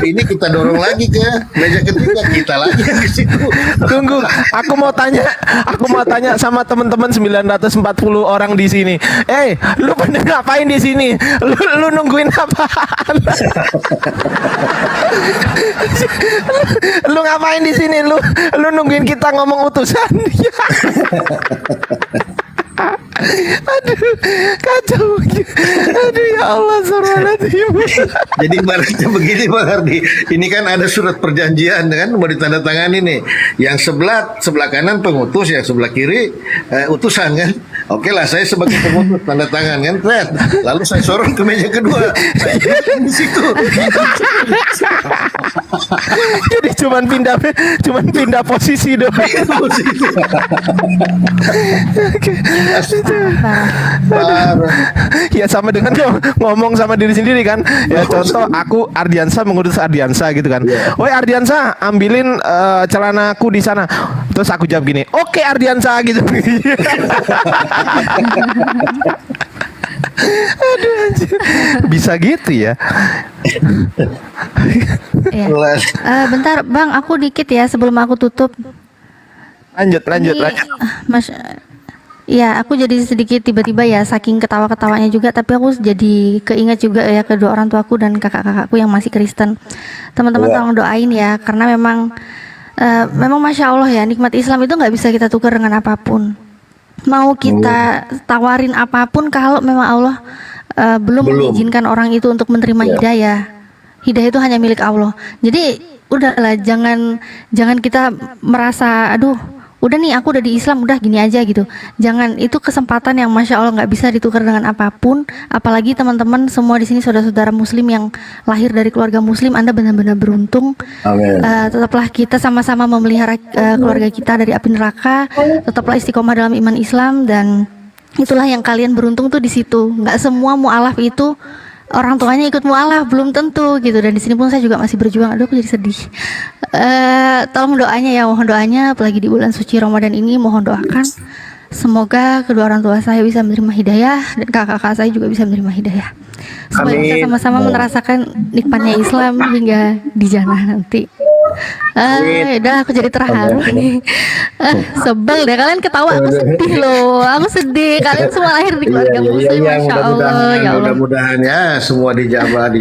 ini kita dorong lagi ke meja ketiga, kita lagi ke situ. Tunggu, aku mau tanya sama teman-teman 940 orang di sini. Lu pada ngapain di sini? Lu nungguin apaan? Lu ngapain di sini? Lu nungguin kita ngomong utusan? Aduh, kacau. Aduh, ya Allah, astagfirullahaladzim. Jadi ibaratnya begini Bang Ardi, ini kan ada surat perjanjian kan, mau ditandatangani nih. Yang sebelah kanan pengutus, yang sebelah kiri utusan kan. Oke lah, saya sebagai pengutus tanda tangan kan, lalu saya sorong ke meja kedua, saya di situ. Jadi cuman pindah posisi doang. Ya sama dengan ngomong sama diri sendiri kan. Ya contoh aku Ardiansa mengutus Ardiansa gitu kan. Woi Ardiansa, ambilin celanaku di sana. Terus aku jawab gini, oke Ardiansa gitu. Aduh anjir. Bisa gitu ya. Bentar Bang, aku dikit ya sebelum aku tutup. Lanjut. Iya, aku jadi sedikit tiba-tiba ya, saking ketawa-ketawanya juga, tapi aku jadi keinget juga ya kedua orang tuaku dan kakak-kakakku yang masih Kristen. Teman-teman tolong doain ya, karena memang Masya Allah ya, nikmat Islam itu nggak bisa kita tukar dengan apapun. Mau kita tawarin apapun, kalau memang Allah belum mengizinkan orang itu untuk menerima hidayah. Hidayah itu hanya milik Allah. Jadi udahlah, jangan kita merasa aduh, udah nih aku udah di Islam, udah gini aja gitu. Jangan, itu kesempatan yang Masya Allah nggak bisa ditukar dengan apapun. Apalagi teman-teman semua di sini saudara-saudara Muslim yang lahir dari keluarga Muslim, Anda benar-benar beruntung. Tetaplah kita sama-sama memelihara keluarga kita dari api neraka. Tetaplah istiqomah dalam iman Islam, dan itulah yang kalian beruntung tuh di situ. Nggak semua mu'alaf itu orang tuanya ikut mualaf, belum tentu gitu. Dan di sini pun saya juga masih berjuang. Aduh, aku jadi sedih. Tolong doanya ya, mohon doanya apalagi di bulan suci Ramadan ini, mohon doakan semoga kedua orang tua saya bisa menerima hidayah dan kakak-kakak saya juga bisa menerima hidayah. Supaya kita sama-sama merasakan nikmatnya Islam hingga di jannah nanti. Udah aku jadi terharu nih. Sebel deh kalian ketawa, aku sedih loh. Aku sedih. Kalian semua lahir di keluarga muslim, masya Allah. Ya Allah. Mudah-mudahan ya semua dijabah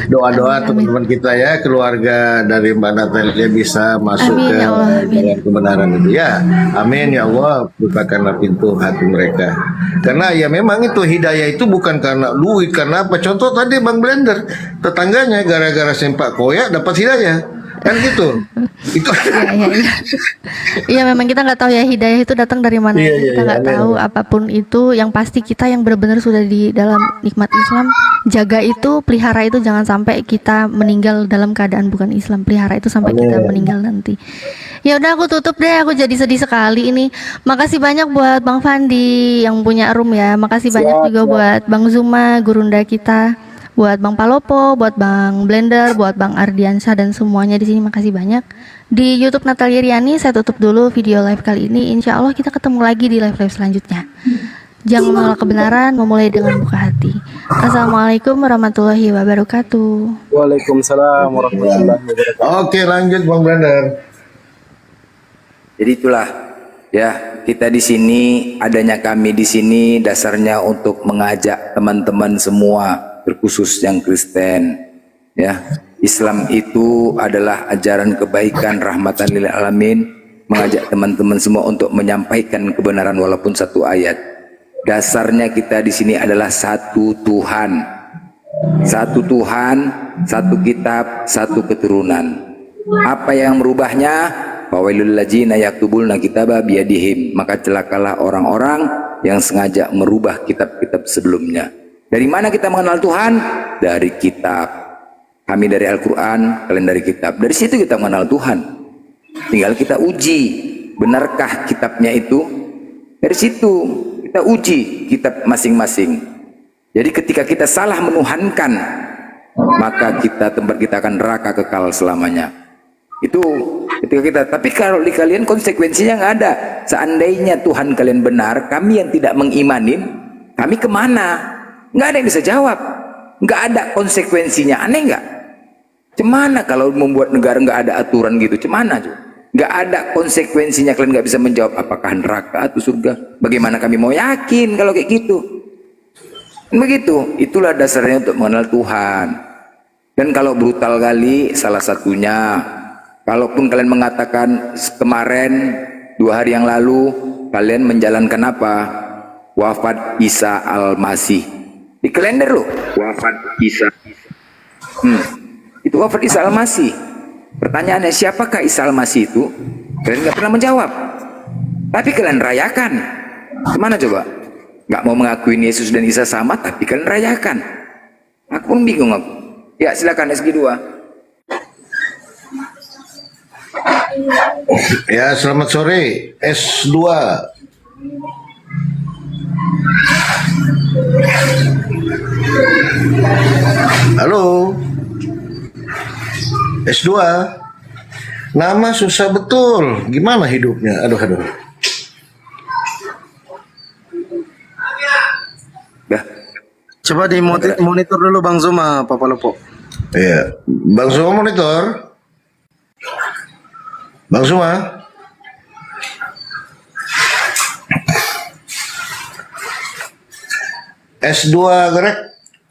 doa-doa teman-teman kita ya, keluarga dari Mbak Natalia bisa masuk Amin, ke ya Allah, amin. jalan kebenaran itu ya. Amin ya Allah, bukakanlah pintu hati mereka. Karena ya memang itu hidayah itu bukan karena duit, karena apa? Contoh tadi Bang Blender, tetangganya gara-gara sempak koyak dapat hidayah. Kan gitu. Itu Iya, memang kita nggak tahu ya hidayah itu datang dari mana. Kita nggak tahu apapun itu. Yang pasti kita yang benar-benar sudah di dalam nikmat Islam, jaga itu, pelihara itu, jangan sampai kita meninggal dalam keadaan bukan Islam. Pelihara itu sampai kita meninggal nanti. Ya udah, aku tutup deh. Aku jadi sedih sekali ini. Makasih banyak buat Bang Fandi yang punya room ya. Makasih banyak juga buat Bang Zuma, gurunda kita. Buat Bang Palopo, buat Bang Blender, buat Bang Ardiansyah dan semuanya di sini, makasih banyak. Di YouTube Natalia Riani saya tutup dulu video live kali ini. Insya Allah kita ketemu lagi di live selanjutnya. Jangan menolak kebenaran, memulai dengan buka hati. Assalamualaikum warahmatullahi wabarakatuh. Waalaikumsalam warahmatullahi wabarakatuh. Oke, lanjut Bang Blender. Jadi itulah ya, kita di sini, adanya kami di sini dasarnya untuk mengajak teman-teman semua, terkhusus yang Kristen ya. Islam itu adalah ajaran kebaikan, rahmatan lil alamin, mengajak teman-teman semua untuk menyampaikan kebenaran walaupun satu ayat. Dasarnya kita di sini adalah satu Tuhan. Satu Tuhan, satu kitab, satu keturunan. Apa yang merubahnya? Fawailul ladzina yaktubulna kitaba biyadihim. Maka celakalah orang-orang yang sengaja merubah kitab-kitab sebelumnya. Dari mana kita mengenal Tuhan? Dari kitab. Kami dari Al-Quran, kalian dari kitab. Dari situ kita mengenal Tuhan. Tinggal kita uji, benarkah kitabnya itu? Dari situ kita uji kitab masing-masing. Jadi ketika kita salah menuhankan, maka tempat kita akan neraka kekal selamanya. Itu ketika kita. Tapi kalau di kalian konsekuensinya nggak ada. Seandainya Tuhan kalian benar, kami yang tidak mengimanin, kami kemana? Nggak ada yang bisa jawab. Nggak ada konsekuensinya. Aneh nggak? Cemana kalau membuat negara nggak ada aturan gitu? Cemana? Nggak ada konsekuensinya. Kalian nggak bisa menjawab apakah neraka atau surga. Bagaimana kami mau yakin kalau kayak gitu? Begitu. Itulah dasarnya untuk mengenal Tuhan. Dan kalau brutal kali, salah satunya, kalaupun kalian mengatakan kemarin 2 hari yang lalu kalian menjalankan apa? Wafat Isa Al-Masih. Di kalender loh, wafat Isa. Itu wafat Isa Al-Masih. Pertanyaannya, siapakah Isa Al-Masih itu? Kalian nggak pernah menjawab. Tapi kalian rayakan. Kemana coba? Nggak mau mengakui Yesus dan Isa sama, tapi kalian rayakan. Aku pun bingung aku. Ya silakan SG2. Ya, selamat sore S2. Halo S2. Nama susah betul. Gimana hidupnya? Aduh. Dah. Coba di monitor dulu Bang Zuma, Papa Lopo. Iya, Bang Zuma monitor. Bang Zuma. S2 gerak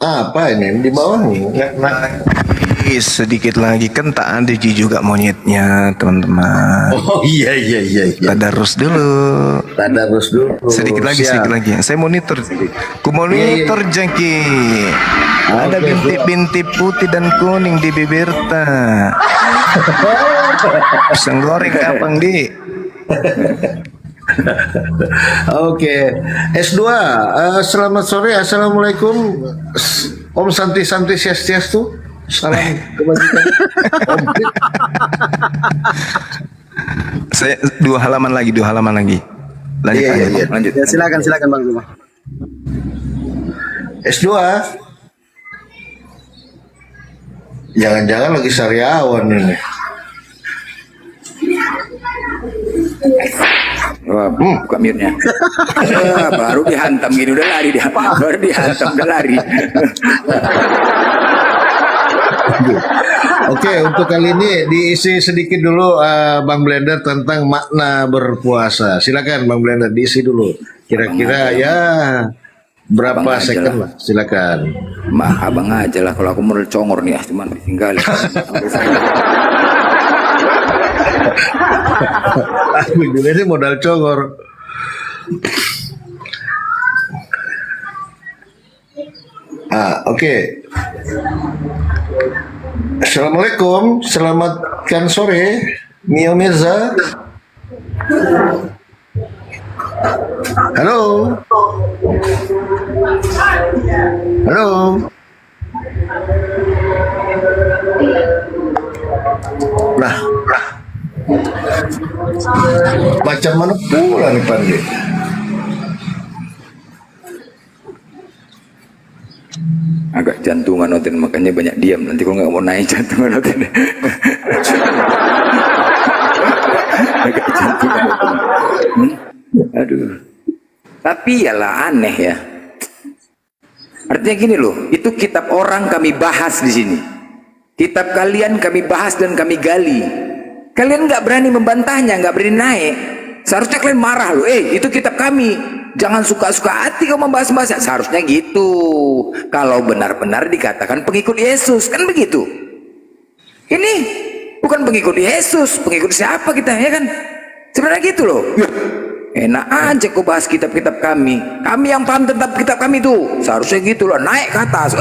apa ini di bawah nih? Sedikit lagi kan tak ada juga monyetnya teman-teman. Oh iya. Tadarus dulu. Sedikit lagi. Saya monitor. Ku monitor jangki. Ada bintik-bintik putih dan kuning di bibir ta. Pisang goreng kapang di. Oke. S2. Selamat sore. Assalamualaikum. Om Santi Swastiastu. Salam kebajikan. Saya 2 halaman lagi. Lanjut. Ya, silakan Bang Zuma. S2. Jangan-jangan lagi sariawan ini. Wah, buka mute-nya. Baru dihantam gini udah lari dia. Baru dihantam udah lari. Oke, untuk kali ini diisi sedikit dulu Bang Blender tentang makna berpuasa. Silakan Bang Blender diisi dulu. Kira-kira ya berapa Abang aja second lah. lah. Silakan. Abang aja lah kalau aku modal congor nih, cuman ditinggalin. Aku juga sih modal congor. Oke. Assalamualaikum, selamatkan sore, Mio Mirza. Halo. Halo. Nah, macam mana pula nih Pandi? Agak jantungan Oten, makanya banyak diam. Nanti kalau nggak mau naik jantungan Oten. Agak jantungan Oten. Aduh. Tapi yalah aneh ya. Artinya gini loh, itu kitab orang kami bahas di sini. Kitab kalian kami bahas dan kami gali. Kalian nggak berani membantahnya, nggak berani naik. Seharusnya kalian marah loh. Itu kitab kami. Jangan suka-suka hati kau membahas-bahas. Seharusnya gitu. Kalau benar-benar dikatakan pengikut Yesus, kan begitu. Ini bukan pengikut Yesus, pengikut siapa kita, ya kan? Sebenarnya gitu loh. Enak aja kau bahas kitab-kitab kami. Kami yang paham tentang kitab kami tuh. Seharusnya gitu loh, naik ke atas.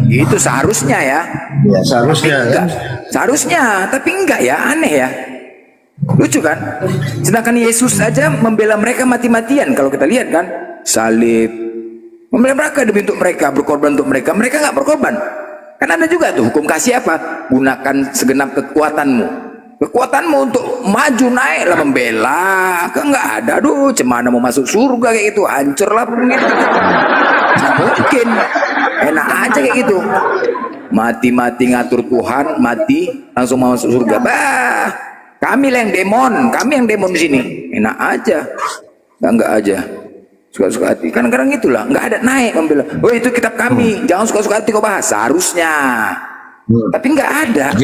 Itu seharusnya ya. Ya seharusnya kan. Seharusnya, tapi enggak ya, aneh ya. Lucu kan? Sedangkan Yesus saja membela mereka mati-matian. Kalau kita lihat kan, salib, membela mereka demi untuk mereka, berkorban untuk mereka. Mereka nggak berkorban. Kan ada juga tuh hukum kasih apa? Gunakan segenap kekuatanmu. Kekuatanmu untuk maju naik lah membela. Kan nggak ada. Aduh, cemana mau masuk surga kayak gitu, hancur lah gitu. Nggak mungkin. Enak aja kayak gitu. Mati-mati ngatur Tuhan, mati langsung mau masuk surga. Bah. Kami lah yang demon di sini. Enak aja, enggak aja. Suka-suka hati. Kan kadang itulah, nggak ada naik membela. Oh itu kitab kami, jangan suka-suka hati kau bahas. Seharusnya, tapi nggak ada.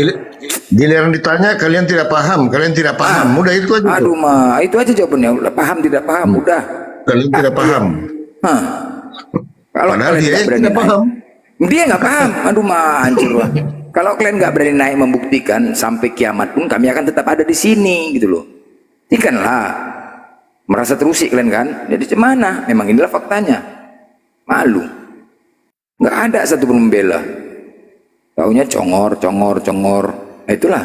Giliran ditanya kalian tidak paham, Udah itu aja. Aduh mah, itu aja jawabannya. Udah paham tidak paham, udah. Kalian tidak paham. Kalau Padahal kalian dia tidak berani tidak naik, paham. dia nggak paham. Aduh mah, hancur lah. Kalau kalian nggak berani naik membuktikan sampai kiamat pun kami akan tetap ada di sini gitu loh. Ikanlah merasa terusik kalian kan? Jadi mana? Memang inilah faktanya. Malu. Nggak ada satu pun membela. Taunya congor. Nah, itulah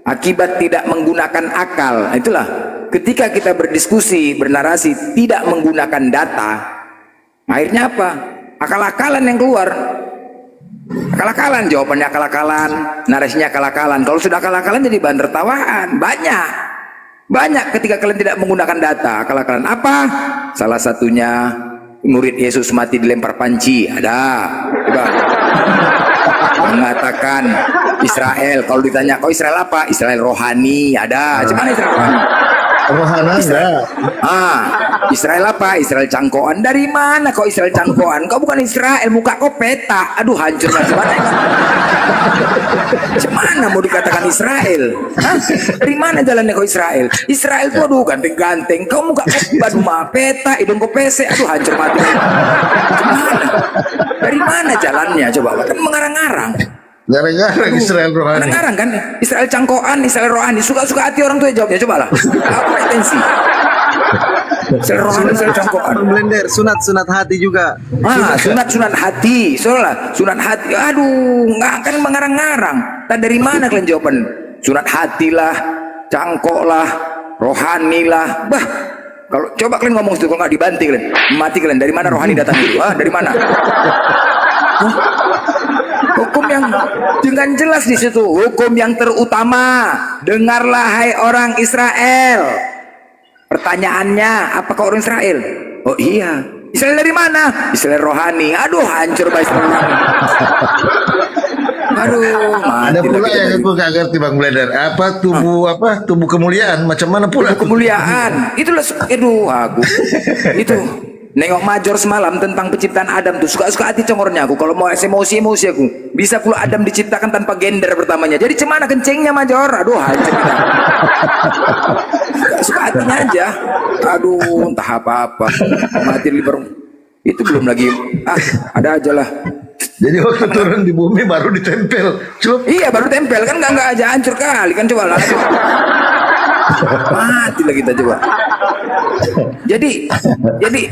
akibat tidak menggunakan akal. Nah, itulah ketika kita berdiskusi, bernarasi tidak menggunakan data, akhirnya apa? Akal-akalan yang keluar. Akal-akalan, jawabannya akal-akalan, narasinya akal-akalan. Kalau sudah akal-akalan jadi bahan tertawaan. Banyak ketika kalian tidak menggunakan data. Akal-akalan apa? Salah satunya murid Yesus mati dilempar panci. Ada. Coba. Mengatakan Israel. Kalau ditanya, kau Israel apa? Israel rohani. Ada. Cuman Israel rohani. Rohana enggak. Israel apa? Israel cangkoan. Dari mana kau Israel cangkoan? Kau bukan Israel, muka kau peta. Aduh hancur macam mana? Gimana mau dikatakan Israel? Dari mana jalannya kau Israel? Israel tuh aduh ganteng-ganteng. Kau muka kau aduh mah peta, hidung kau pesek. Aduh hancur mati. Gimana? Dari mana jalannya? Coba kan mengarang-arang. Gara-gara Israel rohani. Ngarang kan? Israel cangkoan, Israel rohani. Suka-suka hati orang tuh ya jawabnya. Cobalah. Apa intensi? Israel rohani, Israel cangkoan. Blender, sunat hati juga. Sunat hati. Soalnya sunat hati. Aduh, nggak akan mengarang-ngarang. Tak dari mana kalian jawaban? Sunat hati lah, cangkok lah, rohani lah. Bah, kalau coba kalian ngomong situ, kalau nggak dibanting kalian, mati kalian. Dari mana rohani datang itu? Dari mana? Hukum yang dengan jelas di situ, hukum yang terutama. Dengarlah hai orang Israel. Pertanyaannya, apakah orang Israel? Oh iya. Israel dari mana? Israel rohani. Aduh, hancur Israel rohani. Aduh, Ada mati pula lagi. yang aku gak ngerti Bang Blender. Tubuh kemuliaan macam mana pula? Kemuliaan. Itulah, aduh, aku. Itu. Nengok Major semalam tentang penciptaan Adam tuh suka-suka hati congornya aku. Kalau mau emosi aku. Bisa pula Adam diciptakan tanpa gender pertamanya. Jadi cemana kencingnya Major? Aduh, hancur kita. Suka hatinya aja. Aduh, entah apa-apa. Mati liber. Itu belum lagi. Ada aja lah. Jadi waktu turun di bumi baru ditempel. Celup. Iya, baru tempel kan nggak aja hancur kali kan coba lah. Mati lah kita coba. Jadi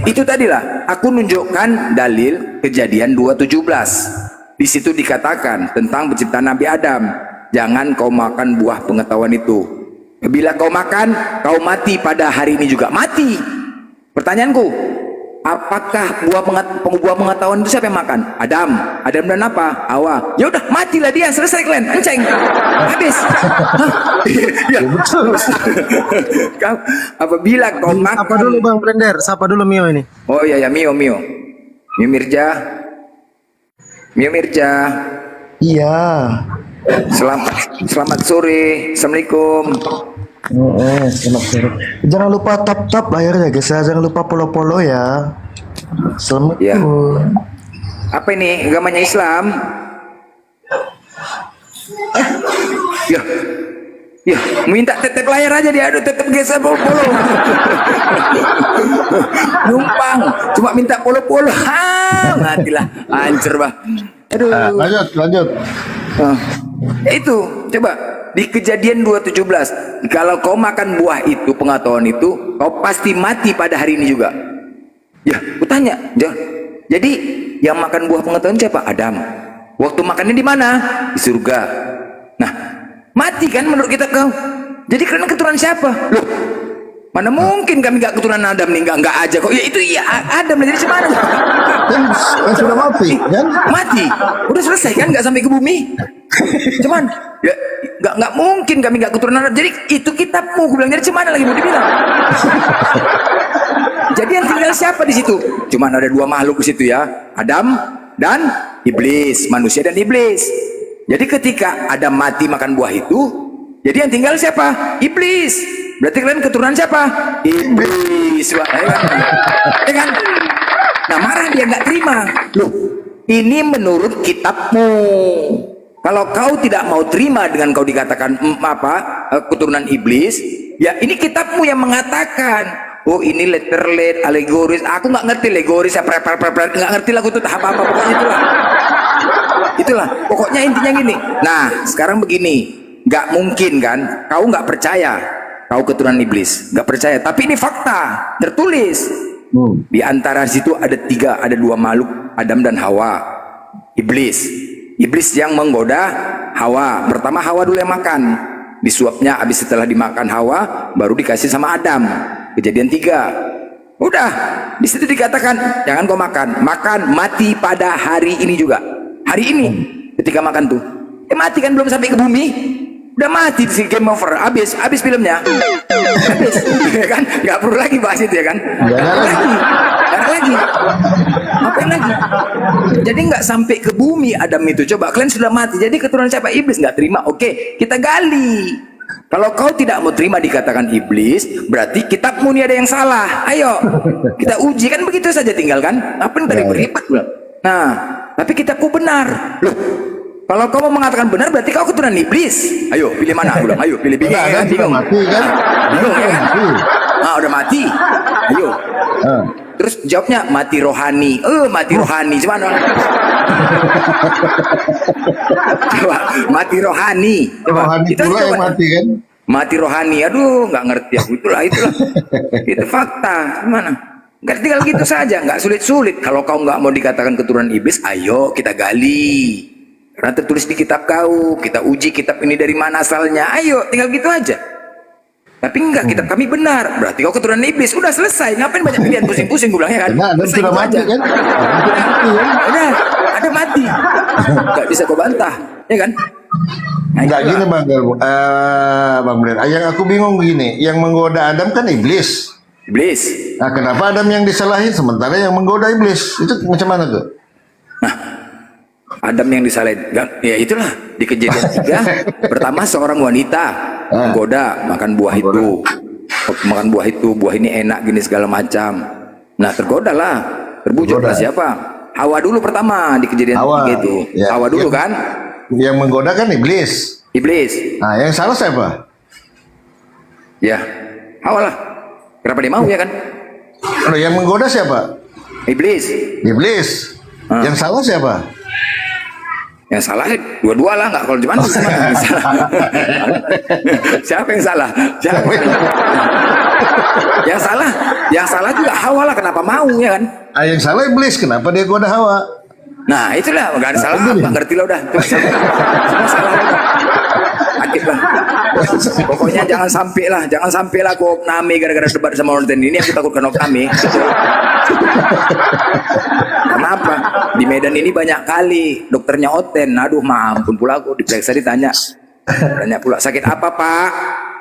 itu tadilah aku nunjukkan dalil Kejadian 2:17. Di situ dikatakan tentang penciptaan Nabi Adam. Jangan kau makan buah pengetahuan itu. Bila kau makan, kau mati pada hari ini juga. Mati. Pertanyaanku, apakah buah pengetahuan itu siapa yang makan? Adam dan apa? Hawa. Ya udah, matilah dia, selesai kalian. Enceng. Habis. Ya betul. Apabila kau makan. Apa dulu Bang Blender? Sapa dulu Mio ini. Oh iya ya, Mio Mirja. Iya. Selamat sore. Assalamualaikum. Selamat sore. Jangan lupa tap layarnya guys ya. Jangan lupa follow ya. Selamat. Ya. Apa ini? Agamanya Islam? Ya, minta tetep layar aja dia. Aduh, tetep geser follow. Numpang, cuma minta follow. Matilah, hancur bah. Aduh. Lanjut. Itu, coba di Kejadian 2:17. Kalau kau makan buah itu, pengetahuan itu, kau pasti mati pada hari ini juga. Ya, aku tanya. Jadi yang makan buah pengetahuan siapa? Adam. Waktu makannya di mana? Di surga. Nah, mati kan menurut kita kau. Jadi kalian keturunan siapa? Loh, mana mungkin kami gak keturunan Adam nih? Enggak aja kok. Ya itu ya Adam. Jadi semana? Kan sudah mati kan? Mati. Udah selesai kan? Gak sampai ke bumi. Cuman ya nggak mungkin kami nggak keturunan Adam. Jadi itu kitabmu. Gue bilang, jadi cuman lagi mau dibilang. Jadi yang tinggal siapa di situ? Cuman ada dua makhluk di situ ya, Adam dan iblis, manusia dan iblis. Jadi ketika Adam mati makan buah itu, jadi yang tinggal siapa? Iblis. Berarti kalian keturunan siapa? Iblis. Ya kan? Nah, marah dia nggak terima. Loh, ini menurut kitabmu. Kalau kau tidak mau terima dengan kau dikatakan keturunan iblis, ya ini kitabmu yang mengatakan. Oh, ini letterlet, alegoris. Aku nggak ngerti alegoris, nggak ngerti lah, aku tuh apa-apa pokoknya itulah. Pokoknya intinya gini. Nah, sekarang begini, nggak mungkin kan? Kau nggak percaya, kau keturunan iblis, nggak percaya. Tapi ini fakta, tertulis. Di antara situ ada dua makhluk, Adam dan Hawa. Iblis yang menggoda Hawa. Pertama Hawa dulu yang makan, disuapnya. Habis setelah dimakan Hawa, baru dikasih sama Adam. Kejadian 3. Udah, di situ dikatakan jangan kau makan. Mati pada hari ini juga. Hari ini ketika makan tuh, mati kan, belum sampai ke bumi. Udah mati di game over. Habis filmnya. Habis. Ya kan? Nggak perlu lagi bahas itu ya kan? Lagi. Apa lagi? Jadi nggak sampai ke bumi Adam itu. Coba kalian sudah mati. Jadi keturunan siapa? Iblis. Nggak terima. Oke, kita gali. Kalau kau tidak mau terima dikatakan iblis, berarti kitabmu ini ada yang salah. Ayo, kita uji kan, begitu saja tinggal kan? Apa yang tadi berlipat? Nah, tapi kitabku benar. Loh, kalau kau mau mengatakan benar, berarti kau keturunan iblis. Ayo, pilih mana? Bilang, ayo, pilih. Bingung kan? Bingung. Mati kan? Bingung ya kan? Udah mati. Ayo. Terus jawabnya mati rohani. Mati rohani gimana? Coba mati rohani. Coba Rohani kita pula yang mati kan? Mati rohani. Aduh, nggak ngerti aku. Itulah. Itu fakta. Gimana? Nggak, tinggal gitu saja. Nggak sulit-sulit. Kalau kau nggak mau dikatakan keturunan iblis, ayo kita gali. Karena tertulis di kitab kau. Kita uji kitab ini dari mana asalnya. Ayo, tinggal gitu aja. Tapi enggak, kitab kami benar. Berarti kau keturunan iblis. Udah selesai. Ngapain banyak pilihan pusing-pusing, gue bilang ya kan? Nah, Selesai sudah gitu mati aja. kan? Udah, ada mati. Enggak bisa kau bantah, ya kan? Nah, Enggak itulah. gini Bang Bren. Yang aku bingung begini, yang menggoda Adam kan iblis. Iblis. Nah, kenapa Adam yang disalahin sementara yang menggoda iblis? Itu macam mana tuh? Adam yang disalib. Ya itulah di Kejadian 3. Pertama seorang wanita menggoda makan buah itu. Makan buah itu, buah ini enak gini segala macam. Nah tergodalah, terbujuklah siapa? Hawa dulu pertama di Kejadian 3 itu. Ya, Hawa dulu kan? Yang menggoda kan iblis. Iblis. Nah, yang salah siapa? Ya, Hawa lah. Kenapa dia mau ya kan? Loh, yang menggoda siapa? Iblis. Iblis. Yang salah siapa? Yang salah dua-dua lah, nggak kalau cuma yang salah. Siapa yang salah? Siapa? Yang salah juga Hawa lah. Kenapa mau ya kan? Yang salah iblis. Kenapa dia goda Hawa? Nah itulah nggak ada salah. Nggak ngerti lah udah. Semua salah udah. Aktif lah. Pokoknya jangan sampai lah kok nami gara-gara debat sama orang ini. Aku takutkan nami. Kenapa? Di Medan ini banyak kali dokternya Oten. Aduh, ampun pula aku diperiksa ditanya. Tanya pula, sakit apa Pak?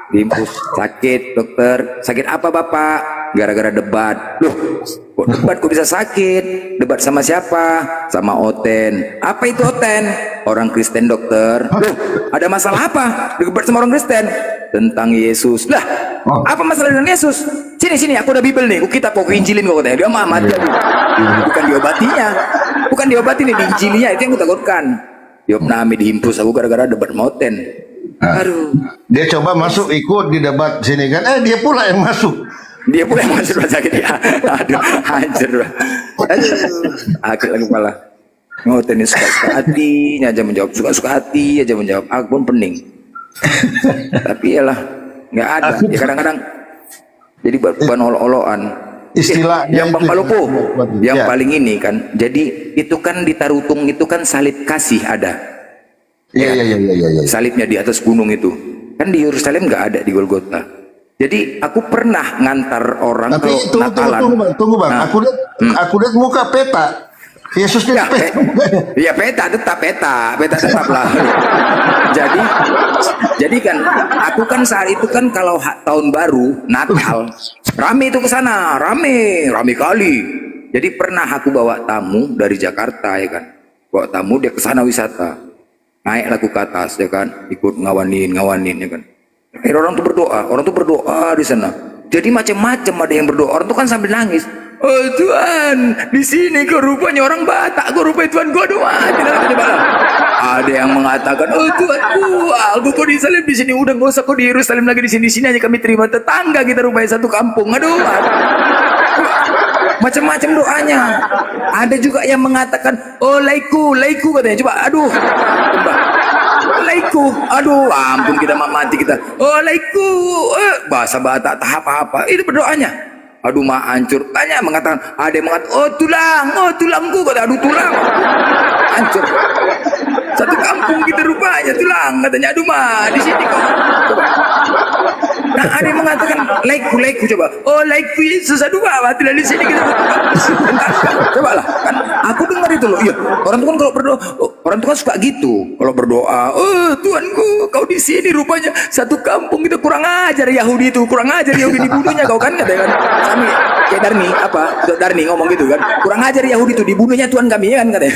Diimpus, sakit dokter. Sakit apa Bapak? Gara-gara debat. Loh, kok debat kok bisa sakit? Debat sama siapa? Sama Oten. Apa itu Oten? Orang Kristen dokter. Loh, ada masalah apa? Debat sama orang Kristen? Tentang Yesus. Lah, apa masalah dengan Yesus? Sini, aku ada Bible nih. Kita pokok Injilin kok katanya. Dia mati. Bukan diobatinya. Bukan diobati nih, diinjilinya. Itu yang aku takutkan. Diopnami, dihimpus aku gara-gara debat sama Oten. Aduh. Dia coba masuk ikut di debat sini kan. Dia pula yang masuk. Dia pula yang masuk rumah sakit ya. Aduh, hancur. Aduh, akhir lagi kepala. Ngoten ini suka-suka hatinya aja menjawab, suka-suka hati aja menjawab. Aku pun pening. Tapi yalah, nggak ada. Ya kadang-kadang jadi bahan olo-oloan. Istilahnya yang Bang Palopo, yang paling ini kan. Jadi itu kan di Tarutung itu kan salib kasih ada. Iya. Salibnya di atas gunung itu. Kan di Yerusalem nggak ada, di Golgota. Jadi aku pernah ngantar orang Tapi ke Natalan. tunggu bang. Nah, Aku lihat muka peta. Yesus ya, peta tetap lah. Jadi kan aku kan saat itu kan kalau tahun baru Natal rame itu ke sana, rame kali. Jadi pernah aku bawa tamu dari Jakarta ya kan. Bawa tamu dia ke sana wisata. Naik laku ke atas ya kan, ikut ngawanin ya kan. Orang tuh berdoa di sana. Jadi macam-macam, ada yang berdoa, orang tuh kan sambil nangis. Oh Tuhan, di sini kok rupanya orang Batak, kok rupanya Tuhan gua doa. Ada yang mengatakan, oh Tuhanku, aku kok disalib di sini, udah gak usah kok di Yerusalem lagi, di sini aja kami terima tetangga kita rupanya satu kampung. Aduh, macam-macam doanya. Ada juga yang mengatakan, oh laiku katanya. Coba, aduh, laiku, aduh, ampun kita mati kita. Oh laiku, bahasa Batak tahap apa? Itu berdoanya. Aduh mah hancur. Banyak mengatakan, ada yang mengatakan, oh tulangku, kata aduh tulang. Hancur. Satu kampung kita rupanya tulang, katanya aduh mah di sini kok. Nah ada yang mengatakan laiku coba. Oh laiku Yesus aduh mah tidak di sini kita. Coba lah kan aku dengar itu loh. Iya, orang tuh kan kalau berdoa, orang tuh kan suka gitu. Kalau berdoa, oh Tuhanku, kau di sini rupanya satu kampung kita kurang ajar Yahudi dibunuhnya kau kan katanya kan. Sami kayak Darni ngomong gitu kan. Kurang ajar Yahudi itu dibunuhnya Tuhan kami ya kan katanya.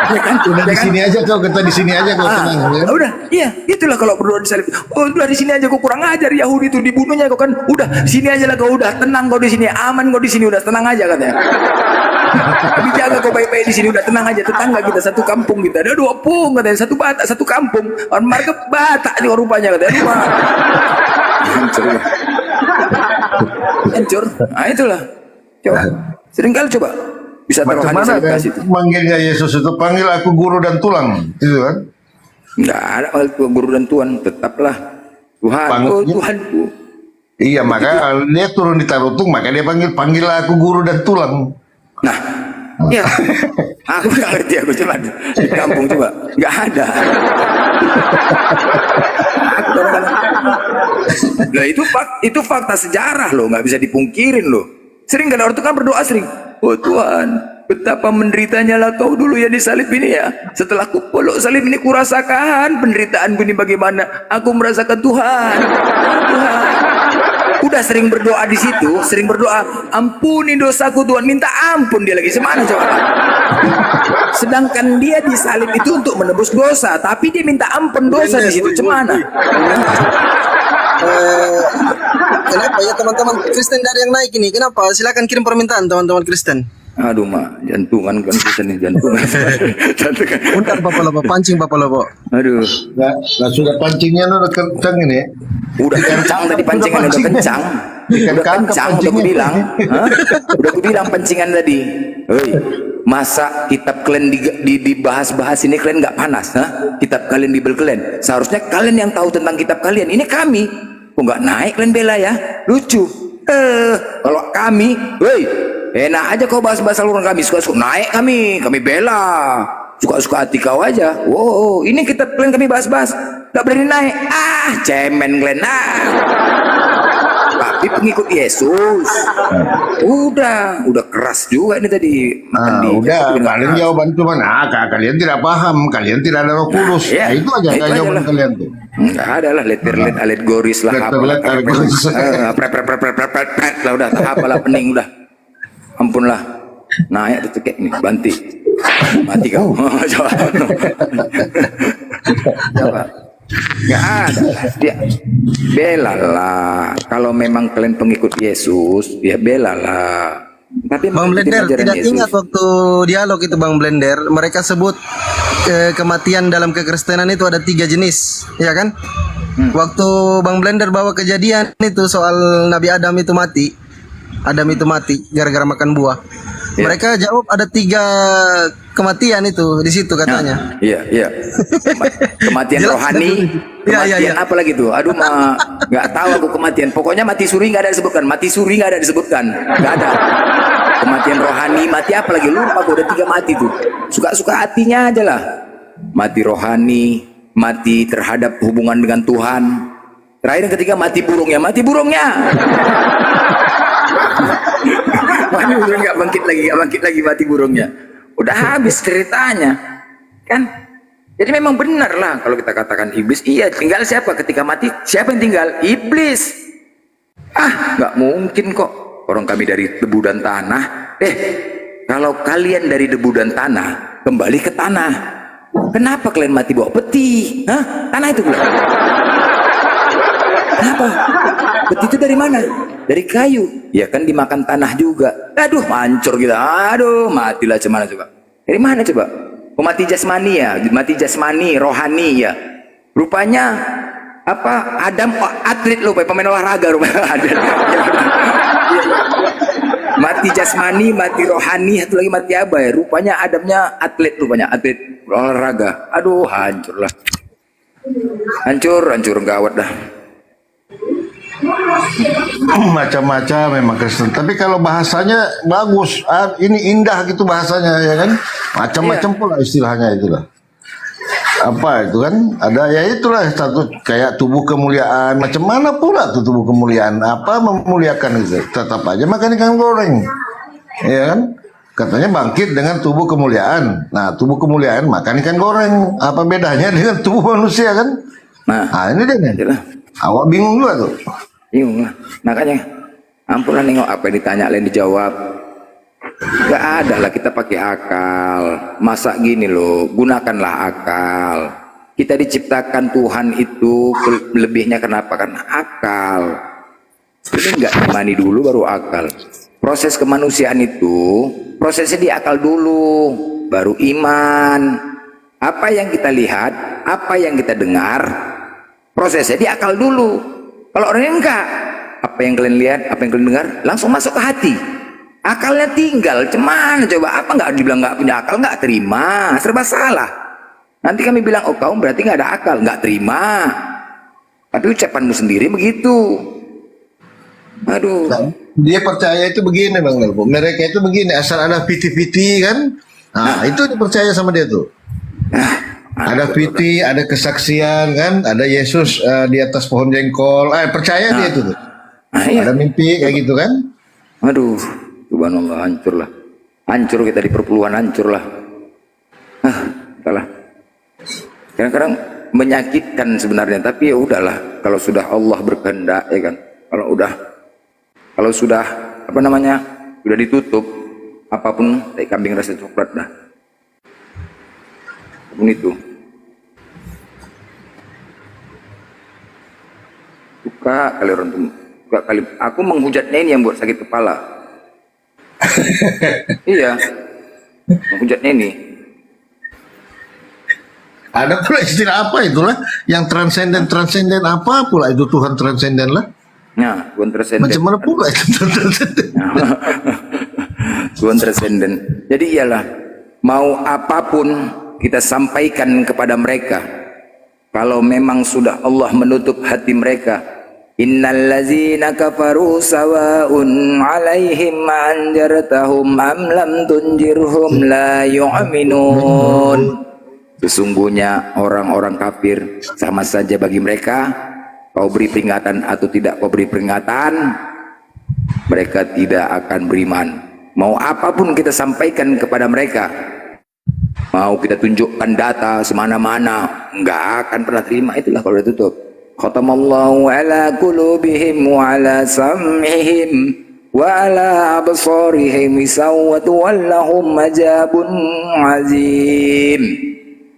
Ya kan? Udah di sini aja kau, kita di sini aja kau tenang ya. Udah, iya, itulah kalau berdoa di salib. Oh, udah di sini aja kau kurang ajar Yahudi itu dibunuhnya kau kan. Udah, di sini aja lah kau udah tenang kau di sini, aman kau di sini udah tenang aja katanya. Tapi jaga kau baik-baik di sini udah tenang aja, tetangga kita satu kampung kita. Ada 2 pung katanya, satu Batak, satu kampung. Orang marga Batak juga rupanya katanya. Hancur. Nah, itulah. Coba. Seringkali coba bisa Macam mana kan manggilnya Yesus itu, panggil aku guru dan tulang, itu kan? Enggak ada guru dan Tuhan, tetaplah Tuhan. Oh Tuhanku. Iya, maka dia turun di Tarutung, maka dia panggil aku guru dan tulang. Nah, ya, aku nggak ngerti, aku cuma di kampung coba, nggak ada. Nah itu fakta sejarah loh, nggak bisa dipungkirin loh. Sering kan orang itu kan berdoa sering. Oh Tuhan, betapa menderitanya lah kau dulu ya di salib ini ya. Setelah ku peluk salib ini kurasakan penderitaanku ini bagaimana. Aku merasakan Tuhan. udah sering berdoa di situ, sering berdoa, ampuni dosaku Tuhan, minta ampun dia lagi. Semana coba? Sedangkan dia disalib itu untuk menebus dosa, tapi dia minta ampun dosa di situ. Cemana? Kenapa ya teman-teman Kristen dari yang naik ini? Kenapa? Silakan kirim permintaan teman-teman Kristen. Aduh mak, jantungan kan bisa nih jantungan. Jantungan. Untar Bapak Lobo, pancing Bapak Lobo. Aduh. Nah, sudah pancingnya udah kencang ini. Udah kencang tadi pancingan, udah kencang. Udah kencang, udah aku bilang. Hah? Udah aku bilang pancingan tadi. Hei, masa kitab kalian dibahas-bahas ini kalian nggak panas? Hah? Kitab kalian, Bible kalian. Seharusnya kalian yang tahu tentang kitab kalian. Ini kami. Kok nggak naik kalian bela ya? Lucu. Kalau kami, woi, enak aja kau bahas-bahas saluran kami, suka-suka naik kami bela, suka-suka hati kau aja. Wow, ini kita kalian kami bahas-bahas, gak berani naik. Cemen kalian. Tapi pengikut Yesus, udah keras juga ini tadi. Udah, kalian jawaban cuma, kalian tidak paham, kalian tidak ada Roh Kudus. Ya, Itu aja jawaban kalian tuh. Enggak ada lah, letterlet alegoris lah, Letterlet alegoris. lah udah, apalah pening udah. Ampun lah. Naik tuh kayak ini, banti. Mati kau. Coba. Enggak ada. Dia belalah. Kalau memang kalian pengikut Yesus, ya belalah. Tapi Bang Blender tidak ingat waktu dialog itu Bang Blender, mereka sebut kematian dalam kekristenan itu ada 3 jenis, ya kan? Waktu Bang Blender bawa kejadian itu soal Nabi Adam itu mati gara-gara makan buah. Mereka jawab ada 3 kematian itu di situ katanya. Iya. Kematian rohani. Kematian apa lagi tuh? Aduh nggak tahu aku kematian. Pokoknya mati suri nggak ada disebutkan. Mati suri nggak ada disebutkan. Nggak ada. Kematian rohani, mati apa lagi? Lupa aku udah 3 mati tuh. Suka-suka hatinya aja lah. Mati rohani, mati terhadap hubungan dengan Tuhan. Terakhir yang ketiga mati burungnya. Mati burung nggak bangkit lagi mati burungnya. Udah habis ceritanya, kan? Jadi memang benar lah kalau kita katakan iblis. Iya, tinggal siapa ketika mati? Siapa yang tinggal? Iblis. Nggak mungkin kok. Orang kami dari debu dan tanah. Kalau kalian dari debu dan tanah, kembali ke tanah. Kenapa kalian mati bawa peti? Tanah itu bilang. Kenapa? Peti itu dari mana? Dari kayu. Ya kan dimakan tanah juga. Aduh, hancur kita. Aduh, matilah cemana coba. Dari mana coba? Mati jasmani ya, mati jasmani, rohani ya. Rupanya apa? Adam atlet loh, pemain olahraga rupanya. Mati jasmani, mati rohani, satu lagi mati apa ya? Rupanya Adamnya atlet rupanya, atlet olahraga. Aduh, hancur lah. Hancur gawat dah. Macam-macam memang Kristen. Tapi kalau bahasanya bagus, ini indah gitu bahasanya ya kan. Macam-macam pula istilahnya itulah. Apa itu kan? Ada ya itulah satu kayak tubuh kemuliaan. Macam mana pula tuh tubuh kemuliaan? Apa memuliakan itu? Tetap aja makan ikan goreng. Ya kan? Katanya bangkit dengan tubuh kemuliaan. Nah, tubuh kemuliaan makan ikan goreng. Apa bedanya dengan tubuh manusia kan? Nah ini dia nih. Awak bingung juga tuh. Bingung lah. Makanya ampunlah nengok apa yang ditanya lain dijawab. Gak ada lah, kita pakai akal. Masa gini loh, gunakanlah akal. Kita diciptakan Tuhan itu lebihnya kenapa? Karena akal. Ini nggak imani dulu baru akal. Proses kemanusiaan itu prosesnya di akal dulu, baru iman. Apa yang kita lihat, apa yang kita dengar, prosesnya di akal dulu. Kalau orangnya enggak, apa yang kalian lihat, apa yang kalian dengar, langsung masuk ke hati. Akalnya tinggal, cuman coba apa nggak dibilang nggak punya akal, nggak terima, serba salah. Nanti kami bilang, oh kamu berarti nggak ada akal, nggak terima. Tapi ucapanmu sendiri begitu. Aduh. Nah, dia percaya itu begini Bang Nelpo. Mereka itu begini, asal ada piti-piti kan. Nah, itu dipercaya sama dia tuh. Ada piti, ada kesaksian kan, ada Yesus di atas pohon jengkol. Percaya dia itu tuh. Iya. Ada mimpi kayak gitu kan. Aduh, subhanallah, hancur lah. Hancur kita di perpuluhan, hancur lah. Entahlah. Kadang-kadang menyakitkan sebenarnya, tapi ya udahlah. Kalau sudah Allah berkehendak, ya kan. Kalau udah Kalau sudah apa namanya sudah ditutup, apapun tai kambing rasa coklat dah. Apapun itu. Suka kali orang tuh, suka kali. Aku menghujatnya ini yang buat sakit kepala. Iya, menghujatnya ini. Ada pula istilah apa itulah yang transenden apa pula itu Tuhan transenden lah. Nah, Tuhan transenden. Macam mana pula itu Tuhan transenden? Tuhan transenden. Jadi ialah mau apapun kita sampaikan kepada mereka. Kalau memang sudah Allah menutup hati mereka, innal ladzina kafaru sawa'un 'alaihim anjartahum am lam tunjirhum la yu'minun. Sesungguhnya orang-orang kafir sama saja bagi mereka, kau beri peringatan atau tidak kau beri peringatan, mereka tidak akan beriman. Mau apapun kita sampaikan kepada mereka, mau kita tunjukkan data semana-mana, enggak akan pernah terima. Itulah kalau udah tutup. Khatamallahu ala qulubihim wa ala sam'ihim wa ala absarihim sawwatu wallahum ajabun azim.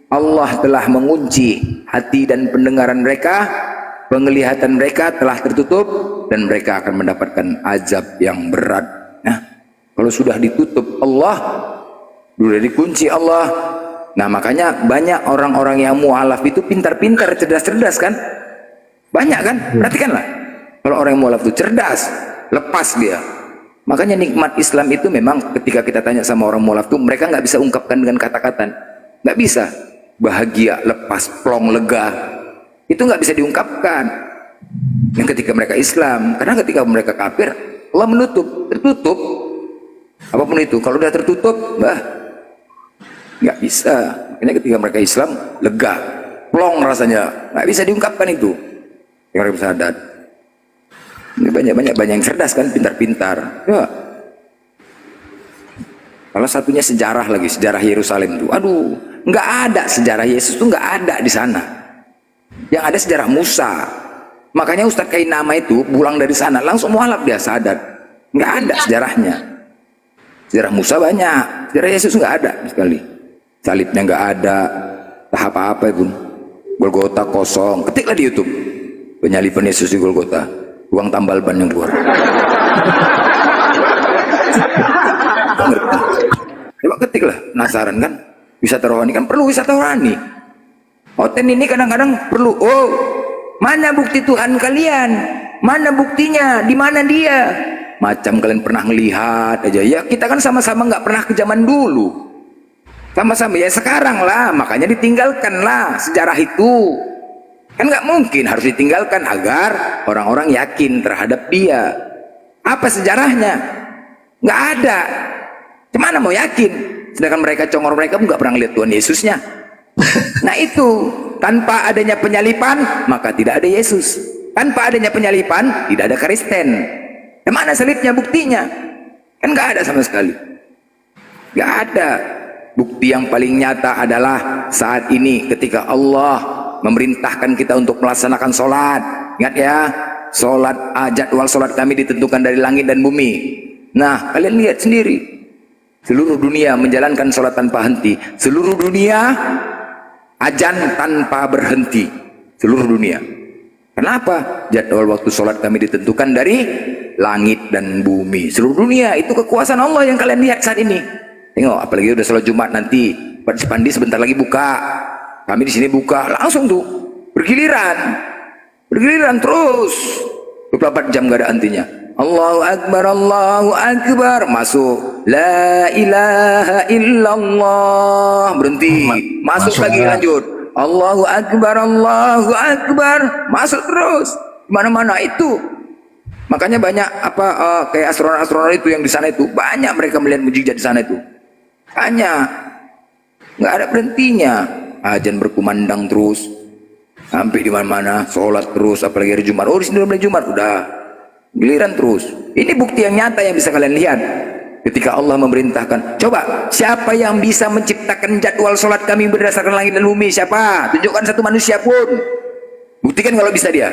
Allah telah mengunci hati dan pendengaran mereka, penglihatan mereka telah tertutup, dan mereka akan mendapatkan azab yang berat. Nah, kalau sudah ditutup Allah, sudah dikunci Allah. Nah, makanya banyak orang-orang yang mualaf itu pintar-pintar, cerdas-cerdas kan? Banyak kan? Perhatikanlah. Kalau orang yang mualaf itu cerdas, lepas dia. Makanya nikmat Islam itu memang ketika kita tanya sama orang mualaf itu, mereka nggak bisa ungkapkan dengan kata-kata. Nggak bisa. Bahagia, lepas, plong, lega. Itu nggak bisa diungkapkan. Yang ketika mereka Islam, karena ketika mereka kafir, Allah menutup, tertutup. Apapun itu, kalau udah tertutup, nggak bisa. Makanya ketika mereka Islam, lega, plong rasanya, nggak bisa diungkapkan itu. Yang mereka sadar. Ini banyak yang cerdas kan, pintar-pintar. Ya. Kalau satunya sejarah lagi, sejarah Yerusalem itu, aduh, nggak ada sejarah Yesus itu, nggak ada di sana. Yang ada sejarah Musa. Makanya Ustadz Kainama itu pulang dari sana langsung mualaf, dia sadar nggak ada sejarahnya. Sejarah Musa banyak, sejarah Yesus nggak ada sekali. Salibnya nggak ada, tahap apa pun. Golgota kosong. Ketiklah di YouTube penyaliban Yesus di Golgota, uang tambal ban yang keluar. Coba ketiklah, penasaran kan? Wisata rohani kan perlu wisata rohani. Hoten ini kadang-kadang perlu. Oh, mana bukti Tuhan kalian? Mana buktinya? Di mana dia? Macam kalian pernah melihat aja. Ya kita kan sama-sama nggak pernah ke zaman dulu. Sama-sama ya sekarang lah. Makanya ditinggalkan lah sejarah itu. Kan nggak mungkin, harus ditinggalkan agar orang-orang yakin terhadap dia. Apa sejarahnya? Nggak ada. Gimana mau yakin? Sedangkan mereka congor, mereka pun nggak pernah lihat Tuhan Yesusnya. Nah itu, tanpa adanya penyalipan maka tidak ada Yesus. Tanpa adanya penyalipan tidak ada Kristen. Mana salibnya, buktinya? Kan nggak ada sama sekali. Nggak ada. Bukti yang paling nyata adalah saat ini ketika Allah memerintahkan kita untuk melaksanakan sholat. Ingat ya, sholat, jadwal sholat kami ditentukan dari langit dan bumi. Nah kalian lihat sendiri, seluruh dunia menjalankan sholat tanpa henti. Seluruh dunia azan tanpa berhenti. Seluruh dunia. Kenapa? Jadwal waktu sholat kami ditentukan dari langit dan bumi. Seluruh dunia, itu kekuasaan Allah yang kalian lihat saat ini. Tengok, apalagi udah sholat Jumat nanti, Pak Pandi sebentar lagi buka. Kami di sini buka, langsung tuh bergiliran terus. 24 jam gak ada hentinya. Allahu Akbar, masuk. La ilaha illallah, berhenti. Masuk lagi, lanjut. Allahu Akbar, masuk terus. Mana-mana itu. Makanya banyak kayak astronot itu yang di sana itu, banyak mereka melihat mujizat di sana itu. Banyak. Nggak ada berhentinya. Azan berkumandang terus. Sampai di mana-mana, sholat terus, apalagi hari Jumat. Oh, di sini udah Jumat, udah. Giliran terus. Ini bukti yang nyata yang bisa kalian lihat. Ketika Allah memerintahkan, coba siapa yang bisa menciptakan jadwal sholat kami berdasarkan langit dan bumi? Siapa? Tunjukkan satu manusia pun. Buktikan kalau bisa dia.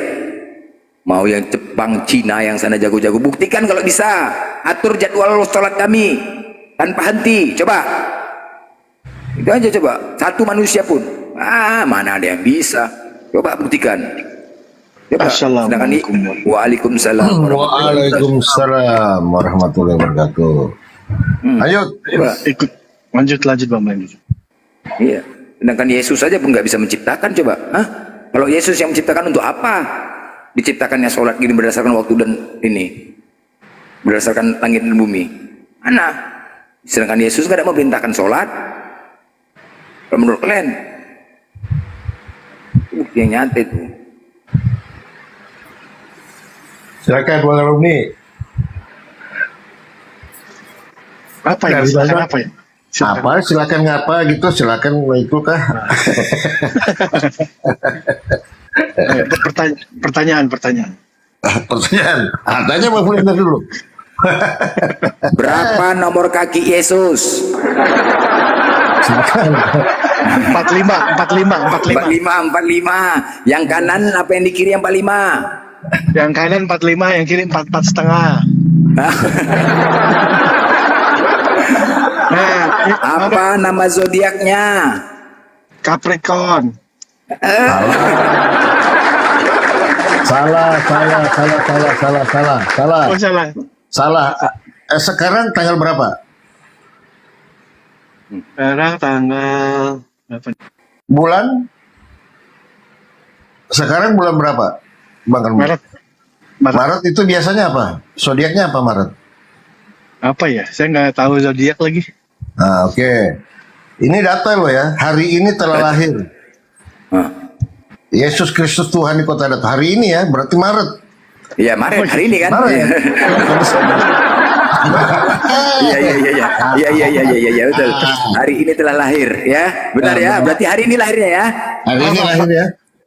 Mau yang Jepang, Cina, yang sana jago-jago, buktikan kalau bisa. Atur jadwal sholat kami tanpa henti. Coba. Itu aja coba. Satu manusia pun. Mana ada yang bisa. Coba buktikan. Coba. Waalaikumsalam. Waalaikumsalam warahmatullahi wabarakatuh. Ayo, Coba. Lanjut Bang lanjut. Iya. Sedangkan Yesus saja pun nggak bisa menciptakan, coba. Hah? Kalau Yesus yang menciptakan, untuk apa diciptakannya sholat gini berdasarkan waktu dan ini, berdasarkan langit dan bumi? Mana? Sedangkan Yesus nggak ada memerintahkan sholat. Kalau menurut kalian, bukti yang nyata itu. silakan Bang Romni. Apa ya? Silakan apa ya? Apa? Silakan ngapa gitu? Silakan itu kah? Pertanyaan. Pertanyaan. Tanya Bang Blender dulu. Berapa nomor kaki Yesus? 45. Yang kanan apa yang di kiri yang 45? Yang kanan 45, yang kiri 44,5. Apa nama zodiaknya? Capricorn. Salah. Oh, salah. Salah. Sekarang tanggal berapa? Sekarang tanggal berapa? Bulan? Sekarang bulan berapa? Bang Romni? Maret itu biasanya apa? Zodiaknya apa Maret? Apa ya? Saya nggak tahu zodiak lagi. Nah, oke. Ini data loh ya. Hari ini telah lahir Yesus Kristus Tuhan di kota Datar. Hari ini ya, berarti Maret. Iya, Maret, hari ini kan? Maret. Iya, betul. Hari ini telah lahir, ya. Benar ya, berarti hari ini lahirnya ya. Hari ini lahir ya.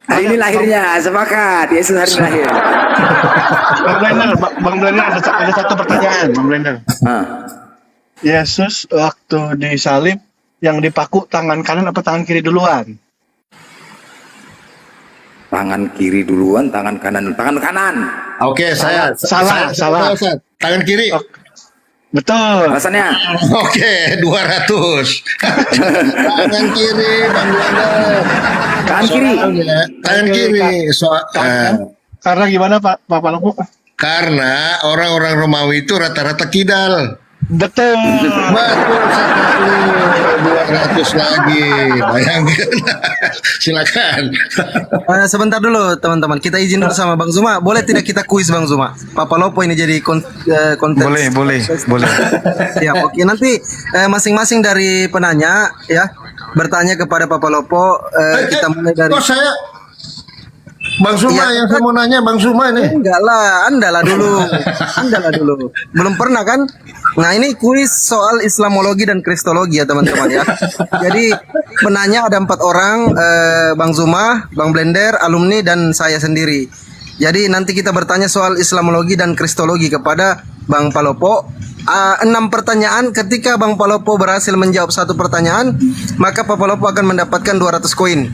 Hari ini lahirnya, sepakat. Yesus hari ini lahir. Bang Blender ada satu pertanyaan, Bang Blender. Yesus waktu disalib yang dipaku tangan kanan apa tangan kiri duluan? Tangan kiri duluan, tangan kanan. Tangan kanan. Oke, Salah. Tangan kiri. Betul. Alasannya? Oke, 200. Tangan kiri, Bang Blender. Tangan kiri. Tangan kiri. Karena gimana Pak Palopo? Karena orang-orang Romawi itu rata-rata kidal. Betul. Betul sekali. 200 lagi. Bayangkan. Silakan. Sebentar dulu teman-teman, kita izin dulu sama Bang Zuma. Boleh tidak kita kuis Bang Zuma? Papa Lopo ini jadi konten. Boleh. Ya, oke. Nanti masing-masing dari penanya ya bertanya kepada Papa Lopo. Kita mulai dari. Kok saya Bang Zuma Ya, yang saya mau nanya Bang Zuma ini. Enggak lah, Anda lah dulu. Belum pernah kan? Nah, ini kuis soal Islamologi dan Kristologi ya teman-teman ya. Jadi penanya ada 4 orang, Bang Zuma, Bang Blender, alumni dan saya sendiri. Jadi nanti kita bertanya soal Islamologi dan Kristologi kepada Bang Palopo. 6 pertanyaan. Ketika Bang Palopo berhasil menjawab 1 pertanyaan, maka Pak Palopo akan mendapatkan 200 koin.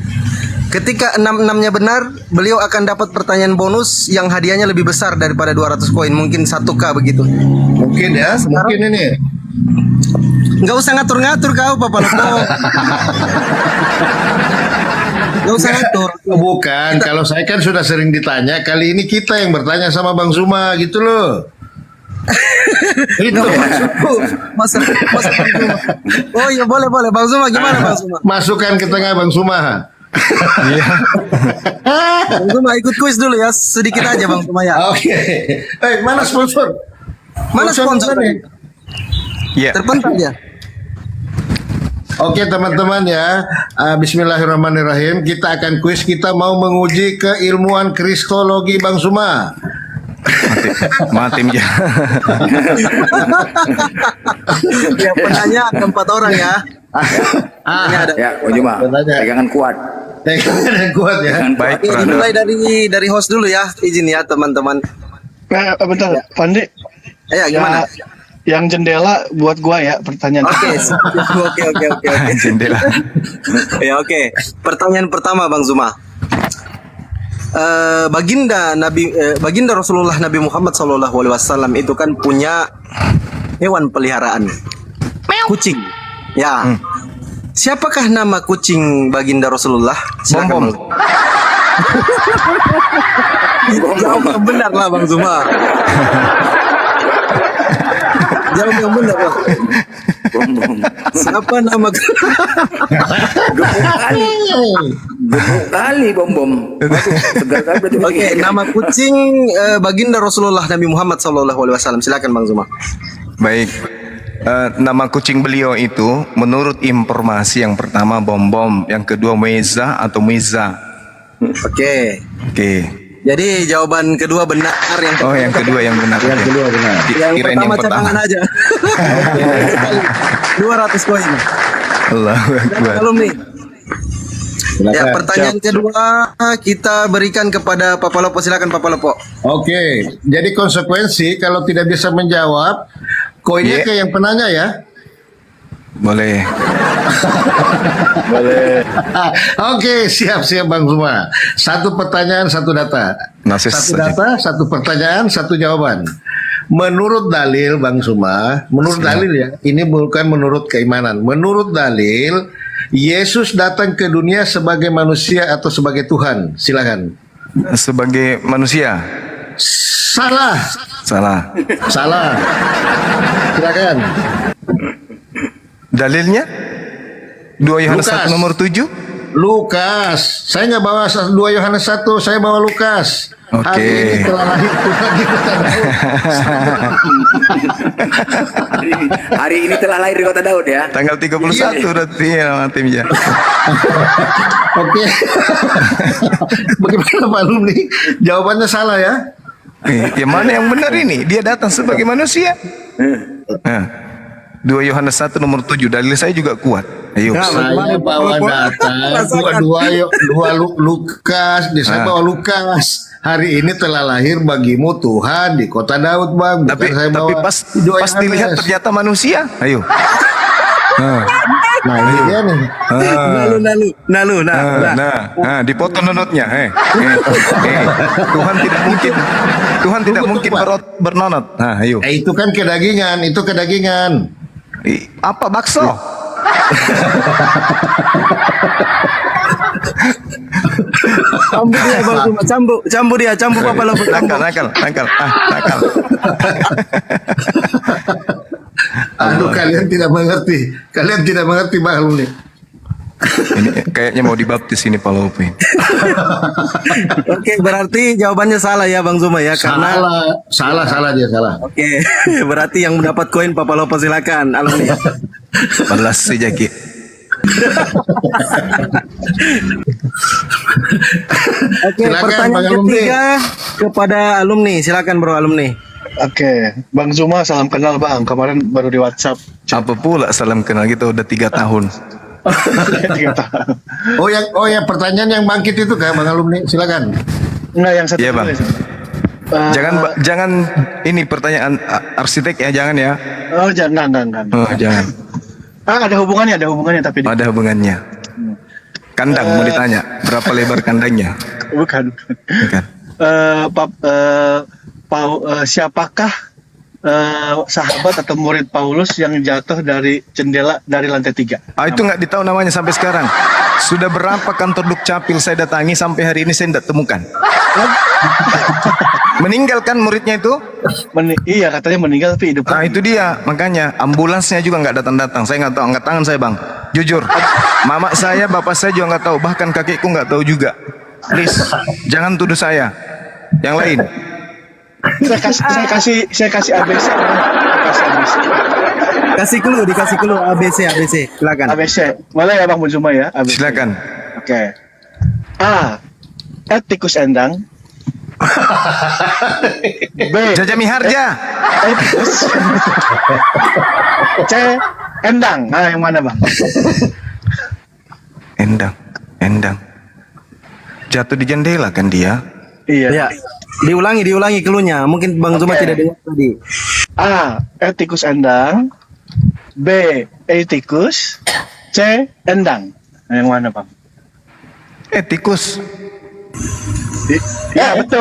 Ketika 6-6-nya benar, beliau akan dapat pertanyaan bonus yang hadiahnya lebih besar daripada 200 koin, mungkin 1K begitu. Mungkin ya, mungkin ini. Nggak usah ngatur-ngatur kau, Papa Lopo. Nggak usah ngatur. Bukan, kalau saya kan sudah sering ditanya, kali ini kita yang bertanya sama Bang Zuma gitu loh. Itu Masa Bang Zuma. Oh iya, boleh Bang Zuma, gimana Bang Zuma? Masukkan ke tengah Bang Zuma. Bang Zuma ikut kuis dulu ya, sedikit aja Bang Zuma ya. Oke. Mana sponsor? Mana sponsor nih? Ya. Terpental ya. Oke teman-teman ya, Bismillahirrahmanirrahim. Kita akan kuis, kita mau menguji keilmuan kristologi Bang Zuma. Matim ya. Ya penanya ada 4 orang ya. Ini ada. Ya, Cuma pegangan kuat. Pegangan kuat ya. Baik, Oke, dimulai dari host dulu ya, izin ya teman-teman. Bentar, Pandi. Ya gimana? Yang jendela buat gua ya pertanyaan. Oke. Jendela. Ya oke. Pertanyaan pertama Bang Zuma. baginda Rasulullah Nabi Muhammad SAW itu kan punya hewan peliharaan, kucing. Ya. Siapakah nama kucing baginda Rasulullah? Silakan. Bom. Jawab yang benar lah Bang Zuma. Jawab yang benar Bang. Siapa nama? Gemuk kali bom. Segar kali berarti. Oke, nama kucing baginda Rasulullah Nabi Muhammad SAW. Silakan Bang Zuma. Baik. Nama kucing beliau itu menurut informasi yang pertama Bom, yang kedua Meza atau Miza. Oke. Jadi jawaban kedua benar yang Oh, yang kedua yang benar. Yang kedua benar. yang Kirain pertama cadangan aja. 200 koin. Allahu Akbar. Alumni. Silakan. Ya, pertanyaan kedua kita berikan kepada Papa Lopo. Silakan Papa Lopo. Oke, jadi konsekuensi kalau tidak bisa menjawab, koinnya Iya. ke yang penanya ya. Boleh. Oke, siap Bang Zuma. Satu pertanyaan, satu data. Nasis Satu saja. data, satu pertanyaan, satu jawaban. Menurut dalil Bang Zuma, menurut dalil ya, ini bukan menurut keimanan. Menurut dalil, Yesus datang ke dunia sebagai manusia atau sebagai Tuhan? Silakan. Sebagai manusia. Salah. Salah. Silakan. Dalilnya 2 Yohanes Lukas. 1 nomor 7. Lukas. Saya nggak bawa 2 Yohanes 1, saya bawa Lukas. Oke. Hari ini telah lahir Tuhan di kota Daud. Hari ini telah lahir di kota Daud ya. Tanggal 31 berarti nama timnya. Oke. Bagaimana Pak Alumni? Jawabannya salah ya? Yang mana yang benar ini? Dia datang sebagai manusia. 2 Yohanes 1 nomor 7. Dalil saya juga kuat. Ayo. Saya bawa data dua Lukas, saya bawa Lukas. Hari ini telah lahir bagimu Tuhan di kota Daud, Bang. Bukan Tapi saya bawa pas dua dilihat Yohanes. ternyata manusia. Ayo. Nah, ini dia nih. Nah, dipoto nonotnya. Tuhan tidak mungkin bernonot. Nah, ayo. Itu kan kedagingan, Apa bakso? Cambu dia Bang Zuma, cambu Papa Lopo. Nakal. Aduh, kalian tidak mengerti Bang Alumni. Ini kayaknya mau dibaptis ini Pak Lope. Oke, berarti jawabannya salah ya Bang Zuma ya, karena Salah dia salah. Oke, berarti yang mendapat koin Papa Lopo silakan. Alumni. Balas si Jaki. Oke, Silakan, pertanyaan Bang Alumni. ketiga kepada alumni. Silakan Bro alumni. Oke, Bang Zuma salam kenal Bang. Kemarin baru di WhatsApp. Apa pula salam kenal kita udah 3 tahun. Oh yang pertanyaan yang bangkit itu kan Bang Alumni, silakan. Enggak, yang satu Iya, Bang. dulu ya. Jangan ini pertanyaan arsitek ya, jangan ya. Oh, jangan. Oh, jangan. Ada hubungannya tapi Ada hubungannya. Kandang mau ditanya, berapa lebar kandangnya? bukan. Bukan. Siapakah sahabat atau murid Paulus yang jatuh dari jendela dari lantai 3? Itu nggak ditahu namanya sampai sekarang. Sudah berapa kantor Dukcapil saya datangi sampai hari ini saya tidak temukan. Meninggalkan muridnya itu? Iya, katanya meninggal tapi hidup. Itu dia, makanya ambulansnya juga nggak datang-datang. Saya nggak tahu, angkat tangan saya Bang. Jujur, mama saya, bapak saya juga nggak tahu, bahkan kakekku nggak tahu juga. Please, jangan tuduh saya. Yang lain. Saya kasih ABC. Dikasih clue ABC. Silakan. ABC. Boleh ya Bang Zuma ya? ABC. Silakan. Oke. A. Tikus endang. B. Jaja Miharja. Tikus. C. Endang. Nah, yang mana Bang? Endang. Jatuh di jendela kan dia? Iya. Ya. Diulangi cluenya. Mungkin Bang Zuma tidak dengar tadi. A. Tikus endang. B. Tikus. C. Endang. Nah, yang mana Bang? Tikus. Ya betul.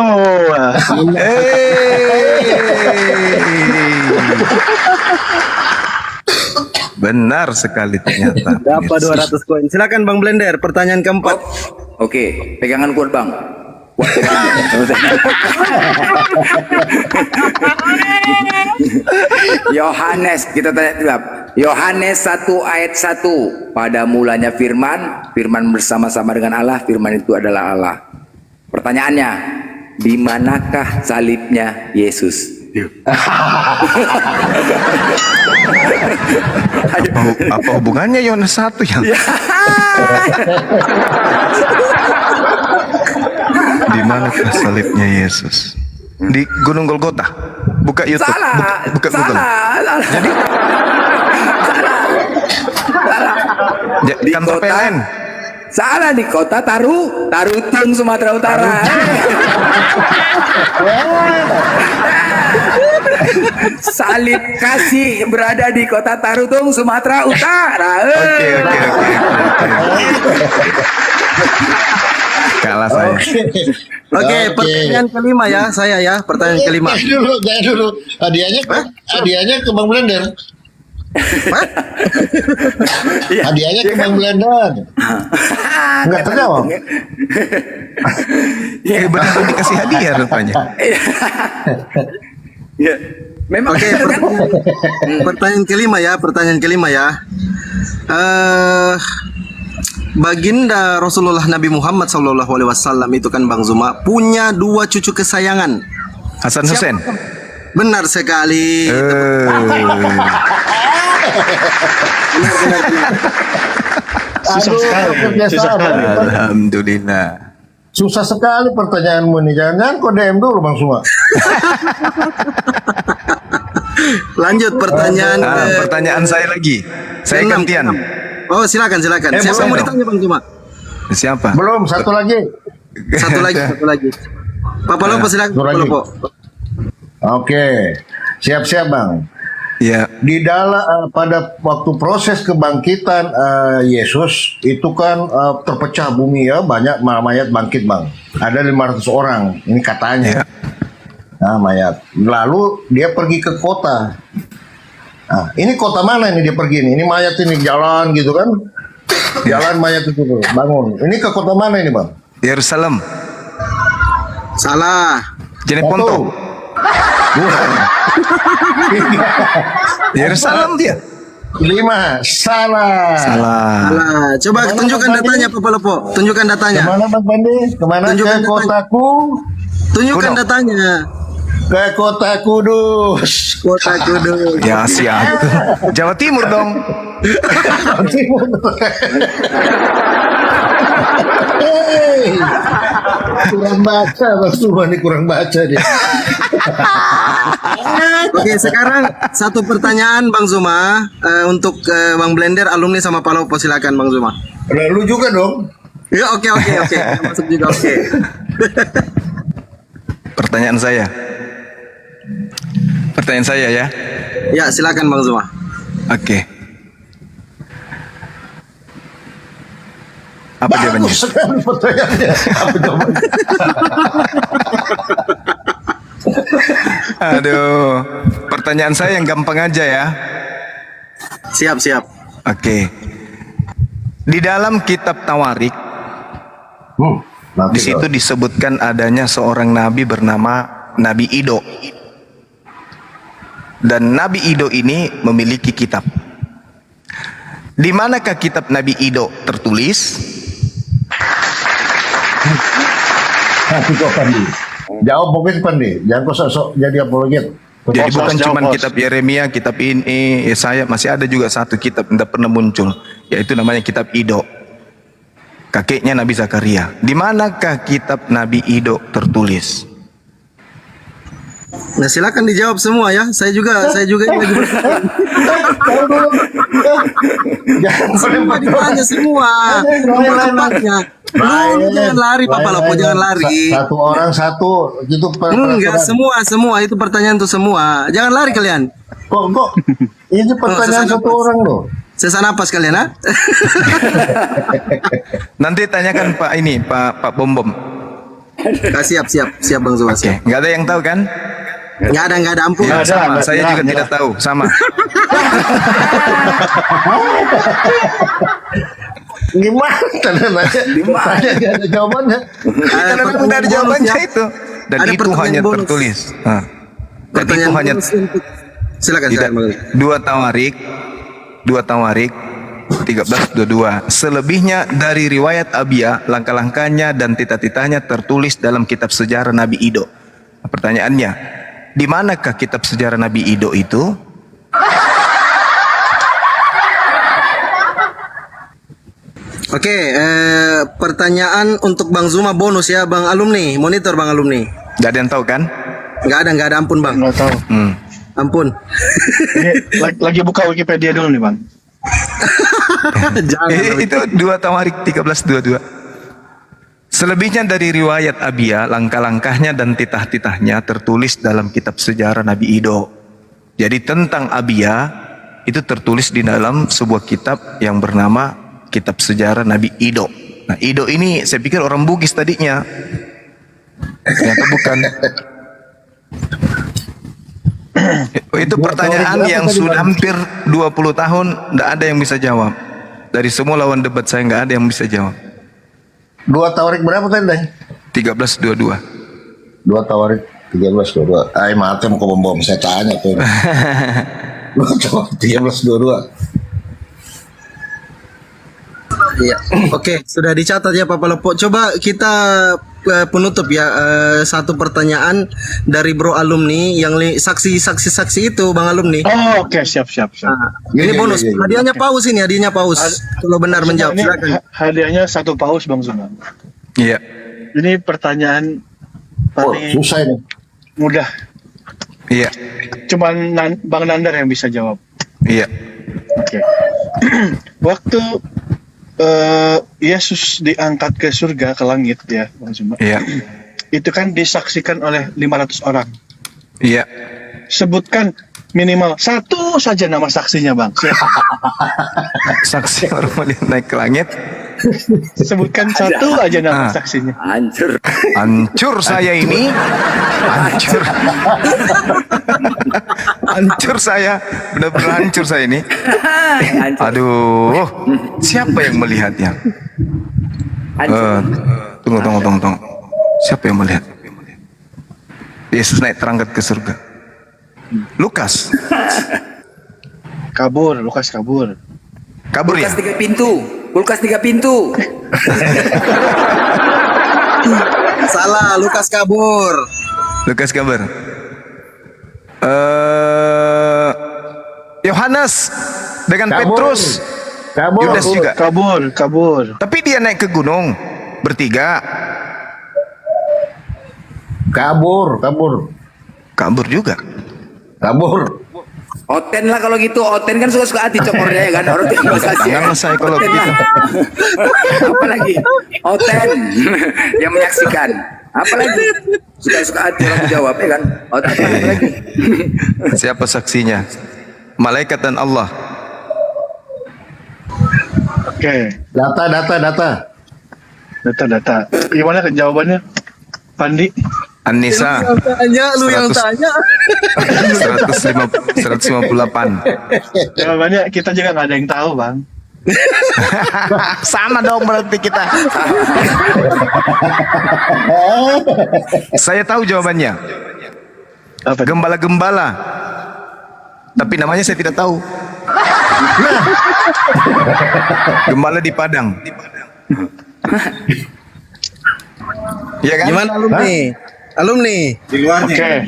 Benar sekali ternyata. Dapat 200 koin. Silakan Bang Blender, pertanyaan keempat. Oke, pegangan kuat bang. Kuat. Yohanes, kita tanya jawab. Yohanes 1 ayat 1. Pada mulanya firman, firman bersama-sama dengan Allah, firman itu adalah Allah. Pertanyaannya, di manakah salibnya Yesus? Apa hubungannya Yohanes 1 yang di mana salibnya Yesus? Di Gunung Golgota. Buka YouTube. Salah, Buka Google. salah. Jadi Di kantor kota- PLN. Salah, di kota Tarutung, Sumatera Utara. Salib kasih berada di kota Tarutung, Sumatera Utara. Oke. Kalah saya. Oke, pertanyaan kelima ya, saya ya, pertanyaan kelima. Jangan dulu. Hadiahnya ke Bang Blender. Hadiahnya ke Bang Blender. Enggak terjawab. Benar dikasih hadiah rupanya. Ya, memang Oke, pertanyaan kelima ya. Baginda Rasulullah Nabi Muhammad SAW itu kan Bang Zuma punya 2 cucu kesayangan. Hasan Hussein. Benar sekali. Susah sekali. Susah sekali. Alhamdulillah. Susah sekali pertanyaanmu nih. Jangan kau DM dulu Bang Suma. Lanjut pertanyaan Pertanyaan saya lagi. Saya Enam. gantian. Oh, silakan. Siapa belum mau dong. ditanya Bang Zuma? Siapa? Belum, satu lagi. Satu lagi. Papa Lopo silakan. Satu Papa lagi. Lopo. Oke. Siap-siap Bang. Ya. Di dalam pada waktu proses kebangkitan Yesus itu kan terpecah bumi ya, banyak mayat bangkit Bang. Ada 500 orang, ini katanya. Ya. Nah, mayat. Lalu dia pergi ke kota. Nah, ini kota mana ini dia pergi ini? Ini mayat ini jalan gitu kan? Jalan mayat itu tuh, bangun. Ini ke kota mana ini Bang? Yerusalem. Salah. Jeneponto. Yerusalem dia. 5. Salah. Salah. Salah. Coba Kemana, tunjukkan Bang datanya Bandi? Papa Lopo. Tunjukkan datanya. Kemana Bang Bandi? Kemana? Tunjukkan Ke datanya. kotaku. Tunjukkan Kuno. datanya. Ke kota Kudus. Kota Kudus. Ya siap. Jawa Timur dong. Hey, kurang baca Bang Suma nih, kurang baca dia. Oke, sekarang satu pertanyaan Bang Zuma untuk Bang Blender, alumni sama Pak Lopo, silakan Bang Zuma. Nah, lu juga dong. Ya, oke. Masuk juga oke. Pertanyaan saya ya. Ya, silakan Bang Zuma. Oke. Apa jawabannya? Bagus sekali pertanyaannya. Apa jawabannya? Aduh. Pertanyaan saya yang gampang aja ya. Siap. Oke. Di dalam kitab Tawarik, Nanti di situ disebutkan adanya seorang nabi bernama Nabi Ido. Dan Nabi Ido ini memiliki kitab. Di manakah kitab Nabi Ido tertulis? Nanti kau Pandi. Jawab pokoknya Pandi. Jangan kau sok jadi apologet. Jadi Bos, bukan jawab, cuma bos. kitab Yeremia, kitab ini, Yesaya, masih ada juga satu kitab yang tidak pernah muncul, yaitu namanya kitab Ido. Kakeknya Nabi Zakaria. Di manakah kitab Nabi Ido tertulis? Nah, silakan dijawab semua ya. Saya juga lagi semua ditanya semua. Tempatnya. Lu jangan lari Papa Lopo, jangan lari. Satu orang satu itu Enggak, semua itu pertanyaan tuh semua. Jangan lari kalian. Kok ini pertanyaan sesak satu napas. orang loh. Sesak napas kalian, ha? Nanti tanyakan Pak Bom Bom. Siap Bang Zuma. Oke, nggak ada yang tahu kan? Nggak ada ampun. Ya, Nggak ada, sama. nggak Saya ada, juga nggak tidak ada. tahu, sama. Gimana? Tanda nanya, tanya nggak ada jawabannya. Karena memang nggak ada jawabannya itu. Dan Ada itu pertanyaan hanya bonus. tertulis. Nah. Dan itu Pertanyaan hanya bonus untuk- silakan tidak, silakan. dua tawarik 13:22. Selebihnya dari riwayat Abia, langkah-langkahnya dan titah-titahnya tertulis dalam kitab sejarah Nabi Ido. Nah, pertanyaannya, di manakah kitab sejarah Nabi Ido itu? Oke, pertanyaan untuk Bang Zuma bonus ya, Bang Alumni, monitor Bang Alumni. Gak ada yang tahu kan? Nggak ada, ampun Bang, Nggak tahu. ampun. Ini lagi buka Wikipedia dulu nih bang. Jangan. Itu 2 Tawarik 13:22. Selebihnya dari riwayat Abia, langkah-langkahnya dan titah-titahnya tertulis dalam kitab sejarah Nabi Ido. Jadi tentang Abia itu tertulis di dalam sebuah kitab yang bernama Kitab Sejarah Nabi Ido. Nah, Ido ini saya pikir orang Bugis tadinya. Ternyata bukan. Itu pertanyaan yang sudah hampir 20 tahun tidak ada yang bisa jawab. Dari semua lawan debat saya nggak ada yang bisa jawab. 2 tawarik berapa tadi? 13:22. 2 tawarik 13:22. Ay mate mau bom saya tanya tuh. 2 tawarik 13:22. Iya. Oke, sudah dicatat ya Pak Palopo. Coba kita penutup ya, satu pertanyaan dari Bro Alumni yang saksi itu Bang Alumni. Oh, oke, siap. Ini bonus. Hadiahnya paus ini, hadiahnya paus. Kalau benar menjawab, Ini silakan. hadiahnya 1 paus Bang Zuma. Iya. Ini pertanyaan Oh, paling susah ini. mudah. Iya. Cuman Bang Nandar yang bisa jawab. Iya. Oke. Waktu Yesus diangkat ke surga, ke langit ya, Bang Zuma. Iya. Itu kan disaksikan oleh 500 orang. Iya. Sebutkan minimal 1 saja nama saksinya, Bang. Saksi orang melihat naik ke langit. Sebutkan 1 aja nama saksinya. Hancur saya ini. Hancur. Hancur saya. Benar-benar hancur saya ini. Aduh. Siapa yang melihatnya? Tunggu. Siapa yang melihat? Yesus naik terangkat ke surga. Lukas. Lukas kabur. Kabur ya? Kulkas 3 pintu. Salah, Lukas kabur. Lukas kabur. Yohanes dengan Petrus. Yudas juga. Kabur. Tapi dia naik ke gunung bertiga. Kabur. Kabur juga. Kabur. Oten lah kalau gitu. Oten kan suka-suka hati cokornya ya kan. Orang tinggal kasih. Jangan saya kalau Oten begitu. lah. Apa lagi? Oten yang menyaksikan. Apa lagi? Suka-suka hati orang jawab ya kan. Oten apa lagi? Siapa saksinya? Malaikat dan Allah. Oke. Data. Gimana jawabannya? Pandi? An-Nisa Lu yang tanya. 158. Jawabannya kita juga nggak ada yang tahu, Bang. Sama dong berarti kita. Saya tahu jawabannya. Apa? Gembala-gembala. Tapi namanya saya tidak tahu. Gembala di Padang. Iya kan? Gimana alumni? Oke.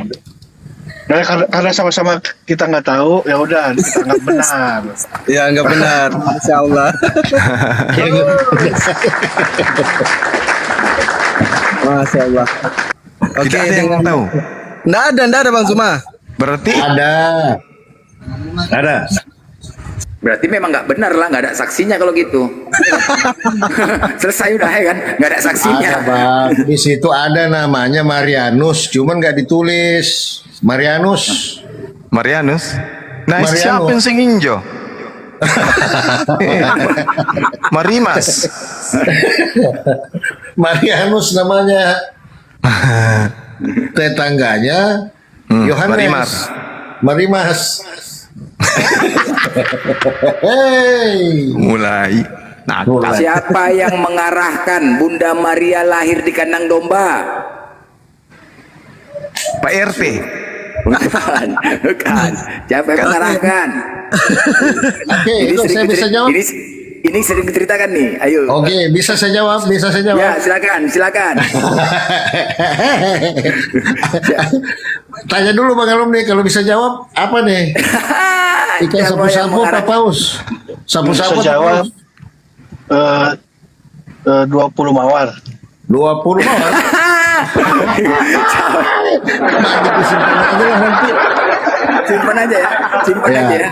Karena sama-sama kita nggak tahu, ya udah kita nggak benar. Ya nggak benar. Masya Allah. Masya Allah. Oke, Tidak ada yang tahu. Nggak ada Bang Zuma. Berarti Ada. Berarti memang nggak benar lah, nggak ada saksinya kalau gitu. Selesai udah ya kan, nggak ada saksinya. Ada bang. Di situ ada namanya Marianus, cuman nggak ditulis. Marianus. Nah, Marianus. siapa yang senginjo? Marimas. Marianus namanya. Tetangganya Yohanes. Marimas. Hei. Mulai. Nakal. Siapa yang mengarahkan Bunda Maria lahir di kandang domba? Pak RT. Bukan, bukan. Siapa yang mengarahkan? Oke, itu saya bisa jawab. Ini sering diceritakan nih. Ayo. Oke, bisa saya jawab, bisa saya jawab. Ya, silakan, silakan. Tanya dulu Bang Alum nih, kalau bisa jawab apa nih? Ikan sapu-sapu apa paus? Sapu-sapu Bisa jawab 20 mawar. 20 mawar. Nah, disimpan aja lah nanti. Simpan aja ya. Simpan Ya. aja ya.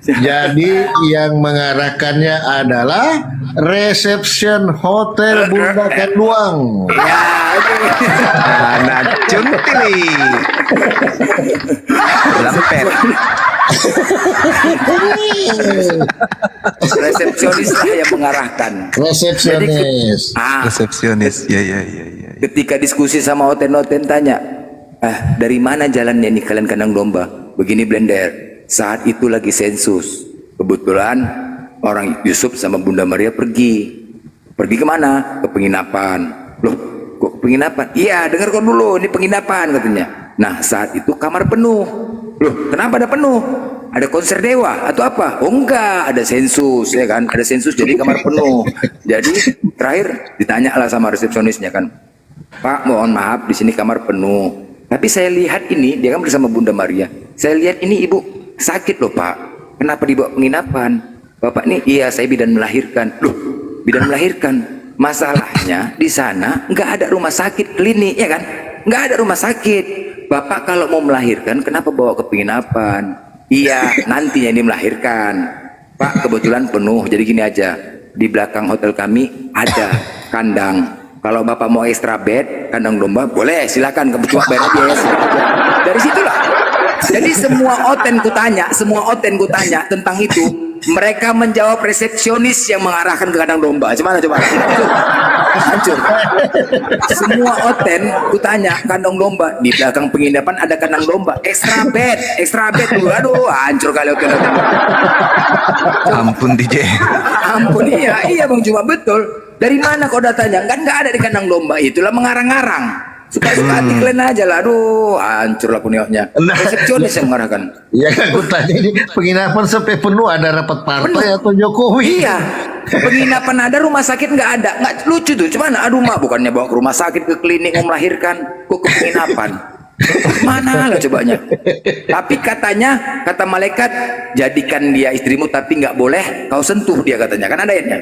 Jadi yang mengarahkannya adalah reception hotel Bunda Kanduang. Ya, oke. Anak cuntili. Lampet. Resepsionis lah yang mengarahkan. Resepsionis. Resepsionis. Ya. Ketika diskusi sama Oten tanya, dari mana jalannya nih kalian kandang domba? Begini Blender. Saat itu lagi sensus. Kebetulan orang Yusuf sama Bunda Maria pergi. Pergi kemana? Ke penginapan. Loh, kok penginapan? Iya, dengar kok dulu, ini penginapan katanya. Nah, saat itu kamar penuh. Loh, kenapa ada penuh? Ada konser dewa atau apa? Oh enggak, ada sensus ya kan? Ada sensus jadi kamar penuh. Jadi terakhir ditanya lah sama resepsionisnya kan. Pak, mohon maaf di sini kamar penuh. Tapi saya lihat ini, dia kan bersama Bunda Maria. Saya lihat ini ibu sakit loh Pak. Kenapa dibawa penginapan? Bapak nih, iya saya bidan melahirkan. Loh, bidan melahirkan? Masalahnya di sana nggak ada rumah sakit klinik ya kan? Nggak ada rumah sakit. Bapak kalau mau melahirkan kenapa bawa ke penginapan? Iya, nantinya ini melahirkan. Pak, kebetulan penuh. Jadi gini aja, di belakang hotel kami ada kandang. Kalau Bapak mau extra bed, kandang domba, boleh silakan, cuma bayar biaya. Dari situlah. Jadi semua Oten kutanya tentang itu, mereka menjawab resepsionis yang mengarahkan ke kandang domba. Gimana coba? Hancur. Semua Oten kutanya kandang domba, di belakang penginapan ada kandang domba, extra bed dulu. Aduh, hancur kali Oten. Ampun DJ. Ampun, iya Bang, cuma betul. Dari mana kau datanya? Kan nggak ada di kandang domba, itulah mengarang-arang. Suka-suka hati kalian aja lah. Aduh, hancur lah kunioknya. Resepsionis yang mengarahkan. Iya kan, aku tanya ini penginapan sampai penuh, ada rapat partai atau Jokowi? Iya, penginapan ada, rumah sakit nggak ada. Nggak lucu tuh, cuman aduh mak, bukannya bawa ke rumah sakit, ke klinik mau melahirkan, kok ke penginapan. Mana lah cobanya. Tapi katanya, kata malaikat, jadikan dia istrimu tapi nggak boleh kau sentuh dia katanya. Kan ada ayatnya,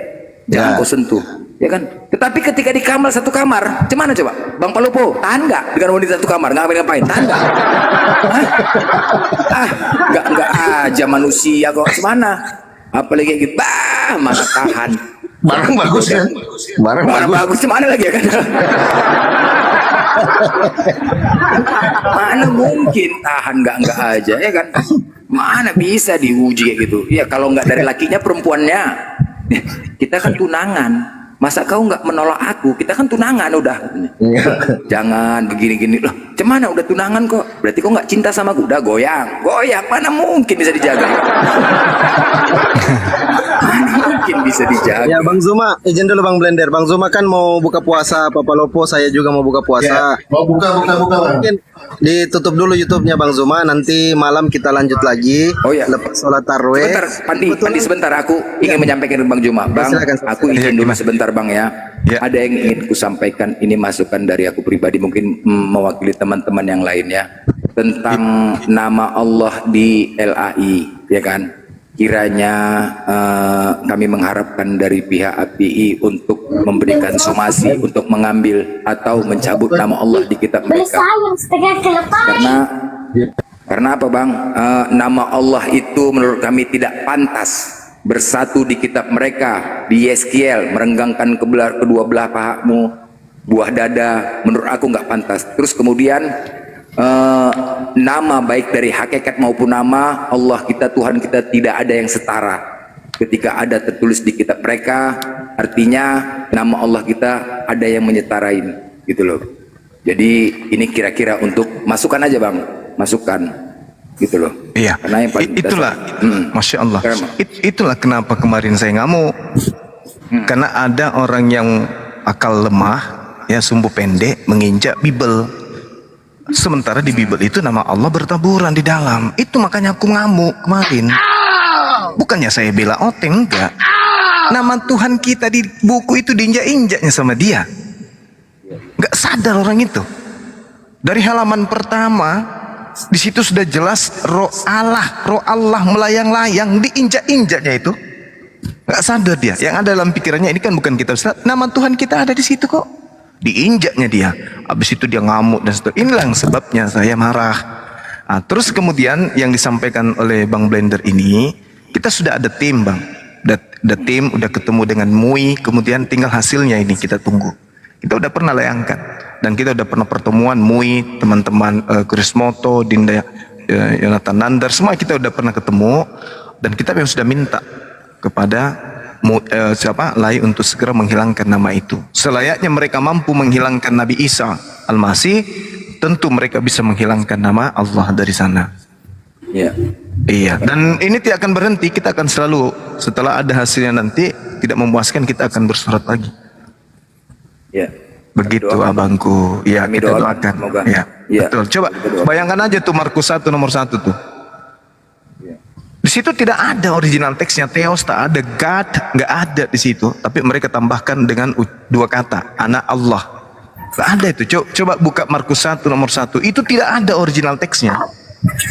jangan kau sentuh. Ya kan? Tetapi ketika di kamar satu kamar, gimana coba? Bang Palopo, tahan nggak dengan wanita satu kamar? Ngapain? Tahan nggak? Nggak aja manusia kok. Gimana? Apalagi kayak gitu, mana tahan? Barang bagus kan? Barang bagus. Gimana lagi ya kan? Mana mungkin tahan nggak aja ya kan? Mana bisa diuji kayak gitu? Ya kalau nggak dari lakinya, perempuannya. Kita kan tunangan. Masa kau nggak menolak aku? Kita kan tunangan udah. Jangan begini-gini loh. Cemana udah tunangan kok? Berarti kau nggak cinta sama aku? Udah goyang. Mana mungkin bisa dijaga? Mana mungkin bisa dijaga? Ya Bang Zuma, izin dulu Bang Blender. Bang Zuma kan mau buka puasa, Papa Lopo, saya juga mau buka puasa. Ya, mau buka Bang. Mungkin ditutup dulu YouTube-nya Bang Zuma, nanti malam kita lanjut lagi. Oh ya. Lepas sholat tarweh. Sebentar, Pandi sebentar. Aku ingin menyampaikan ke Bang Juma. Bang, Silakan. aku izin dulu sebentar Bang ya. Ada yang ingin ku sampaikan. Ini masukan dari aku pribadi, mungkin mewakili teman-teman yang lainnya, tentang nama Allah di LAI, ya kan? Kiranya kami mengharapkan dari pihak API untuk memberikan somasi, untuk mengambil atau mencabut nama Allah di kitab mereka. Karena apa Bang? Nama Allah itu menurut kami tidak pantas bersatu di kitab mereka. Di Yeskiel, merenggangkan kedua belah pahamu, buah dada, menurut aku nggak pantas. Terus kemudian nama baik dari hakikat maupun nama Allah kita, Tuhan kita, tidak ada yang setara. Ketika ada tertulis di kitab mereka, artinya nama Allah kita ada yang menyetarain gitu loh. Jadi ini kira-kira untuk masukan aja bang, masukan gitu loh. Iya. Karena yang paling Itulah, masya Allah. Kenapa? Itulah kenapa kemarin saya ngamuk. Karena ada orang yang akal lemah, ya sumbu pendek, menginjak Bible. Sementara di Bible itu nama Allah bertaburan di dalam. Itu makanya aku ngamuk kemarin. Bukannya saya bela Oteng, enggak. Nama Tuhan kita di buku itu diinjak-injaknya sama dia. Enggak sadar orang itu. Dari halaman pertama, di situ sudah jelas roh Allah melayang-layang, diinjak-injaknya itu. Enggak sadar dia. Yang ada dalam pikirannya ini kan bukan kita, Ustaz. Nama Tuhan kita ada di situ kok. Diinjaknya dia. Habis itu dia ngamuk dan seterusnya. Inilah yang sebabnya saya marah. Nah, terus kemudian yang disampaikan oleh Bang Blender ini, kita sudah ada tim, Bang. Ada tim, udah ketemu dengan MUI, kemudian tinggal hasilnya ini kita tunggu. Kita udah pernah layangkan dan kita udah pernah pertemuan MUI, teman-teman Chris Moto, Dinda, Yonatan Nandar, semua kita udah pernah ketemu dan kita memang sudah minta kepada Lai untuk segera menghilangkan nama itu. Selayaknya mereka mampu menghilangkan Nabi Isa Al-Masih, tentu mereka bisa menghilangkan nama Allah dari sana. Ya. Iya, dan ini tidak akan berhenti, kita akan selalu setelah ada hasilnya nanti tidak memuaskan kita akan bersurat lagi. Ya. Begitu abangku. Ya, Kami kita doakan, doakan. semoga. Ya, Ya. betul. Coba bayangkan aja tuh Markus 1 nomor 1 tuh. Di situ tidak ada original teksnya, Theos tak ada, God nggak ada di situ, tapi mereka tambahkan dengan dua kata, anak Allah. Nggak ada itu. Coba buka Markus 1 nomor 1. Itu tidak ada original teksnya.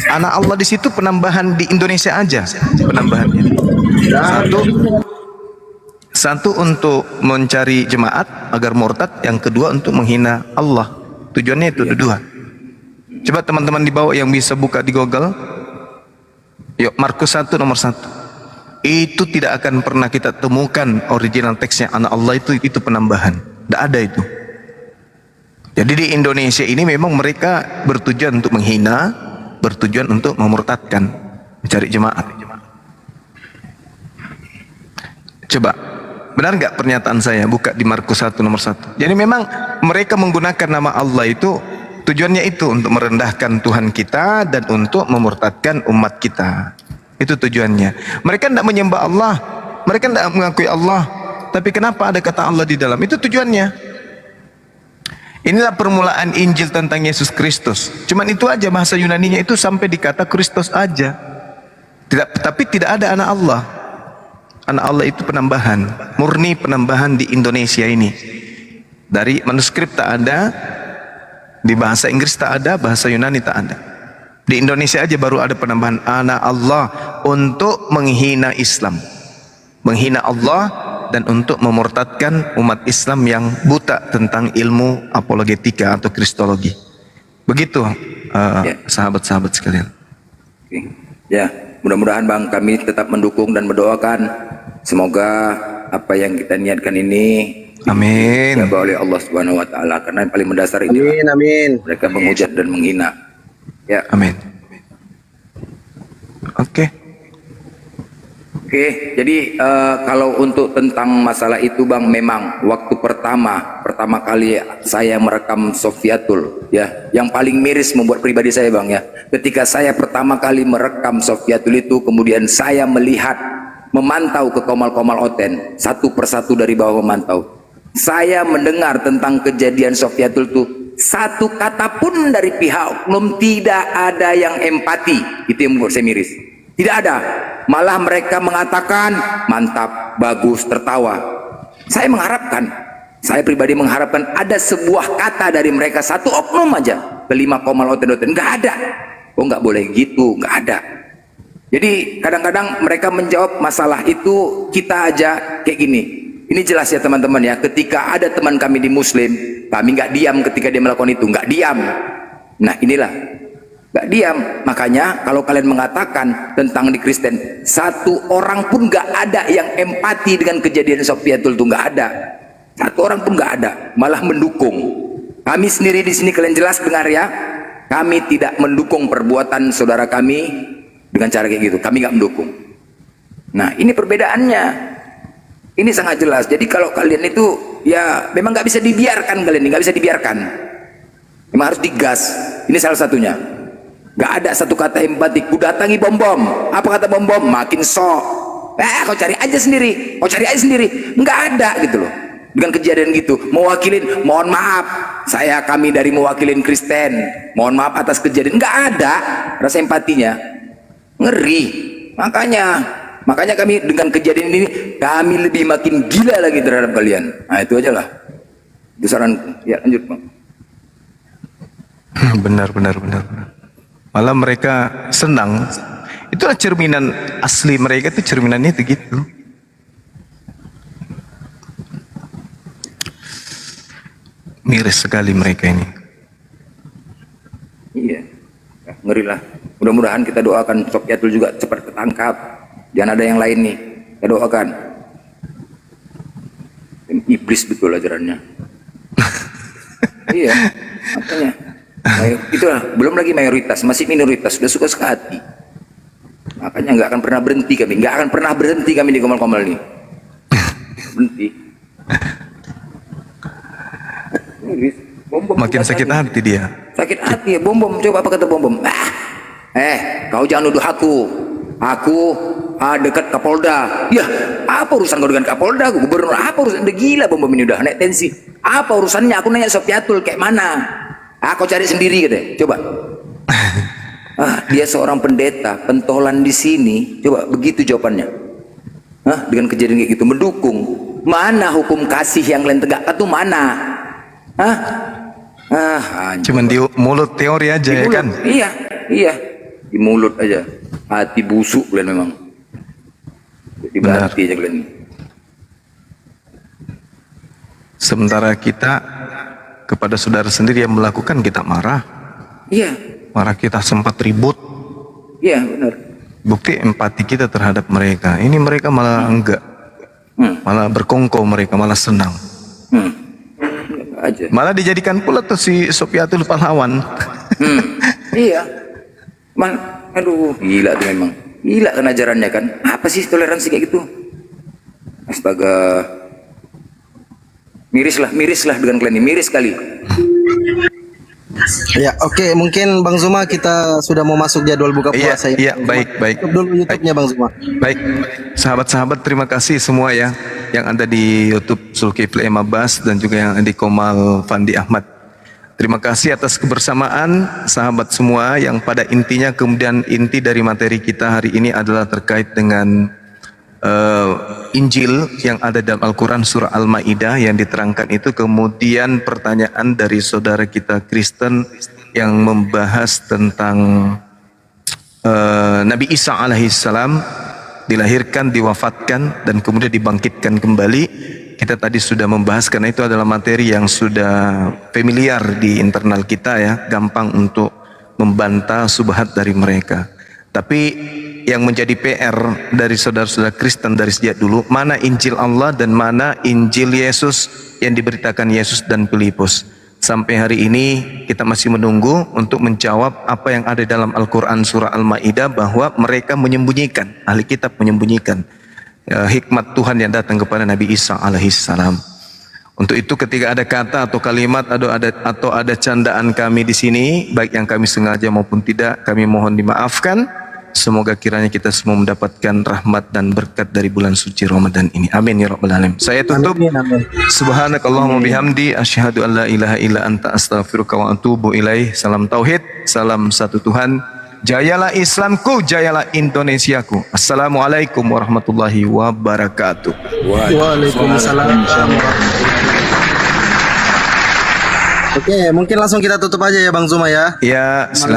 Anak Allah di situ penambahan di Indonesia aja penambahannya. Satu untuk mencari jemaat agar murtad, yang kedua untuk menghina Allah. Tujuannya itu dua. Coba teman-teman di bawah yang bisa buka di Google. Yuk, Markus 1 nomor 1. Itu tidak akan pernah kita temukan original teksnya anak Allah itu penambahan. Tidak ada itu. Jadi di Indonesia ini memang mereka bertujuan untuk menghina, bertujuan untuk memurtadkan, mencari jemaat. Coba, benar nggak pernyataan saya? Buka di Markus 1 nomor 1. Jadi memang mereka menggunakan nama Allah itu tujuannya itu untuk merendahkan Tuhan kita dan untuk memurtadkan umat kita. Itu tujuannya. Mereka tidak menyembah Allah, mereka tidak mengakui Allah. Tapi kenapa ada kata Allah di dalam? Itu tujuannya. Inilah permulaan Injil tentang Yesus Kristus. Cuman itu aja, bahasa Yunaninya itu sampai di kata Kristus aja. Tapi tidak ada anak Allah. Anak Allah itu penambahan, murni penambahan di Indonesia ini. Dari manuskrip tak ada, di bahasa Inggris tak ada, bahasa Yunani tak ada. Di Indonesia aja baru ada penambahan anak Allah untuk menghina Islam, menghina Allah, dan untuk memurtadkan umat Islam yang buta tentang ilmu apologetika atau kristologi. Begitu sahabat-sahabat sekalian. Oke. Ya, mudah-mudahan Bang kami tetap mendukung dan mendoakan semoga apa yang kita niatkan ini amin dijaga oleh Allah Subhanahu wa taala, karena yang paling mendasar ini amin. mereka menghujat dan menghina. Ya. Amin. Oke. Oke, jadi kalau untuk tentang masalah itu Bang, memang waktu pertama kali saya merekam Sofiatul, ya, yang paling miris membuat pribadi saya Bang, ya, ketika saya pertama kali merekam Sofiatul itu, kemudian saya melihat, memantau ke Komal-Komal Oten, satu persatu dari bawah memantau, saya mendengar tentang kejadian Sofiatul itu, satu kata pun dari pihak oknum tidak ada yang empati. Itu yang membuat saya miris. Tidak ada, malah mereka mengatakan mantap, bagus, tertawa. Saya mengharapkan, saya pribadi mengharapkan ada sebuah kata dari mereka, satu oknum aja, kelima Komal Oten-Oten, nggak ada. Oh nggak boleh gitu, nggak ada. Jadi kadang-kadang mereka menjawab masalah itu kita aja kayak gini. Ini jelas ya teman-teman ya, ketika ada teman kami di Muslim, kami nggak diam ketika dia melakukan itu, nggak diam. Nah inilah, nggak diam. Makanya kalau kalian mengatakan tentang di Kristen, satu orang pun nggak ada yang empati dengan kejadian Sofiatul itu, nggak ada. Satu orang pun nggak ada, malah mendukung. Kami sendiri di sini kalian jelas dengar ya, kami tidak mendukung perbuatan saudara kami dengan cara kayak gitu. Kami nggak mendukung. Nah ini perbedaannya. Ini sangat jelas. Jadi kalau kalian itu ya memang nggak bisa dibiarkan, kalian ini nggak bisa dibiarkan. Memang harus digas. Ini salah satunya. Gak ada satu kata empati. Ku datangi bom-bom. Apa kata bom-bom? Makin sok. Kau cari aja sendiri. Nggak ada gitu loh. Dengan kejadian gitu, mewakilin, mohon maaf, kami dari mewakilin Kristen, mohon maaf atas kejadian. Nggak ada rasa empatinya. Ngeri. Makanya kami dengan kejadian ini, kami lebih makin gila lagi terhadap kalian. Nah itu aja lah. Itu saranku. Ya lanjut Bang. Benar. Malah mereka senang. Itulah cerminan asli mereka, itu cerminannya itu gitu. Miris sekali mereka ini. Iya, ngeri lah. Mudah-mudahan kita doakan Sofyatul juga cepat ketangkap. Jangan ada yang lain nih. Kita doakan. Dan iblis betul ajarannya. Iya, makanya. Itulah, belum lagi mayoritas, masih minoritas, sudah suka sekali. Makanya nggak akan pernah berhenti kami di Komal-Komal ini. Berhenti. Bom-bom Makin sakit hati dia. Sakit hati ya, bom-bom. Coba apa kata bom-bom? Kau jangan nuduh aku dekat Kapolda. Ya, apa urusan kau dengan Kapolda? Gubernur, apa urusan? Udah gila bom-bom ini, udah naik tensi. Apa urusannya? Aku nanya Sofyatul kayak mana? Kau cari sendiri katanya. Coba. Dia seorang pendeta, pentolan di sini. Coba begitu jawabannya. Dengan kejadian kayak gitu, mendukung. Mana hukum kasih yang kalian tegakkan tuh mana? Cuman di mulut teori aja ya kan? Iya, di mulut aja. Hati busuk kalian memang. Dibanti aja kalian. Sementara kita kepada saudara sendiri yang melakukan, kita marah. Iya. Marah, kita sempat ribut. Iya, benar. Bukti empati kita terhadap mereka. Ini mereka malah enggak. Malah berkongkow, mereka malah senang. Aja. Malah dijadikan pula tuh si Sofyatul pahlawan. Iya. Aduh, gila tuh memang. Gila kan ajarannya kan. Apa sih toleransi kayak gitu? Astaga. Miris lah dengan kalian ini. Miris sekali. Ya, oke, mungkin Bang Zuma kita sudah mau masuk jadwal buka puasa. Iya, baik. Tutup dulu YouTube-nya Bang Zuma. Baik, sahabat-sahabat, terima kasih semua ya yang ada di YouTube Zulkifli M. Abbas dan juga yang di Komal Fandi Ahmad. Terima kasih atas kebersamaan sahabat semua, yang pada intinya kemudian inti dari materi kita hari ini adalah terkait dengan Injil yang ada dalam Al-Quran surah Al-Ma'idah yang diterangkan itu. Kemudian pertanyaan dari saudara kita Kristen yang membahas tentang Nabi Isa alaihissalam dilahirkan, diwafatkan, dan kemudian dibangkitkan kembali. Kita tadi sudah membahas, karena itu adalah materi yang sudah familiar di internal kita ya, gampang untuk membantah subhat dari mereka. Tapi yang menjadi PR dari saudara-saudara Kristen dari sejak dulu, mana Injil Allah dan mana Injil Yesus yang diberitakan Yesus dan Filipus. Sampai hari ini kita masih menunggu untuk menjawab apa yang ada dalam Al-Quran surah Al-Ma'idah, bahwa mereka menyembunyikan, ahli kitab menyembunyikan hikmat Tuhan yang datang kepada Nabi Isa alaihissalam. Untuk itu ketika ada kata atau kalimat atau ada candaan kami di sini, baik yang kami sengaja maupun tidak, kami mohon dimaafkan. Semoga kiranya kita semua mendapatkan rahmat dan berkat dari bulan suci Ramadan ini. Amin ya rabbal alamin. Saya tutup. Subhanakallahumma bihamdi asyhadu an la ilaha illa anta astaghfiruka wa atubu ilaih. Salam tauhid, salam satu Tuhan. Jayalah Islamku, jayalah Indonesiaku. Assalamualaikum warahmatullahi wabarakatuh. Waalaikumsalam. Oke, mungkin langsung kita tutup aja ya Bang Zuma ya. Ya,